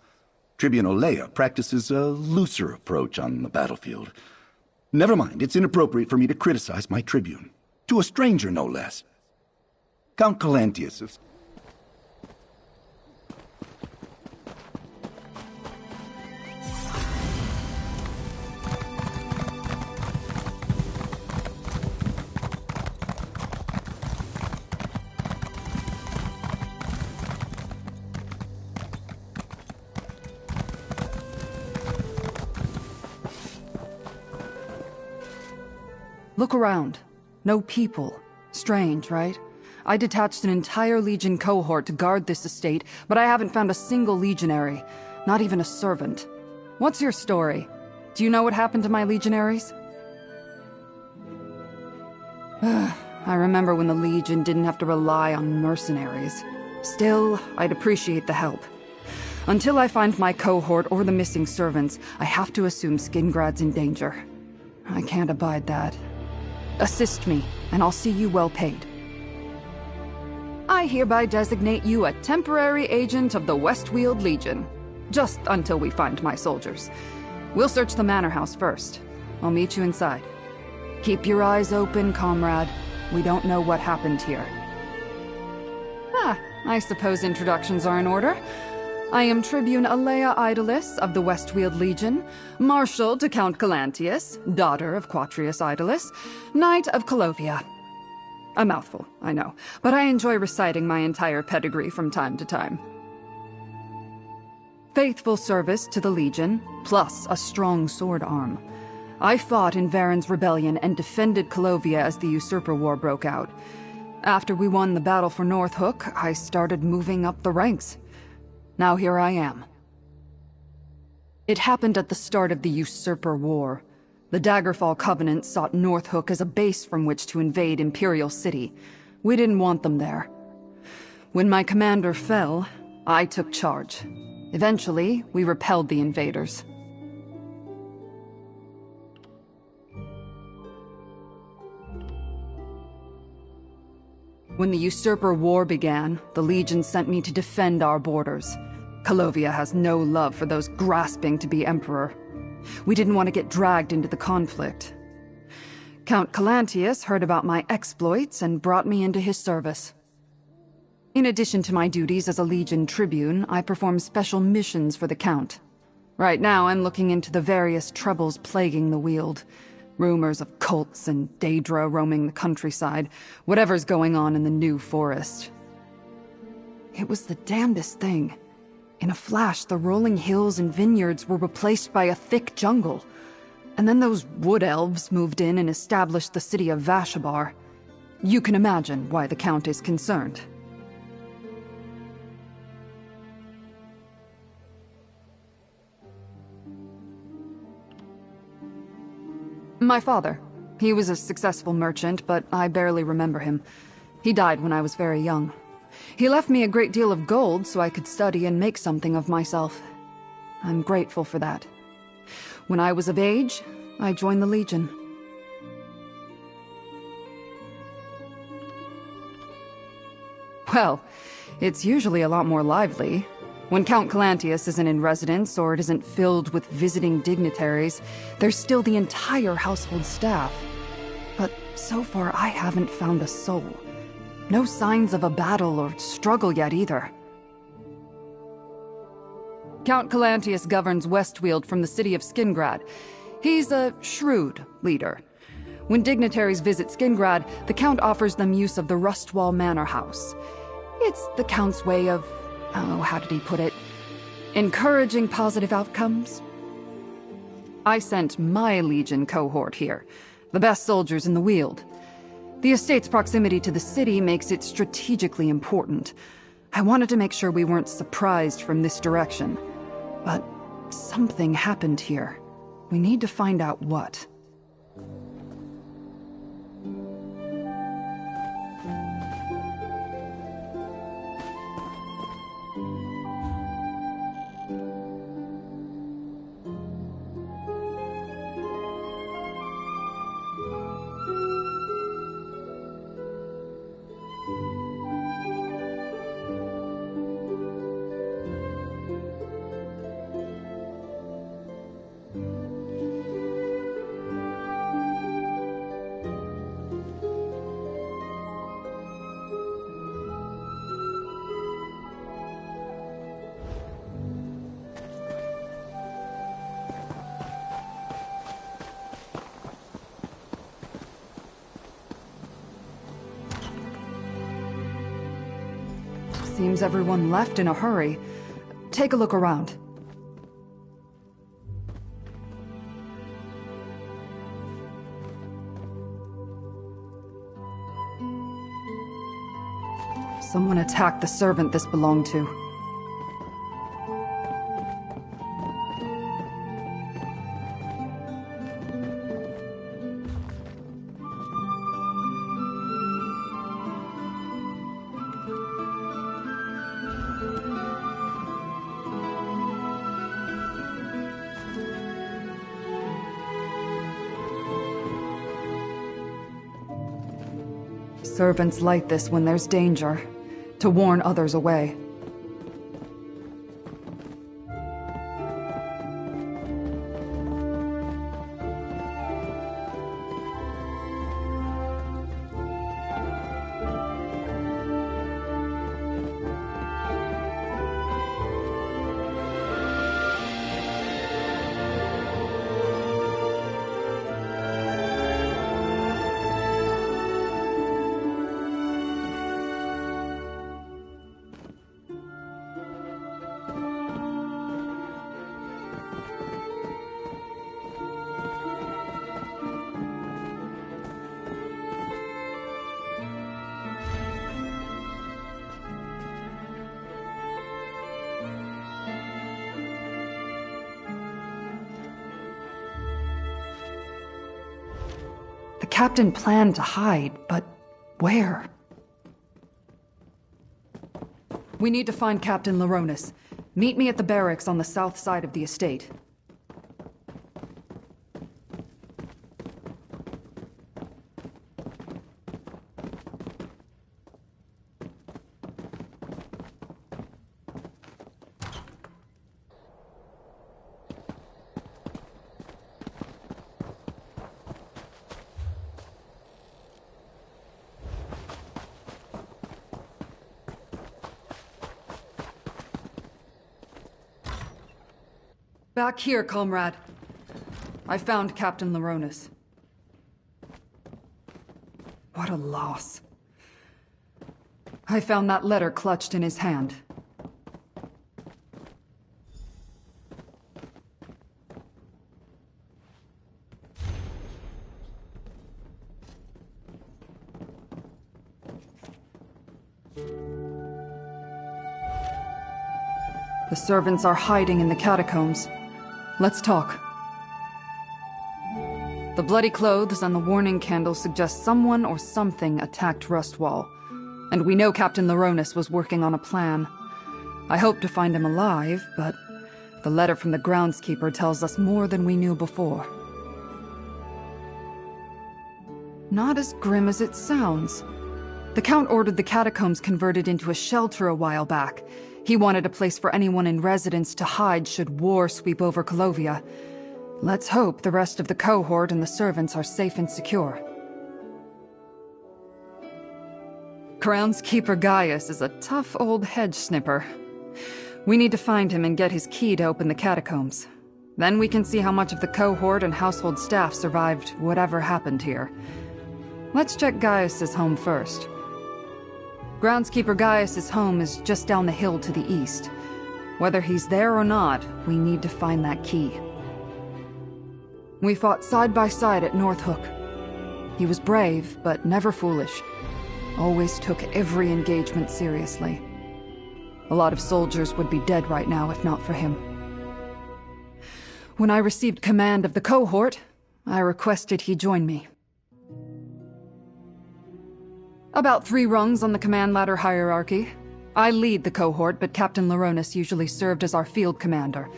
Tribune Olea practices a looser approach on the battlefield. Never mind, it's inappropriate for me to criticize my tribune. To a stranger, no less. Count Calantius is... Look around. No people. Strange, right? I detached an entire Legion cohort to guard this estate, but I haven't found a single legionary. Not even a servant. What's your story? Do you know what happened to my legionaries? I remember when the Legion didn't have to rely on mercenaries. Still, I'd appreciate the help. Until I find my cohort or the missing servants, I have to assume Skingrad's in danger. I can't abide that. Assist me, and I'll see you well paid. I hereby designate you a temporary agent of the Westweald Legion. Just until we find my soldiers. We'll search the manor house first. I'll meet you inside. Keep your eyes open, comrade. We don't know what happened here. I suppose introductions are in order. I am Tribune Alea Idolus of the Westweald Legion, Marshal to Count Calantius, daughter of Quatrius Idolus, Knight of Colovia. A mouthful, I know, but I enjoy reciting my entire pedigree from time to time. Faithful service to the Legion, plus a strong sword arm. I fought in Varen's rebellion and defended Colovia as the Usurper War broke out. After we won the battle for Northhook, I started moving up the ranks. Now here I am. It happened at the start of the Usurper War. The Daggerfall Covenant sought Northhook as a base from which to invade Imperial City. We didn't want them there. When my commander fell, I took charge. Eventually, we repelled the invaders. When the Usurper War began, the Legion sent me to defend our borders. Colovia has no love for those grasping to be emperor. We didn't want to get dragged into the conflict. Count Calantius heard about my exploits and brought me into his service. In addition to my duties as a Legion Tribune, I perform special missions for the Count. Right now, I'm looking into the various troubles plaguing the Weald. Rumors of cults and Daedra roaming the countryside, whatever's going on in the New Forest. It was the damnedest thing. In a flash, the rolling hills and vineyards were replaced by a thick jungle. And then those wood elves moved in and established the city of Vashabar. You can imagine why the Count is concerned. My father. He was a successful merchant, but I barely remember him. He died when I was very young. He left me a great deal of gold so I could study and make something of myself. I'm grateful for that. When I was of age, I joined the Legion. Well, it's usually a lot more lively. When Count Calantius isn't in residence or it isn't filled with visiting dignitaries, there's still the entire household staff. But so far I haven't found a soul. No signs of a battle or struggle yet either. Count Calantius governs Westweald from the city of Skingrad. He's a shrewd leader. When dignitaries visit Skingrad, the Count offers them use of the Rustwall Manor House. It's the Count's way of... oh, how did he put it? Encouraging positive outcomes? I sent my Legion cohort here, the best soldiers in the Weald. The estate's proximity to the city makes it strategically important. I wanted to make sure we weren't surprised from this direction. But something happened here. We need to find out what. Seems everyone left in a hurry. Take a look around. Someone attacked the servant this belonged to. Servants light this when there's danger, to warn others away. The captain planned to hide, but where? We need to find Captain Laronis. Meet me at the barracks on the south side of the estate. Back here, comrade. I found Captain Laronis. What a loss. I found that letter clutched in his hand. The servants are hiding in the catacombs. Let's talk. The bloody clothes and the warning candle suggest someone or something attacked Rustwall. And we know Captain Laronis was working on a plan. I hope to find him alive, but the letter from the groundskeeper tells us more than we knew before. Not as grim as it sounds. The Count ordered the catacombs converted into a shelter a while back. He wanted a place for anyone in residence to hide should war sweep over Calovia. Let's hope the rest of the cohort and the servants are safe and secure. Groundskeeper Gaius is a tough old hedge snipper. We need to find him and get his key to open the catacombs. Then we can see how much of the cohort and household staff survived whatever happened here. Let's check Gaius's home first. Groundskeeper Gaius's home is just down the hill to the east. Whether he's there or not, we need to find that key. We fought side by side at North Hook. He was brave, but never foolish. Always took every engagement seriously. A lot of soldiers would be dead right now if not for him. When I received command of the cohort, I requested he join me. About 3 rungs on the command ladder hierarchy. I lead the cohort, but Captain Laronis usually served as our field commander.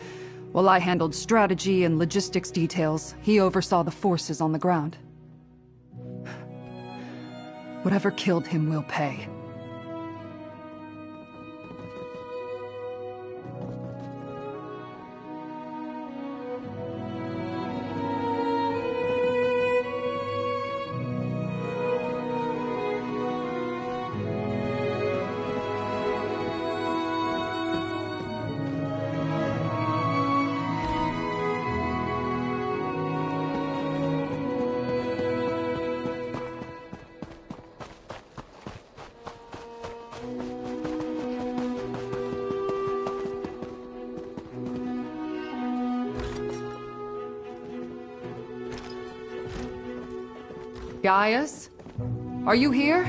While I handled strategy and logistics details, he oversaw the forces on the ground. Whatever killed him will pay. Gaius? Are you here?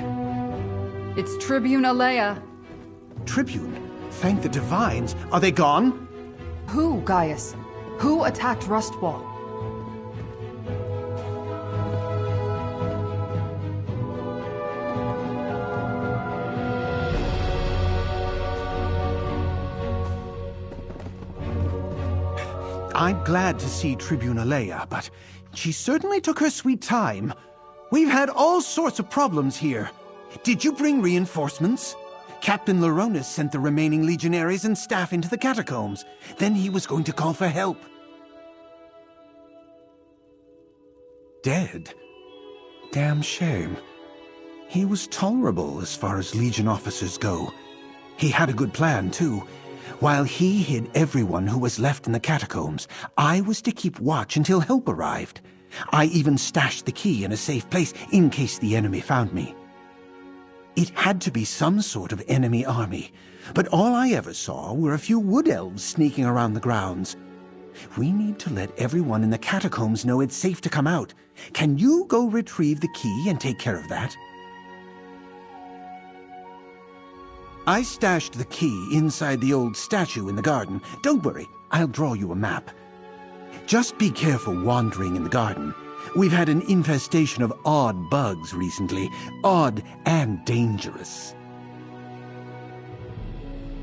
It's Tribune Alea. Tribune? Thank the Divines. Are they gone? Who, Gaius? Who attacked Rustwall? I'm glad to see Tribune Alea, but she certainly took her sweet time. We've had all sorts of problems here. Did you bring reinforcements? Captain Laronis sent the remaining legionaries and staff into the catacombs. Then he was going to call for help. Dead? Damn shame. He was tolerable as far as Legion officers go. He had a good plan, too. While he hid everyone who was left in the catacombs, I was to keep watch until help arrived. I even stashed the key in a safe place in case the enemy found me. It had to be some sort of enemy army, but all I ever saw were a few wood elves sneaking around the grounds. We need to let everyone in the catacombs know it's safe to come out. Can you go retrieve the key and take care of that? I stashed the key inside the old statue in the garden. Don't worry, I'll draw you a map. Just be careful wandering in the garden. We've had an infestation of odd bugs recently. Odd and dangerous.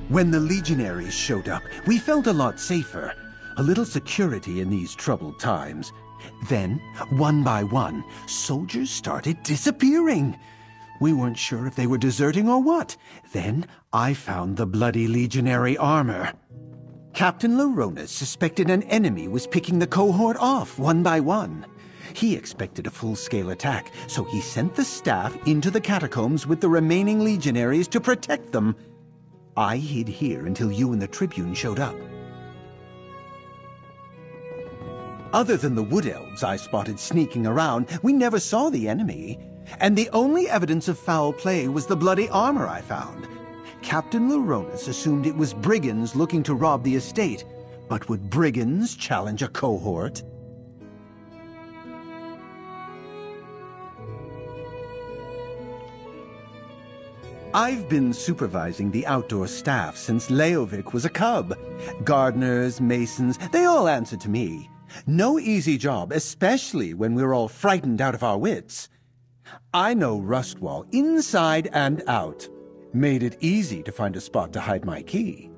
When the legionaries showed up, we felt a lot safer. A little security in these troubled times. Then, one by one, soldiers started disappearing. We weren't sure if they were deserting or what. Then, I found the bloody legionary armor. Captain Laronis suspected an enemy was picking the cohort off one by one. He expected a full-scale attack, so he sent the staff into the catacombs with the remaining legionaries to protect them. I hid here until you and the Tribune showed up. Other than the wood elves I spotted sneaking around, we never saw the enemy. And the only evidence of foul play was the bloody armor I found. Captain Laronis assumed it was brigands looking to rob the estate. But would brigands challenge a cohort? I've been supervising the outdoor staff since Leovic was a cub. Gardeners, masons, they all answer to me. No easy job, especially when we're all frightened out of our wits. I know Rustwall inside and out. Made it easy to find a spot to hide my key.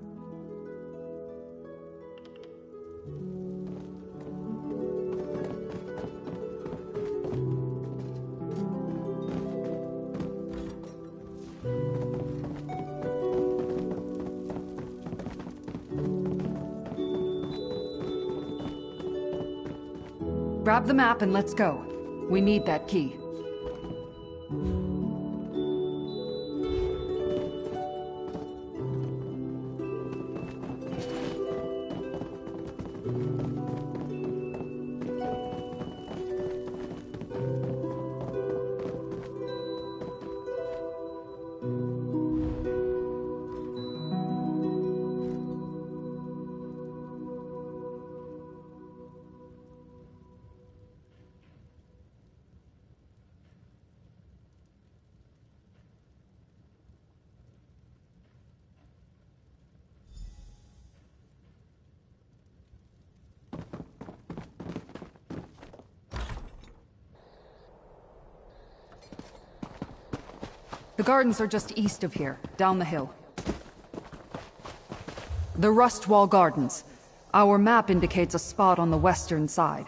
Grab the map and let's go. We need that key. The gardens are just east of here, down the hill. The Rustwall Gardens. Our map indicates a spot on the western side.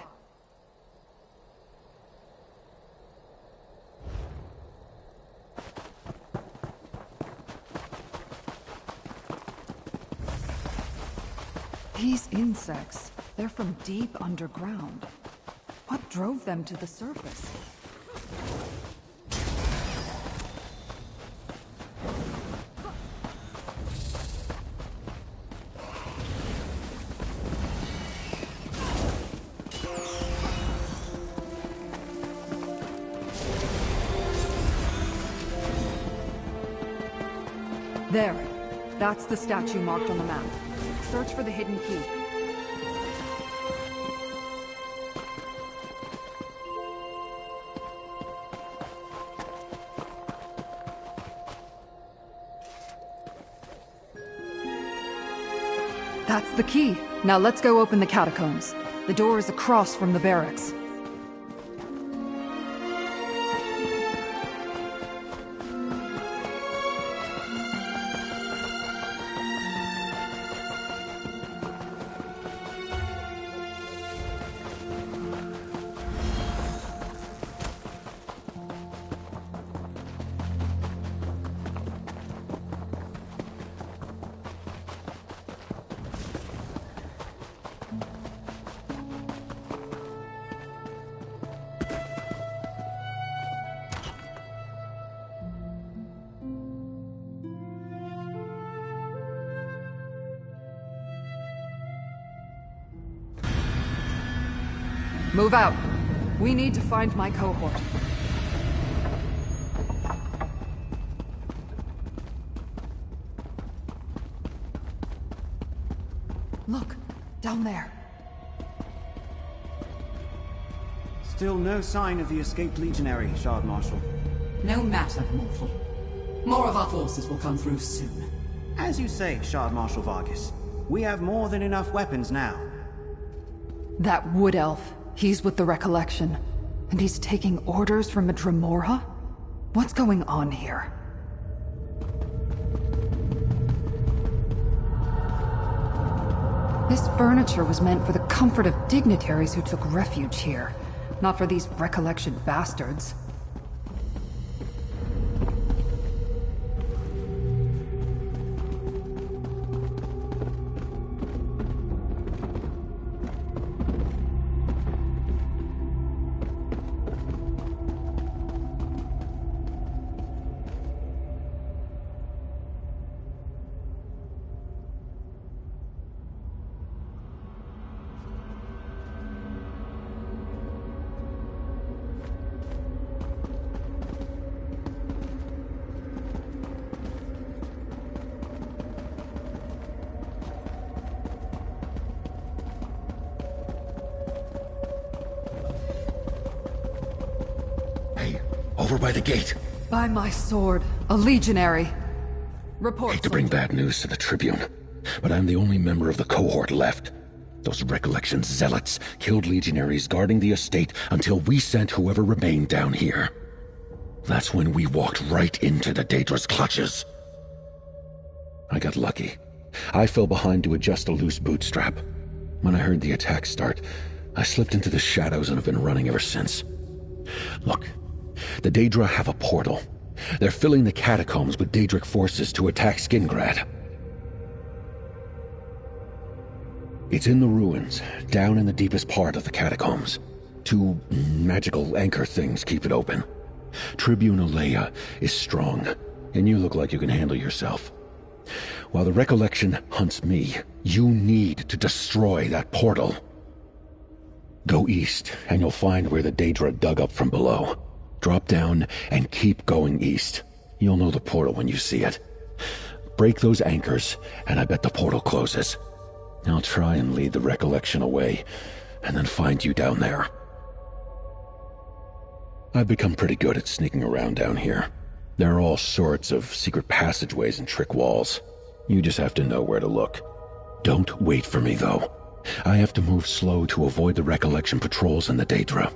These insects, they're from deep underground. What drove them to the surface? There. That's the statue marked on the map. Search for the hidden key. That's the key. Now let's go open the catacombs. The door is across from the barracks. Move out. We need to find my cohort. Look, down there. Still no sign of the escaped legionary, Shard Marshal. No matter, mortal. More of our forces will come through soon. As you say, Shard Marshal Vargas. We have more than enough weapons now. That wood elf. He's with the Recollection. And he's taking orders from a Dremora? What's going on here? This furniture was meant for the comfort of dignitaries who took refuge here, not for these Recollection bastards. Over by the gate. By my sword, a legionary. Report. Hate to bring bad news to the Tribune, but I'm the only member of the cohort left. Those Recollection zealots killed legionaries guarding the estate until we sent whoever remained down here. That's when we walked right into the Daedra's clutches. I got lucky. I fell behind to adjust a loose bootstrap. When I heard the attack start, I slipped into the shadows and have been running ever since. Look, the Daedra have a portal. They're filling the catacombs with Daedric forces to attack Skingrad. It's in the ruins, down in the deepest part of the catacombs. Two magical anchor things keep it open. Tribune Alea is strong, and you look like you can handle yourself. While the Recollection hunts me, you need to destroy that portal. Go east, and you'll find where the Daedra dug up from below. Drop down and keep going east. You'll know the portal when you see it. Break those anchors, and I bet the portal closes. I'll try and lead the Recollection away, and then find you down there. I've become pretty good at sneaking around down here. There are all sorts of secret passageways and trick walls. You just have to know where to look. Don't wait for me, though. I have to move slow to avoid the Recollection patrols and the Daedra.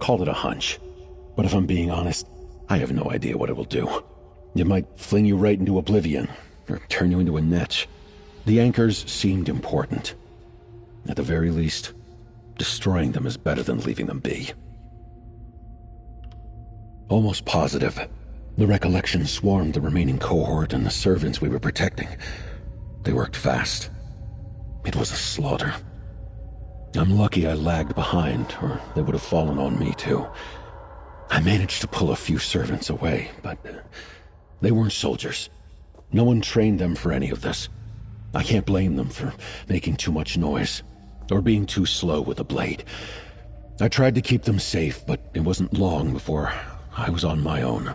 Call it a hunch. But if I'm being honest, I have no idea what it will do. It might fling you right into oblivion, or turn you into a niche. The anchors seemed important. At the very least, destroying them is better than leaving them be. Almost positive, the recollection swarmed the remaining cohort and the servants we were protecting. They worked fast. It was a slaughter. I'm lucky I lagged behind, or they would have fallen on me too. I managed to pull a few servants away, but they weren't soldiers. No one trained them for any of this. I can't blame them for making too much noise, or being too slow with a blade. I tried to keep them safe, but it wasn't long before I was on my own.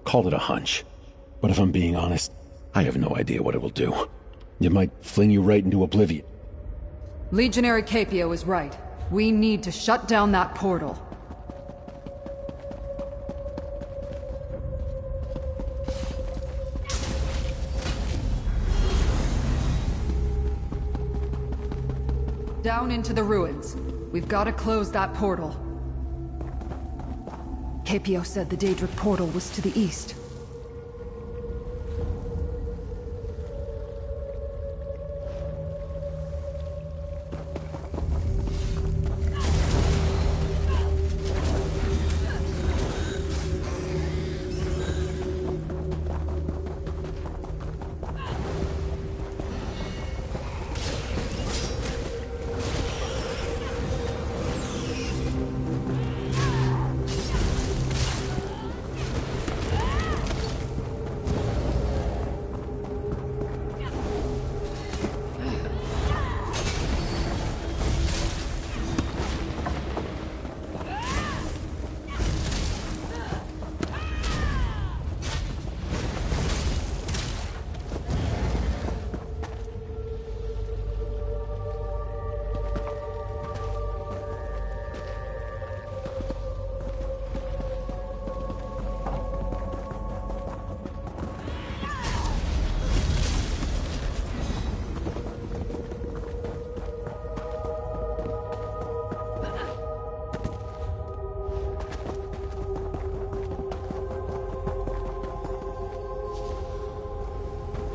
Call it a hunch. But if I'm being honest, I have no idea what it will do. It might fling you right into oblivion. Legionary Capio is right. We need to shut down that portal. Down into the ruins. We've got to close that portal. Capio said the Daedric portal was to the east.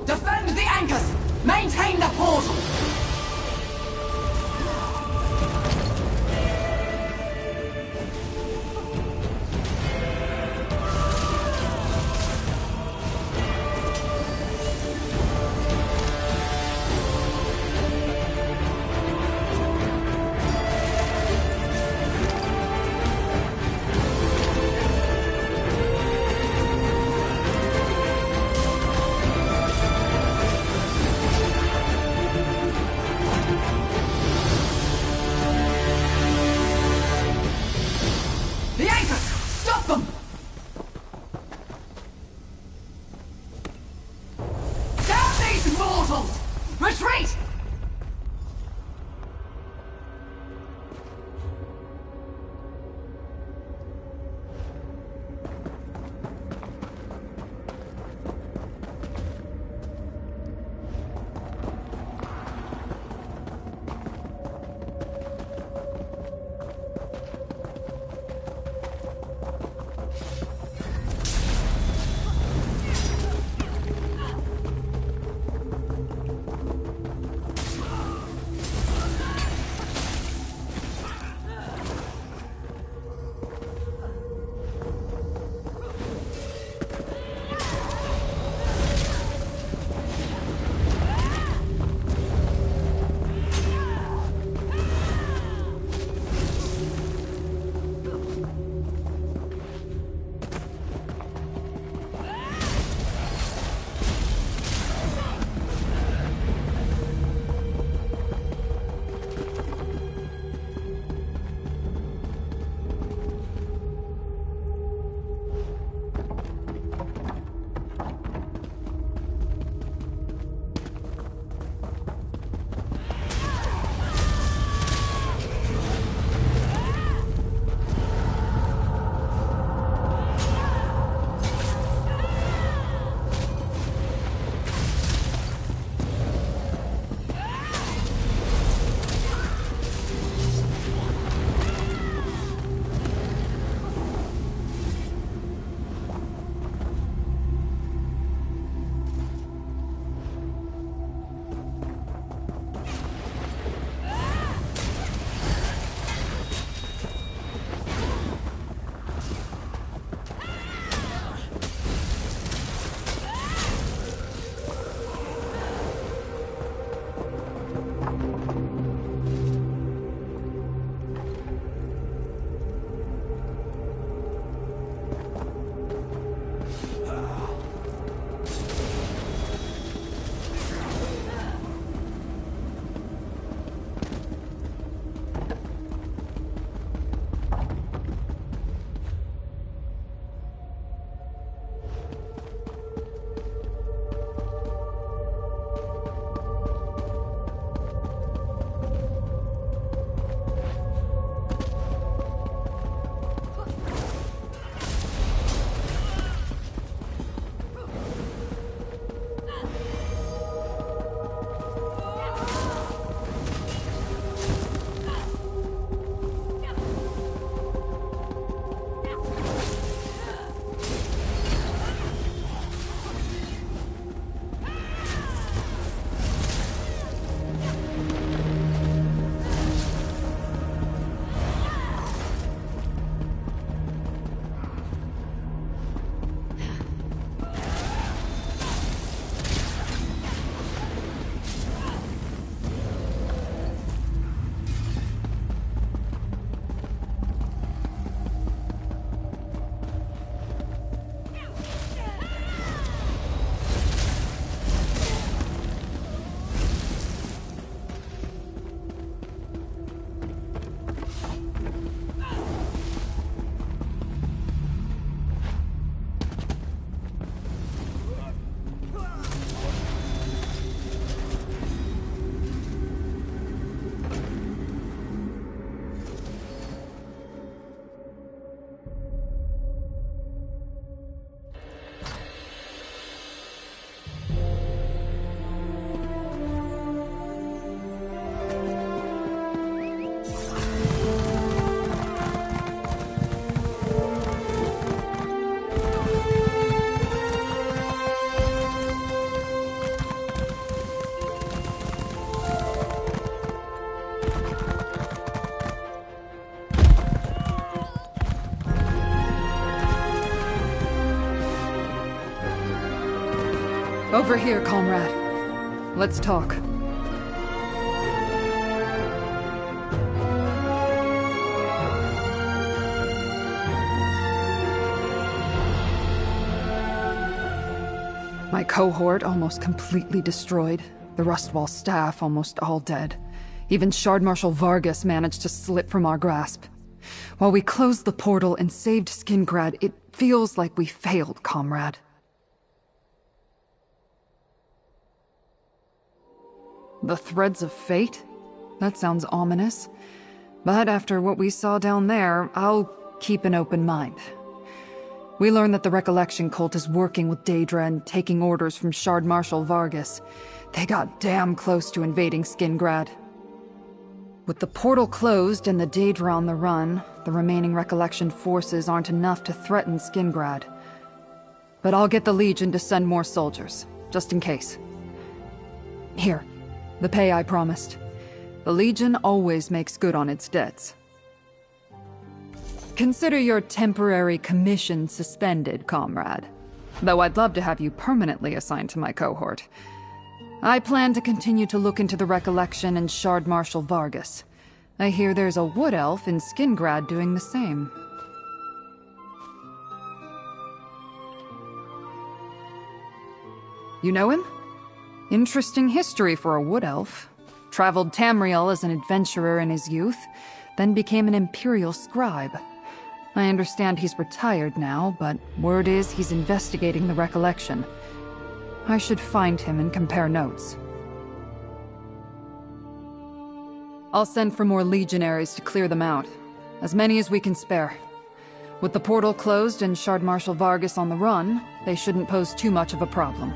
Defend the anchors! Maintain the portal! Over here, comrade. Let's talk. My cohort almost completely destroyed. The Rustwall staff almost all dead. Even Shard Marshal Vargas managed to slip from our grasp. While we closed the portal and saved Skingrad, it feels like we failed, comrade. The threads of fate? That sounds ominous. But after what we saw down there, I'll keep an open mind. We learned that the Recollection Cult is working with Daedra and taking orders from Shard Marshal Vargas. They got damn close to invading Skingrad. With the portal closed and the Daedra on the run, the remaining Recollection forces aren't enough to threaten Skingrad. But I'll get the Legion to send more soldiers, just in case. Here, the pay I promised. The Legion always makes good on its debts. Consider your temporary commission suspended, comrade. Though I'd love to have you permanently assigned to my cohort. I plan to continue to look into the Recollection and Shard Marshal Vargas. I hear there's a wood elf in Skingrad doing the same. You know him? Interesting history for a wood elf. Traveled Tamriel as an adventurer in his youth, then became an Imperial scribe. I understand he's retired now, but word is he's investigating the Recollection. I should find him and compare notes. I'll send for more legionaries to clear them out. As many as we can spare. With the portal closed and Shard Marshal Vargas on the run, they shouldn't pose too much of a problem.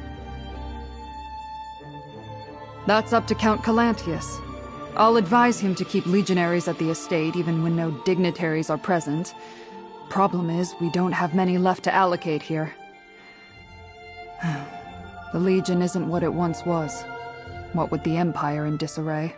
That's up to Count Calantius. I'll advise him to keep legionaries at the estate even when no dignitaries are present. Problem is, we don't have many left to allocate here. The Legion isn't what it once was. What with the Empire in disarray.